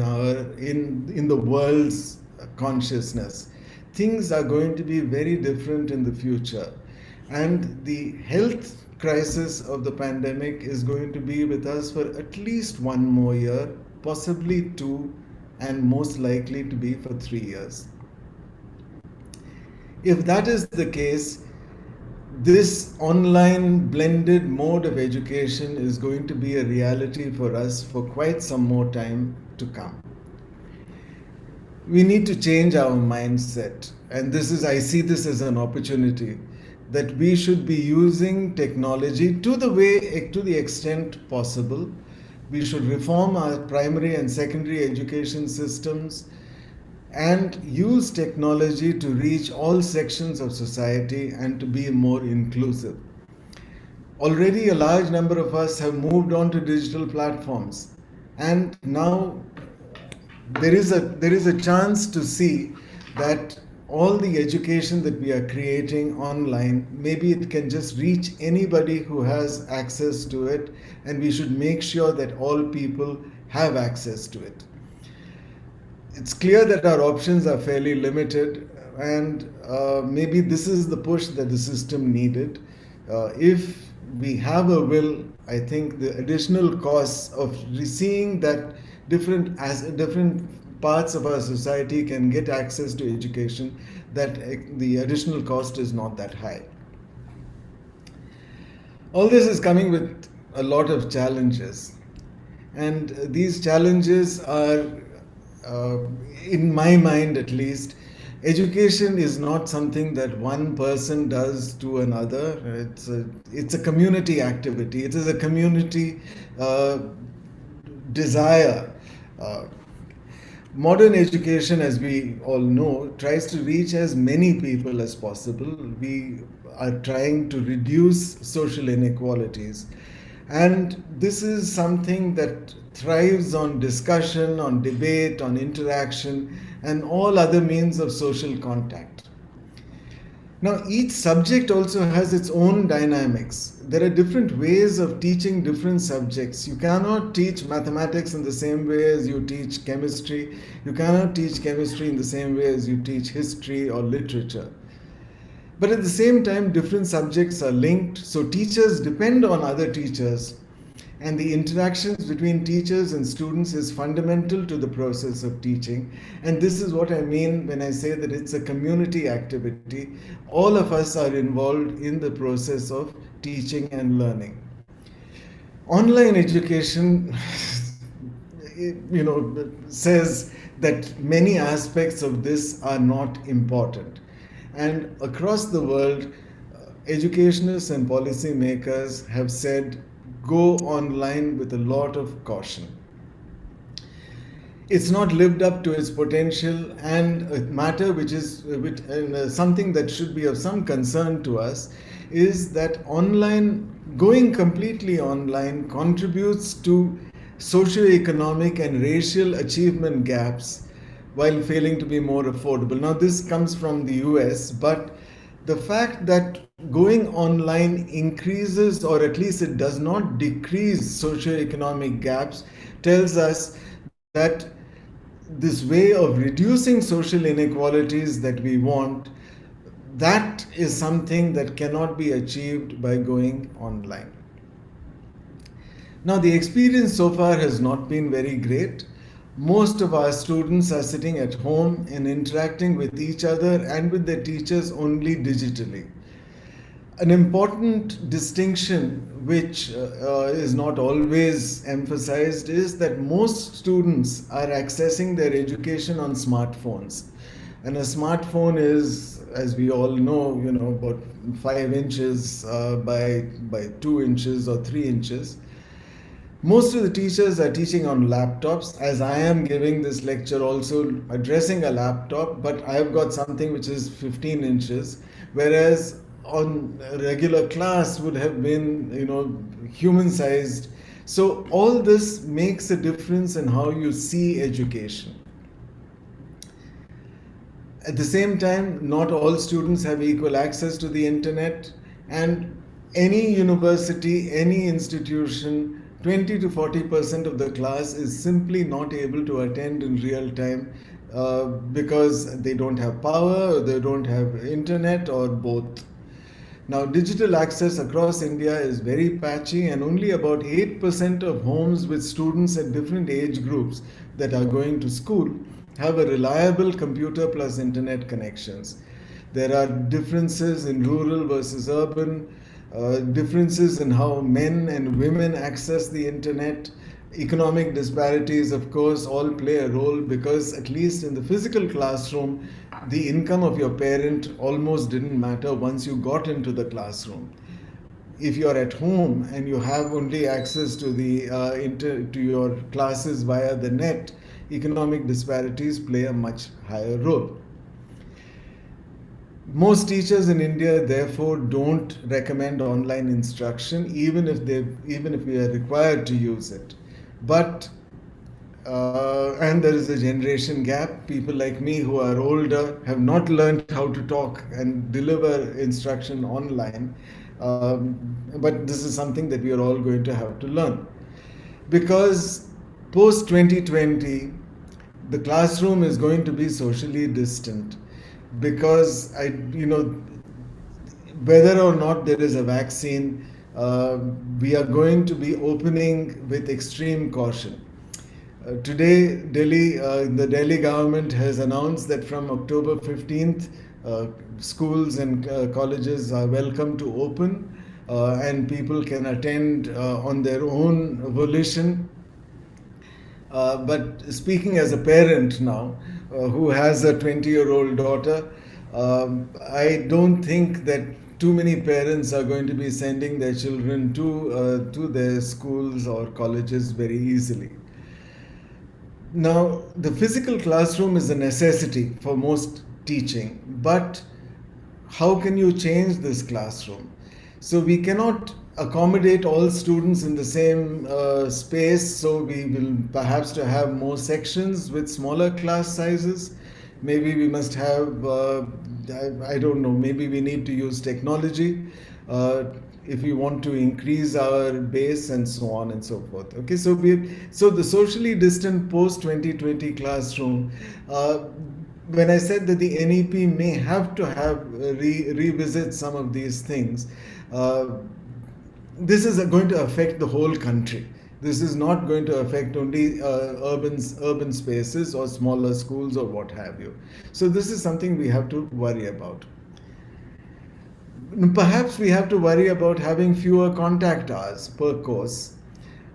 the world's consciousness. Things are going to be very different in the future, and the health crisis of the pandemic is going to be with us for at least 1 more year, possibly 2, and most likely to be for 3 years. If that is the case, this online blended mode of education is going to be a reality for us for quite some more time to come. We need to change our mindset, and I see this as an opportunity, that we should be using technology to the extent possible. We should reform our primary and secondary education systems and use technology to reach all sections of society and to be more inclusive. Already a large number of us have moved on to digital platforms, and now there is a chance to see that all the education that we are creating online, maybe it can just reach anybody who has access to it, and we should make sure that all people have access to it. It's clear that our options are fairly limited, and maybe this is the push that the system needed. If we have a will, I think the additional costs of seeing that different parts of our society can get access to education, that the additional cost is not that high. All this is coming with a lot of challenges, and these challenges are, in my mind at least, education is not something that one person does to another. It's a community activity. It is a community desire. Modern education, as we all know, tries to reach as many people as possible. We are trying to reduce social inequalities. And this is something that thrives on discussion, on debate, on interaction, and all other means of social contact. Now, each subject also has its own dynamics. There are different ways of teaching different subjects. You cannot teach mathematics in the same way as you teach chemistry. You cannot teach chemistry in the same way as you teach history or literature. But at the same time, different subjects are linked, so teachers depend on other teachers. And the interactions between teachers and students is fundamental to the process of teaching. And this is what I mean when I say that it's a community activity. All of us are involved in the process of teaching and learning. Online education says that many aspects of this are not important. And across the world, educationists and policymakers have said go online with a lot of caution. It's not lived up to its potential, and a matter something that should be of some concern to us is that going completely online contributes to socioeconomic and racial achievement gaps while failing to be more affordable. Now, this comes from the US, but the fact that going online increases, or at least it does not decrease, socioeconomic gaps tells us that this way of reducing social inequalities that we want, that is something that cannot be achieved by going online. Now, the experience so far has not been very great. Most of our students are sitting at home and interacting with each other and with their teachers only digitally. An important distinction which is not always emphasized is that most students are accessing their education on smartphones. And a smartphone is, as we all know, about 5 inches by 2 inches or 3 inches. Most of the teachers are teaching on laptops, as I am giving this lecture also addressing a laptop, but I've got something which is 15 inches, whereas on a regular class would have been, human sized. So all this makes a difference in how you see education. At the same time, not all students have equal access to the internet, and any university, any institution, 20 to 40% of the class is simply not able to attend in real time because they don't have power, or they don't have internet, or both. Now, digital access across India is very patchy, and only about 8% of homes with students at different age groups that are going to school have a reliable computer plus internet connections. There are differences in rural versus urban, differences in how men and women access the internet. Economic disparities, of course, all play a role, because at least in the physical classroom, the income of your parent almost didn't matter once you got into the classroom. If you're at home and you have only access to to your classes via the net, economic disparities play a much higher role. Most teachers in India, therefore, don't recommend online instruction, even if we are required to use it. But and there is a generation gap. People like me who are older have not learned how to talk and deliver instruction online. But this is something that we are all going to have to learn. Because post 2020, the classroom is going to be socially distant. Because whether or not there is a vaccine, we are going to be opening with extreme caution. Today, the Delhi government has announced that from October 15th, schools and colleges are welcome to open, and people can attend on their own volition. But speaking as a parent now, who has a 20-year-old daughter, I don't think that too many parents are going to be sending their children to their schools or colleges very easily. Now, the physical classroom is a necessity for most teaching, but how can you change this classroom? So we cannot accommodate all students in the same space, so we will perhaps to have more sections with smaller class sizes. Maybe we must have, I don't know, maybe we need to use technology uh, if we want to increase our base and so on and so forth. Okay, so the socially distant post 2020 classroom, when I said that the NEP may have to have revisit some of these things, uh, this is going to affect the whole country. This is not going to affect only urban spaces or smaller schools or what have you. So this is something we have to worry about. Perhaps we have to worry about having fewer contact hours per course,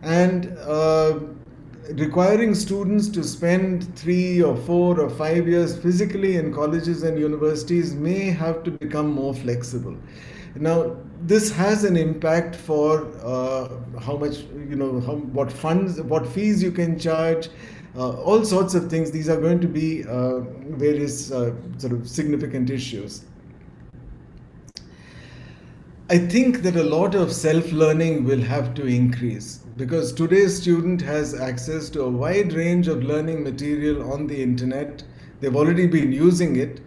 and requiring students to spend 3 or 4 or 5 years physically in colleges and universities may have to become more flexible. Now, this has an impact for how much, what funds, what fees you can charge, all sorts of things. These are going to be various sort of significant issues. I think that a lot of self-learning will have to increase, because today's student has access to a wide range of learning material on the internet. They've already been using it.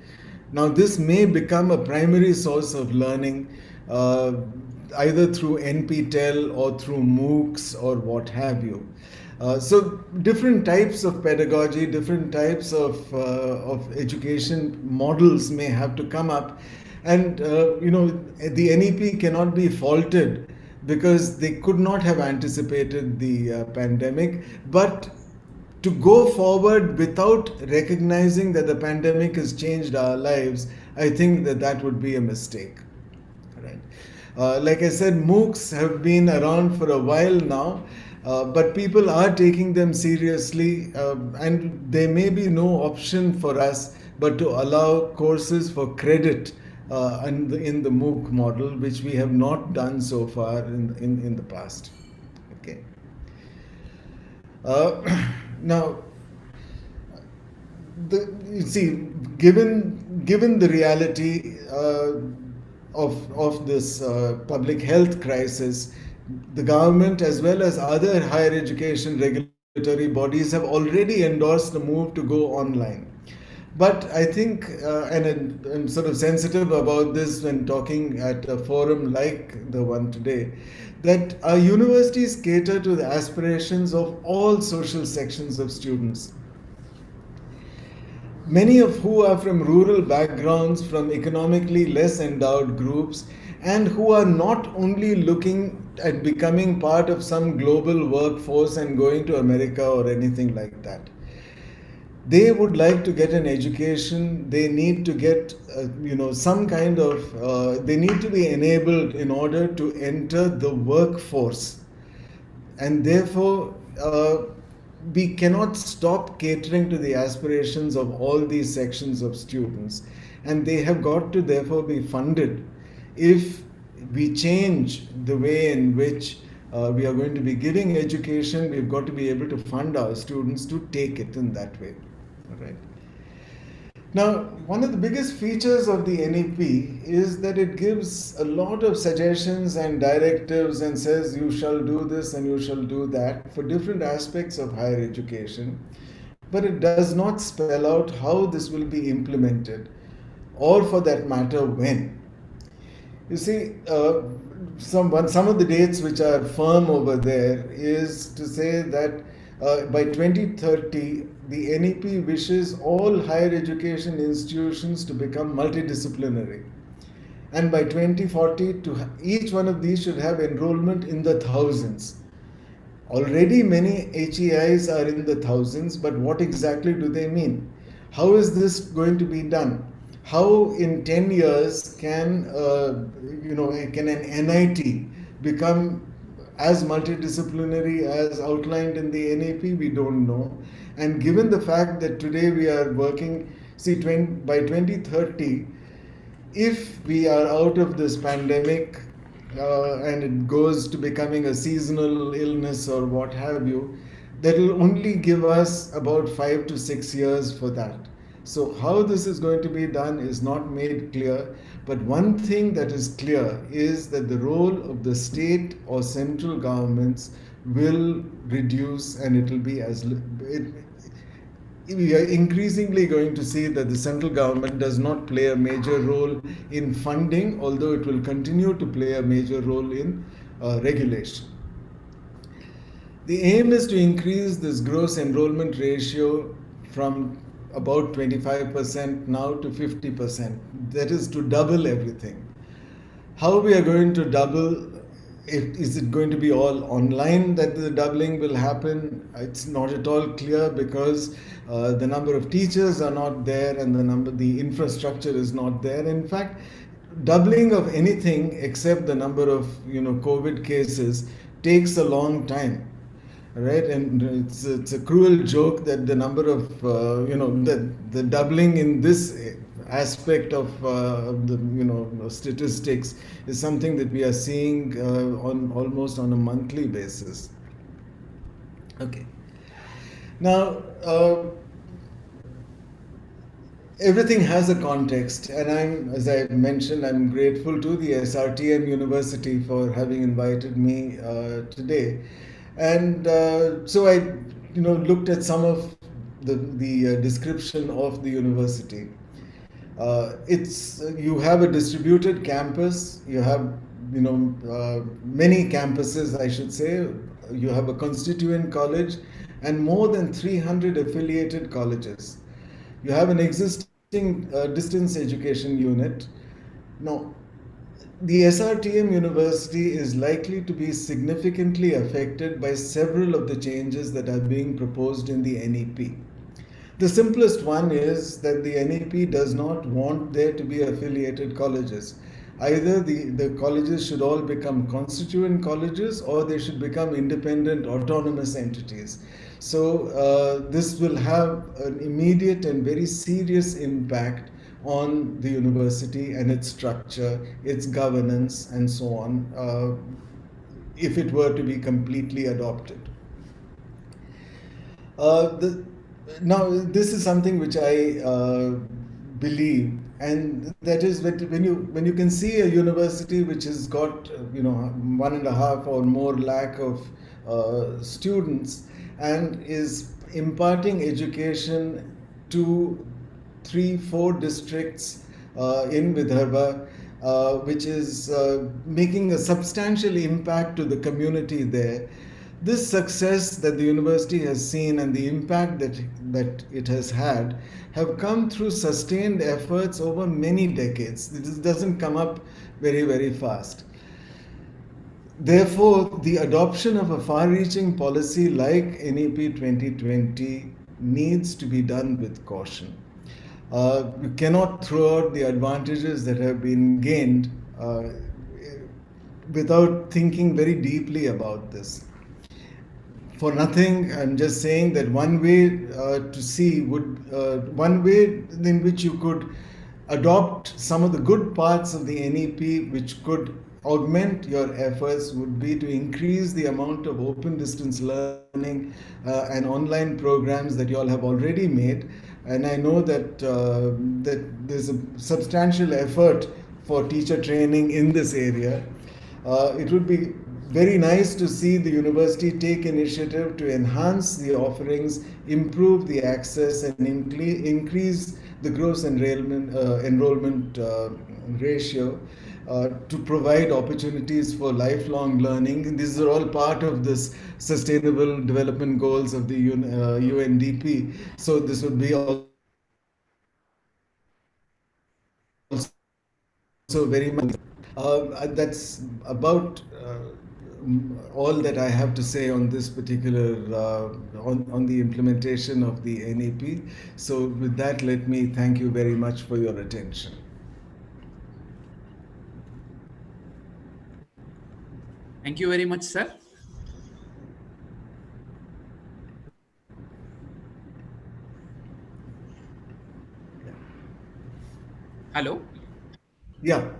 Now this may become a primary source of learning, either through NPTEL or through MOOCs or what have you. So different types of pedagogy, different types of education models may have to come up. And the NEP cannot be faulted because they could not have anticipated the pandemic. But to go forward without recognizing that the pandemic has changed our lives, I think that that would be a mistake. Right? Like I said, MOOCs have been around for a while now, but people are taking them seriously, and there may be no option for us but to allow courses for credit in the MOOC model, which we have not done so far in the past. Okay. Now, you see, given the reality of this public health crisis, the government as well as other higher education regulatory bodies have already endorsed the move to go online. But I think, and I'm sort of sensitive about this when talking at a forum like the one today, that our universities cater to the aspirations of all social sections of students, many of who are from rural backgrounds, from economically less endowed groups, and who are not only looking at becoming part of some global workforce and going to America or anything like that. They would like to get an education. They need to get, some kind of, they need to be enabled in order to enter the workforce. And therefore, we cannot stop catering to the aspirations of all these sections of students. And they have got to therefore be funded. If we change the way in which we are going to be giving education, we've got to be able to fund our students to take it in that way. Right. Now, one of the biggest features of the NEP is that it gives a lot of suggestions and directives and says you shall do this and you shall do that for different aspects of higher education, but it does not spell out how this will be implemented, or for that matter when. You see, some of the dates which are firm over there is to say that by 2030, the NEP wishes all higher education institutions to become multidisciplinary. And by 2040, each one of these should have enrollment in the thousands. Already many HEIs are in the thousands, but what exactly do they mean? How is this going to be done? How in 10 years can an NIT become as multidisciplinary as outlined in the NEP? We don't know. And given the fact that today we are working, by 2030, if we are out of this pandemic and it goes to becoming a seasonal illness or what have you, that will only give us about 5 to 6 years for that. So how this is going to be done is not made clear, but one thing that is clear is that the role of the state or central governments will reduce, and it will be we are increasingly going to see that the central government does not play a major role in funding, although it will continue to play a major role in regulation. The aim is to increase this gross enrollment ratio from about 25% now to 50%. That is to double everything. How we are going to double, is it going to be all online that the doubling will happen? It's not at all clear, because the number of teachers are not there, and the infrastructure is not there. In fact, doubling of anything except the number of COVID cases takes a long time, right? And it's a cruel joke that the number of the doubling in this aspect of the statistics is something that we are seeing on almost on a monthly basis. Okay. Now, everything has a context, and as I mentioned, I'm grateful to the SRTM University for having invited me today. And so I looked at some of the description of the university. You have a distributed campus. You have many campuses, I should say. You have a constituent college and more than 300 affiliated colleges. You have an existing distance education unit. Now, the SRTM University is likely to be significantly affected by several of the changes that are being proposed in the NEP. The simplest one is that the NEP does not want there to be affiliated colleges. Either the colleges should all become constituent colleges, or they should become independent autonomous entities. So this will have an immediate and very serious impact on the university and its structure, its governance, and so on, if it were to be completely adopted. Now, this is something which I believe, and that is that when you can see a university which has got 1.5 or more lakh of students and is imparting education to 3-4 districts in Vidarbha, which is making a substantial impact to the community there. This success that the university has seen and the impact that it has had have come through sustained efforts over many decades. This doesn't come up very, very fast. Therefore, the adoption of a far-reaching policy like NEP 2020 needs to be done with caution. You cannot throw out the advantages that have been gained without thinking very deeply about this. For nothing, I'm just saying that one way one way in which you could adopt some of the good parts of the NEP, which could augment your efforts, would be to increase the amount of open distance learning and online programs that you all have already made. And I know that there's a substantial effort for teacher training in this area. It would be very nice to see the university take initiative to enhance the offerings, improve the access, and increase the gross enrollment ratio to provide opportunities for lifelong learning. These are all part of this Sustainable Development Goals of the UNDP. So this would be also very much. That's about all that I have to say on this particular on the implementation of the NEP. So with that, let me thank you very much for your attention. Thank you very much, sir. Hello. Yeah.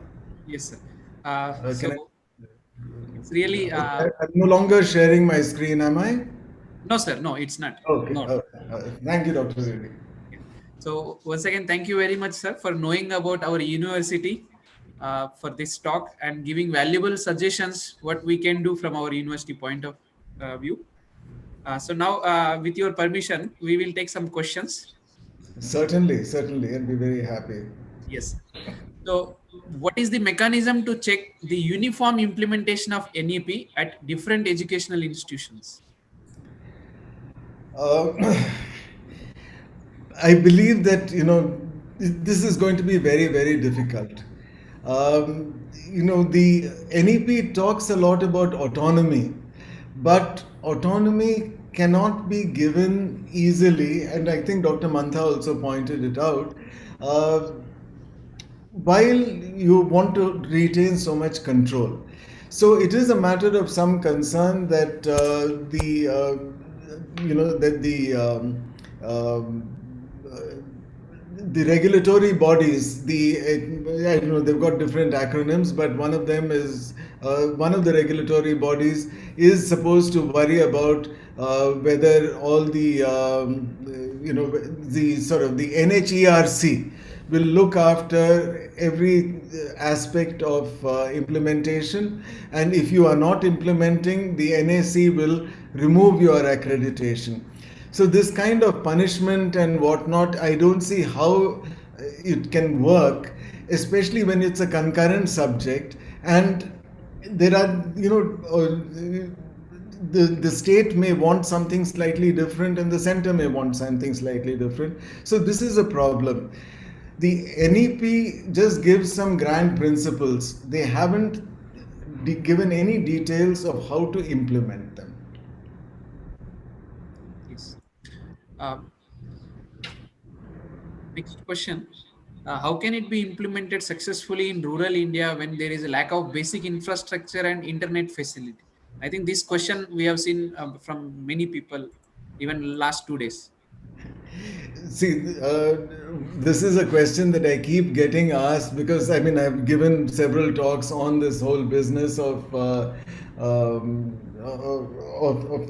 Yes, sir. It's really. I'm no longer sharing my screen, am I? No, sir. No, it's not. Okay. No. Okay. Thank you, Dr. Reddy. So once again, thank you very much, sir, for knowing about our university, for this talk and giving valuable suggestions what we can do from our university point of view. So now, with your permission, we will take some questions. Certainly, certainly, I'd be very happy. Yes. So, what is the mechanism to check the uniform implementation of NEP at different educational institutions? Uh, I believe that this is going to be very, very difficult. The NEP talks a lot about autonomy, but autonomy cannot be given easily, and I think Dr. Mantha also pointed it out. Uh, while you want to retain so much control. So it is a matter of some concern that um, uh, the regulatory bodies, I don't know, they've got different acronyms, but one of the regulatory bodies is supposed to worry about whether all the sort of the NHERC will look after every aspect of implementation, and if you are not implementing, the NAC will remove your accreditation. So this kind of punishment and whatnot, I don't see how it can work, especially when it's a concurrent subject and there are, the state may want something slightly different and the center may want something slightly different. So this is a problem. The NEP just gives some grand principles. They haven't given any details of how to implement them. Yes. Next question. How can it be implemented successfully in rural India when there is a lack of basic infrastructure and internet facility? I think this question we have seen from many people, even last 2 days. See, this is a question that I keep getting asked because I've given several talks on this whole business of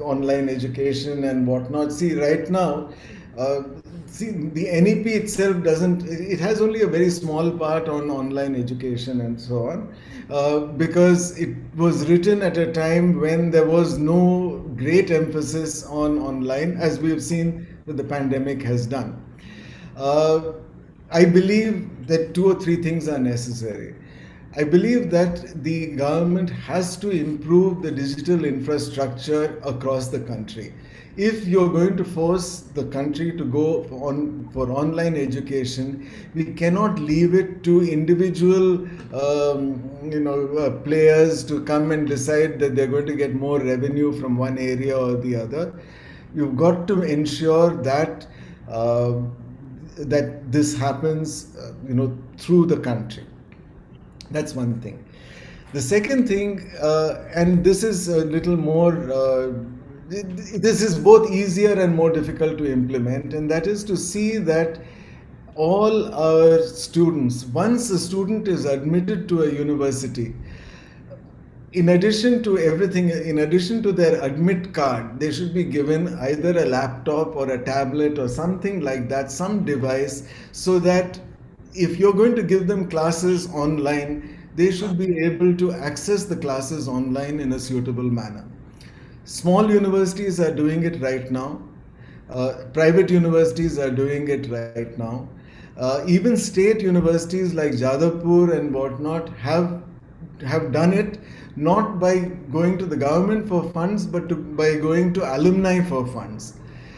online education and whatnot. See, right now, the NEP itself it has only a very small part on online education and so on, because it was written at a time when there was no great emphasis on online, as we've seen that the pandemic has done. I believe that 2 or 3 things are necessary. I believe that the government has to improve the digital infrastructure across the country. If you're going to force the country to go on for online education, we cannot leave it to individual players to come and decide that they're going to get more revenue from one area or the other. You've got to ensure that that this happens, through the country. That's one thing. The second thing, and this is a little more, this is both easier and more difficult to implement, and that is to see that all our students, once a student is admitted to a university, in addition to everything, in addition to their admit card, they should be given either a laptop or a tablet or something like that, some device, so that if you're going to give them classes online, they should be able to access the classes online in a suitable manner. Small universities are doing it right now. Private universities are doing it right now. Even state universities like Jadavpur and whatnot have done it, not by going to the government for funds, but by going to alumni for funds.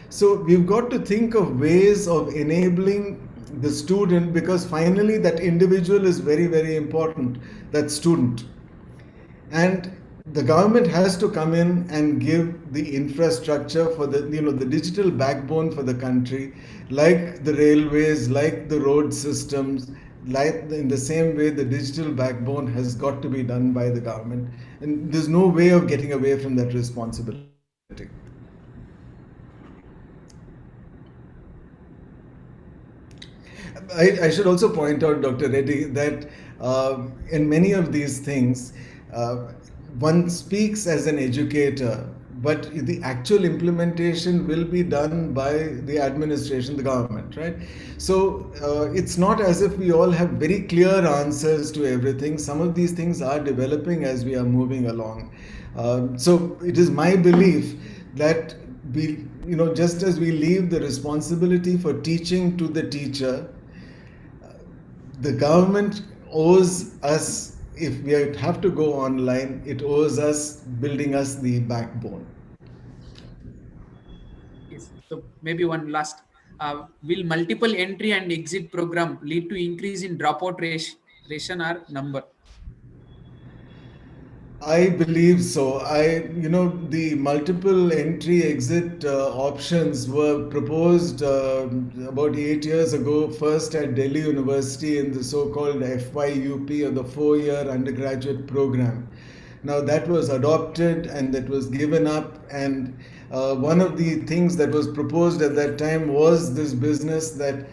So we've got to think of ways of enabling the student, because finally that individual is very, very important, that student. And the government has to come in and give the infrastructure for the digital backbone for the country, like the railways, like the road systems, like in the same way the digital backbone has got to be done by the government, and there's no way of getting away from that responsibility. I should also point out, Dr. Reddy, that in many of these things, one speaks as an educator, but the actual implementation will be done by the administration, the government, right? So it's not as if we all have very clear answers to everything. Some of these things are developing as we are moving along. So it is my belief that we, just as we leave the responsibility for teaching to the teacher, the government owes us, if we have to go online, it owes us building us the backbone. Yes. So maybe one last. Will multiple entry and exit program lead to increase in dropout ration or number? I believe so. The multiple entry exit options were proposed about 8 years ago, first at Delhi University in the so called FYUP, or the 4-year undergraduate program. Now, that was adopted and that was given up. And one of the things that was proposed at that time was this business that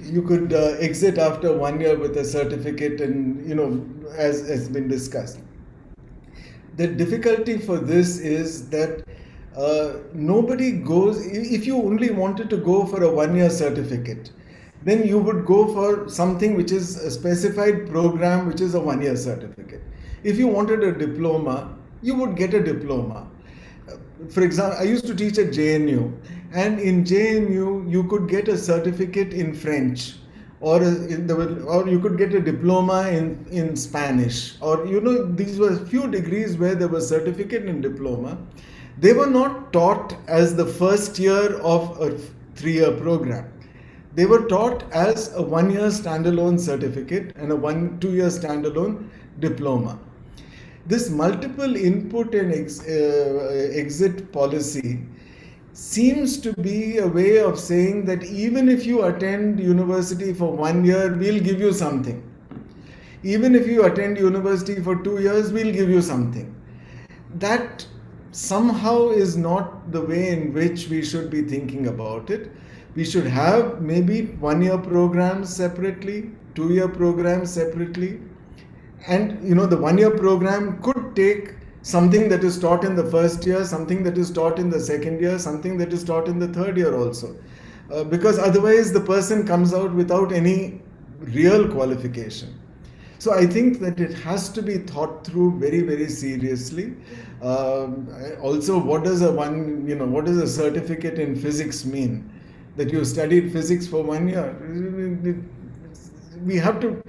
you could exit after 1 year with a certificate, and as has been discussed. The difficulty for this is that nobody goes, if you only wanted to go for a 1-year certificate, then you would go for something which is a specified program, which is a 1-year certificate. If you wanted a diploma, you would get a diploma. For example, I used to teach at JNU, and in JNU you could get a certificate in French, or you could get a diploma in Spanish, or these were few degrees where there was certificate and diploma. They were not taught as the first year of a 3-year program. They were taught as a 1-year standalone certificate and a 2-year standalone diploma. This multiple input and exit policy seems to be a way of saying that even if you attend university for 1 year, we'll give you something. Even if you attend university for 2 years, we'll give you something. That somehow is not the way in which we should be thinking about it. We should have maybe 1-year programs separately, 2-year programs separately. And the 1-year program could take something that is taught in the first year, something that is taught in the second year, something that is taught in the third year also. Because otherwise the person comes out without any real qualification. So I think that it has to be thought through very, very seriously. Also, what does a certificate in physics mean? That you studied physics for 1 year? We have to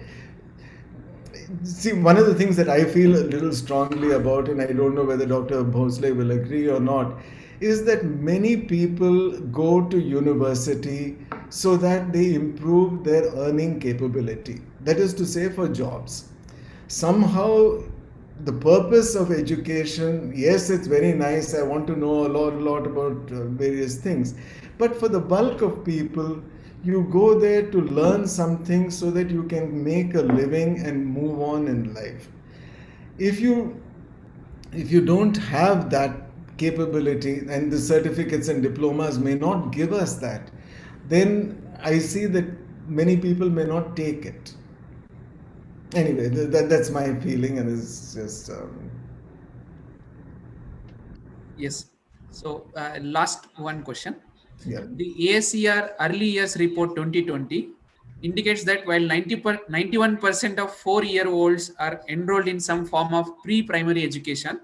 see, one of the things that I feel a little strongly about, and I don't know whether Dr. Bhosle will agree or not, is that many people go to university so that they improve their earning capability. That is to say, for jobs. Somehow, the purpose of education, yes, it's very nice. I want to know a lot about various things. But for the bulk of people, you go there to learn something so that you can make a living and move on in life. If you don't have that capability, and the certificates and diplomas may not give us that, then I see that many people may not take it. Anyway, that's my feeling, and it's just Yes. So last one question. yeah. The ASER Early Years Report 2020 indicates that while 91% of 4-year-olds are enrolled in some form of pre-primary education,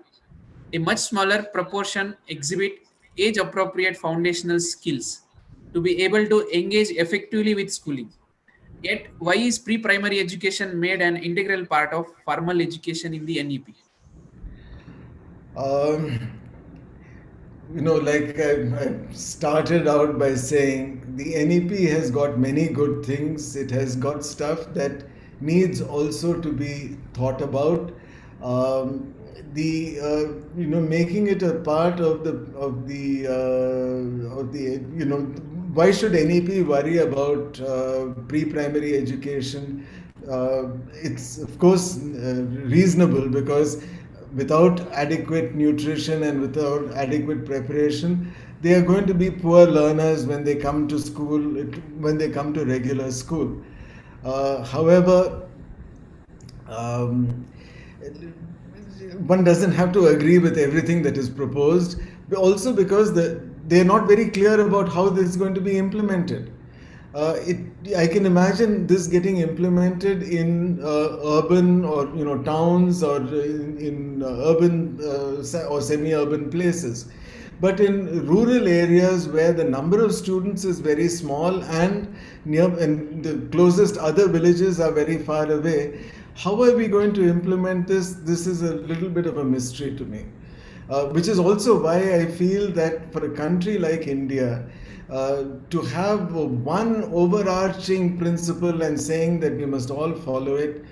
a much smaller proportion exhibit age-appropriate foundational skills to be able to engage effectively with schooling. Yet, why is pre-primary education made an integral part of formal education in the NEP? Like I started out by saying, the NEP has got many good things. It has got stuff that needs also to be thought about. Making it a part of why should NEP worry about pre-primary education? It's of course reasonable, because without adequate nutrition and without adequate preparation, they are going to be poor learners when they come to school, when they come to regular school. However, one doesn't have to agree with everything that is proposed, but also because they're not very clear about how this is going to be implemented. I can imagine this getting implemented in urban or towns or in urban or semi-urban places, but in rural areas where the number of students is very small and the closest other villages are very far away, how are we going to implement this? This is a little bit of a mystery to me. Which is also why I feel that for a country like India, to have one overarching principle and saying that we must all follow it,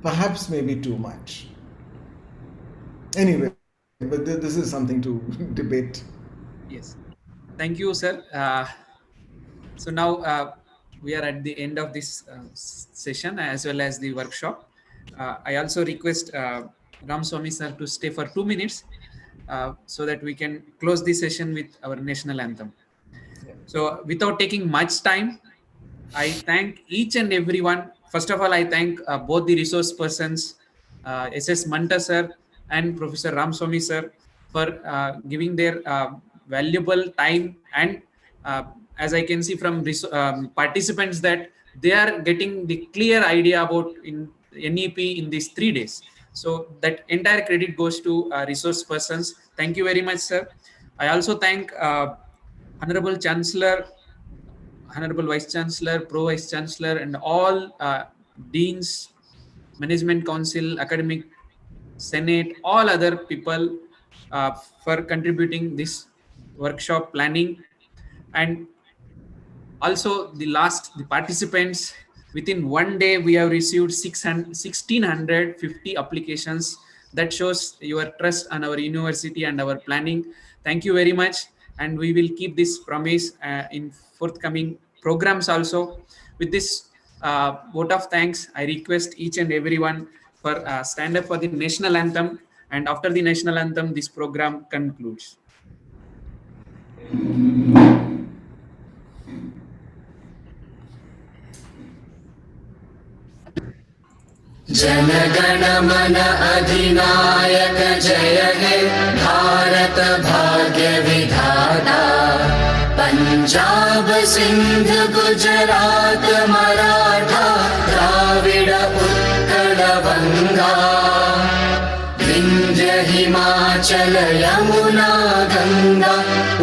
perhaps may be too much. Anyway, but this is something to debate. Yes. Thank you, sir. So now we are at the end of this session as well as the workshop. I also request Ram Swami sir to stay for 2 minutes so that we can close the session with our national anthem. So without taking much time, I thank each and everyone. First of all, I thank both the resource persons, SS Manta sir and Professor Ram Swami sir, for giving their valuable time. And as I can see from participants that they are getting the clear idea about in NEP in these 3 days. So that entire credit goes to resource persons. Thank you very much, sir. I also thank Honorable Chancellor, Honorable Vice Chancellor, Pro Vice Chancellor, and all deans, Management Council, Academic Senate, all other people for contributing this workshop planning. And also the participants, within 1 day we have received 1,650 applications. That shows your trust on our university and our planning. Thank you very much, and we will keep this promise in forthcoming programs also. With this vote of thanks, I request each and everyone for stand up for the national anthem, and after the national anthem this program concludes. जनगण मन अधिनायक जय हे भारत भाग्य विधाता पंजाब सिंध गुजरात मराठा द्राविड़ उत्कल बंगा विंध्य हिमाचल यमुना गंगा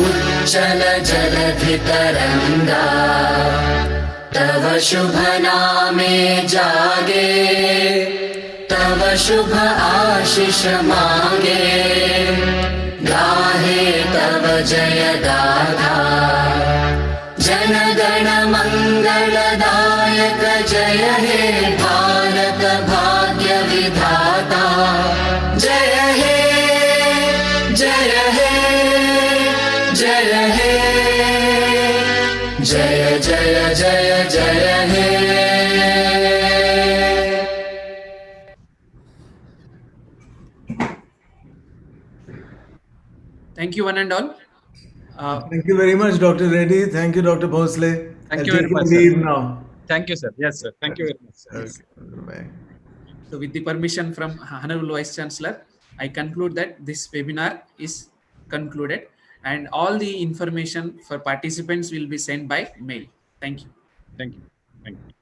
उच्चल जलधि तरंगा तव शुभ नामे जागे तव शुभ आशीष मांगे गाहे तव जय गाथा जन गण मंगलदायक जय हे भारत भाग्य विधाता जय हे जय हे जय हे जय जय जय जय हे Thank you, one and all. Thank you very much, Dr. Reddy. Thank you, Dr. Bhosle. Thank you very much, leave sir. now. Thank you, sir. Yes, sir. Thank you very much, sir. Okay. Bye. So with the permission from Honorable Vice Chancellor, I conclude that this webinar is concluded, and all the information for participants will be sent by mail. Thank you. Thank you. Thank you.